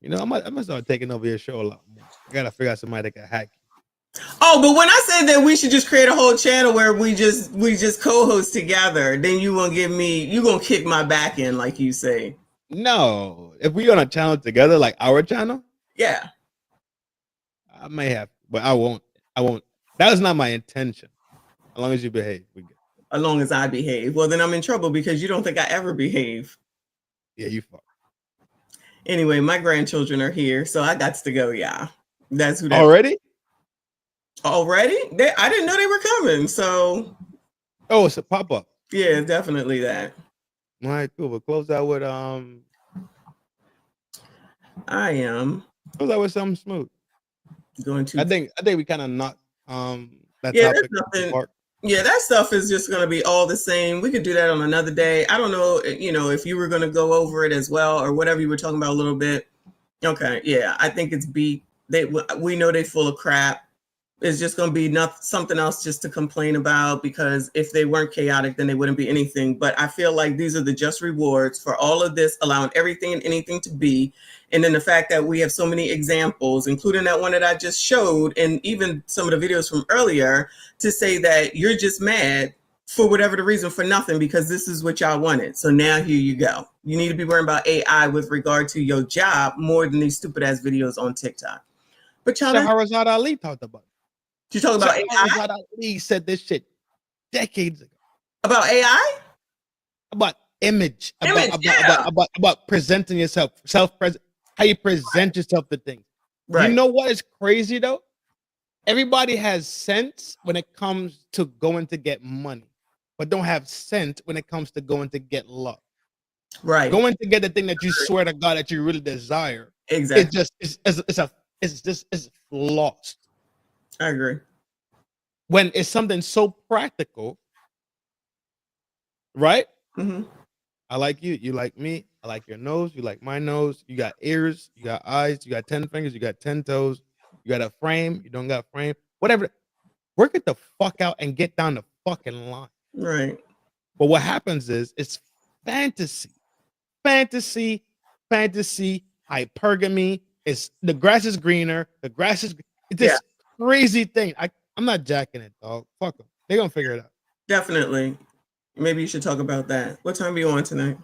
[SPEAKER 2] You know, I'm gonna start taking over your show a lot more. I gotta figure out somebody that can hack.
[SPEAKER 1] Oh, but when I said that we should just create a whole channel where we just co-host together, then you gonna kick my back in, like you say.
[SPEAKER 2] No, if we on a channel together, like our channel,
[SPEAKER 1] yeah,
[SPEAKER 2] I may have, but I won't. That is not my intention. As long as you behave, we good.
[SPEAKER 1] As long as I behave, well, then I'm in trouble because you don't think I ever behave.
[SPEAKER 2] Yeah, you fuck.
[SPEAKER 1] Anyway, my grandchildren are here, so I got to go. Yeah, that's who. That
[SPEAKER 2] Already?
[SPEAKER 1] I didn't know they were coming. So,
[SPEAKER 2] oh, it's a pop up.
[SPEAKER 1] Yeah, definitely that.
[SPEAKER 2] All right, cool. We'll close out with
[SPEAKER 1] I am.
[SPEAKER 2] Close out with something smooth.
[SPEAKER 1] Going to.
[SPEAKER 2] I think we kind of knocked that
[SPEAKER 1] Yeah,
[SPEAKER 2] topic.
[SPEAKER 1] there's nothing. Yeah, that stuff is just going to be all the same. We could do that on another day. I don't know, if you were going to go over it as well or whatever you were talking about a little bit. Okay, yeah, I think it's beat. We know they full of crap. It's just going to be something else just to complain about, because if they weren't chaotic, then they wouldn't be anything. But I feel like these are the just rewards for all of this, allowing everything and anything to be. And then the fact that we have so many examples, including that one that I just showed, and even some of the videos from earlier, to say that you're just mad for whatever the reason for nothing, because this is what y'all wanted. So now here you go. You need to be worrying about AI with regard to your job more than these stupid ass videos on TikTok. But y'all,
[SPEAKER 2] Shahrazad Ali talked about it.
[SPEAKER 1] You talking about AI?
[SPEAKER 2] Shahrazad Ali said this shit decades ago.
[SPEAKER 1] About AI?
[SPEAKER 2] About image. About presenting yourself, self-present, how you present yourself to things. Right. You know what is crazy though? Everybody has sense when it comes to going to get money, but don't have sense when it comes to going to get love.
[SPEAKER 1] Right.
[SPEAKER 2] Going to get the thing that you swear to God that you really desire.
[SPEAKER 1] Exactly.
[SPEAKER 2] It's just lost.
[SPEAKER 1] I agree.
[SPEAKER 2] When it's something so practical, right?
[SPEAKER 1] Mm-hmm.
[SPEAKER 2] I like you. You like me. I like your nose. You like my nose. You got ears. You got eyes. You got 10 fingers. You got 10 toes. You got a frame. You don't got a frame. Whatever. Work it the fuck out and get down the fucking line.
[SPEAKER 1] Right.
[SPEAKER 2] But what happens is it's fantasy. Fantasy. Hypergamy. It's the grass is greener. The grass is it's this crazy thing. I'm not jacking it, dog. Fuck them. They're gonna figure it out.
[SPEAKER 1] Definitely. Maybe you should talk about that. What time are you on tonight?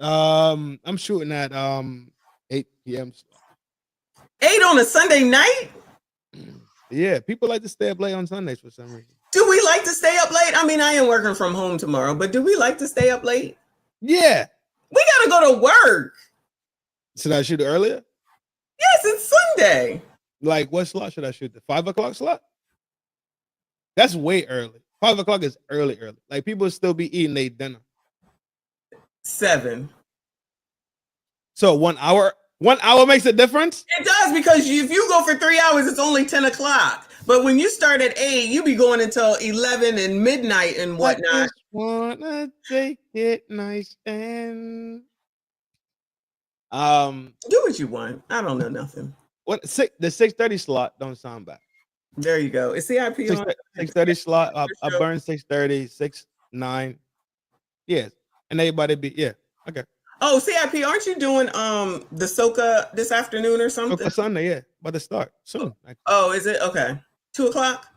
[SPEAKER 2] I'm shooting at 8 p.m.
[SPEAKER 1] 8 on a Sunday night?
[SPEAKER 2] Yeah, people like to stay up late on Sundays for some reason.
[SPEAKER 1] Do we like to stay up late? I mean, I am working from home tomorrow, but do we like to stay up late?
[SPEAKER 2] Yeah.
[SPEAKER 1] We gotta go to work.
[SPEAKER 2] Should I shoot it earlier?
[SPEAKER 1] Yes, it's Sunday.
[SPEAKER 2] Like, what slot should I shoot? The 5 o'clock slot? That's way early. 5 o'clock is early. Like, people still be eating their dinner.
[SPEAKER 1] 7.
[SPEAKER 2] So 1 hour? 1 hour makes a difference?
[SPEAKER 1] It does, because if you go for 3 hours, it's only 10 o'clock. But when you start at 8, you be going until 11 and midnight and whatnot.
[SPEAKER 2] I just wanna take it nice and
[SPEAKER 1] do what you want. I don't know nothing.
[SPEAKER 2] What the 6:30 slot don't sound bad.
[SPEAKER 1] There you go. It's CIP on
[SPEAKER 2] 6:30 slot. I burn 6:30, 6, 9. Yes. And everybody be okay.
[SPEAKER 1] Oh, CIP, aren't you doing the Soca this afternoon or something?
[SPEAKER 2] Soca Sunday, about to start soon.
[SPEAKER 1] Oh, is it? Okay. 2 o'clock?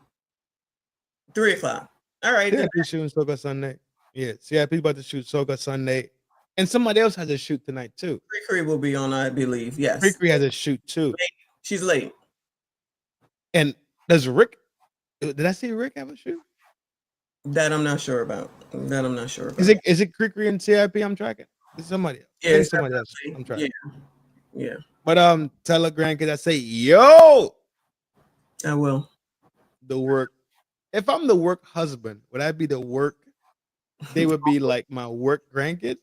[SPEAKER 1] 3 o'clock. All right.
[SPEAKER 2] CIP shooting Soca Sunday. Yeah, CIP about to shoot Soca Sunday. And somebody else has a shoot tonight too.
[SPEAKER 1] Cree will be on, I believe. Yes.
[SPEAKER 2] Cree has a shoot too.
[SPEAKER 1] She's late.
[SPEAKER 2] And does Rick? Did I see Rick have a shoot?
[SPEAKER 1] That I'm not sure about.
[SPEAKER 2] Is it Cree and CIP? I'm tracking. It's somebody else.
[SPEAKER 1] Yeah,
[SPEAKER 2] It's somebody else. I'm tracking.
[SPEAKER 1] Yeah.
[SPEAKER 2] But tell a grandkid I say, yo.
[SPEAKER 1] I will.
[SPEAKER 2] The work. If I'm the work husband, would I be the work? They would be like my work grandkids.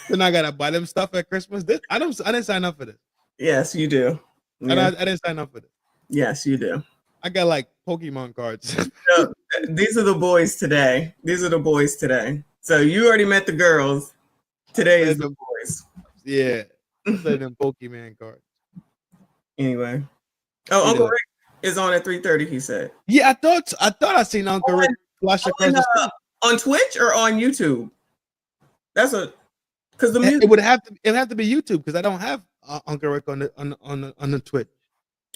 [SPEAKER 2] Then I gotta buy them stuff at Christmas. I didn't sign up for this.
[SPEAKER 1] Yes, you do.
[SPEAKER 2] Yeah. I didn't sign up for this.
[SPEAKER 1] Yes, you do.
[SPEAKER 2] I got like Pokemon cards.
[SPEAKER 1] So, these are the boys today. So you already met the girls. Today is the boys.
[SPEAKER 2] Yeah. Play them Pokemon cards.
[SPEAKER 1] Anyway. Oh, Uncle Rick is on at 3:30, he said.
[SPEAKER 2] Yeah, I thought I seen Uncle Rick flash across the screen.
[SPEAKER 1] On Twitch or on YouTube? That's because the music
[SPEAKER 2] it would have to be YouTube because I don't have Uncle Rick on the Twitch.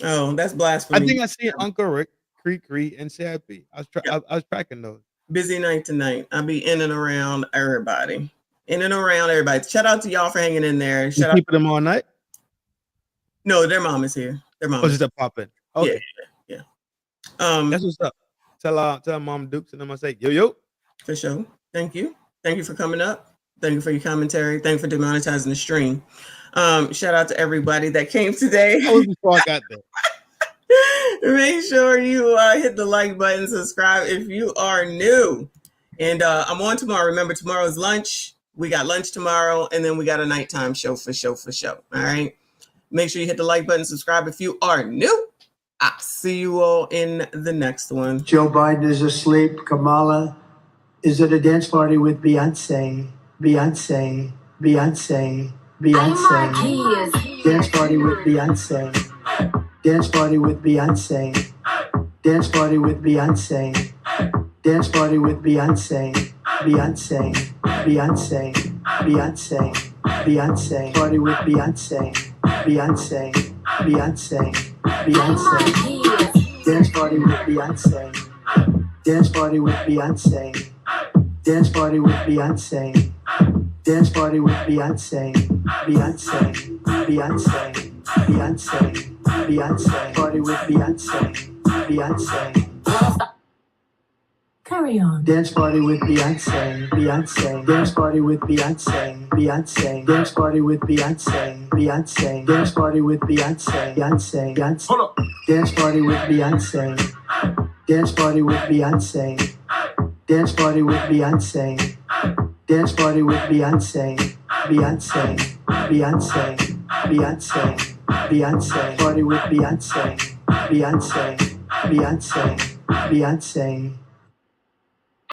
[SPEAKER 1] Oh, that's blasphemy.
[SPEAKER 2] I think I see Uncle Rick, Cree, and CIP. I was tracking those.
[SPEAKER 1] Busy night tonight. I'll be in and around everybody. Shout out to y'all for hanging in there. Shout out
[SPEAKER 2] keeping them all night.
[SPEAKER 1] No, their mom is here. Their mom.
[SPEAKER 2] Oh, just a pop in. Okay.
[SPEAKER 1] Yeah.
[SPEAKER 2] That's what's up. Tell Mom Dukes and them I say yo.
[SPEAKER 1] For sure. Thank you for coming up. Thank you for your commentary. Thank you for demonetizing the stream. Shout out to everybody that came today.
[SPEAKER 2] That was before I got there.
[SPEAKER 1] Make sure you hit the like button, subscribe if you are new. And I'm on tomorrow. Remember, tomorrow's lunch. We got lunch tomorrow, and then we got a nighttime show for show. All right. Make sure you hit the like button, subscribe if you are new. I'll see you all in the next one.
[SPEAKER 13] Joe Biden is asleep. Kamala is at a dance party with Beyonce. Beyonce. Dance party with Beyonce. Dance party with Beyonce. Dance party with Beyonce. Dance party with Beyonce. Beyonce. Party with Beyonce. Beyonce. Dance party with Beyonce. Dance party with Beyonce. Dance party with Beyonce. Dance party with Beyonce. Party with Beyonce.
[SPEAKER 15] Carry on.
[SPEAKER 13] Dance party with Beyonce. Dance party with Beyonce. Dance party with Beyonce. Dance party with Beyonce. Hold up. Dance party with Beyonce. Dance party with Beyonce. Dance party with Beyonce. Dance party with Beyonce. Party with Beyonce. Beyonce, Beyonce, Beyonce.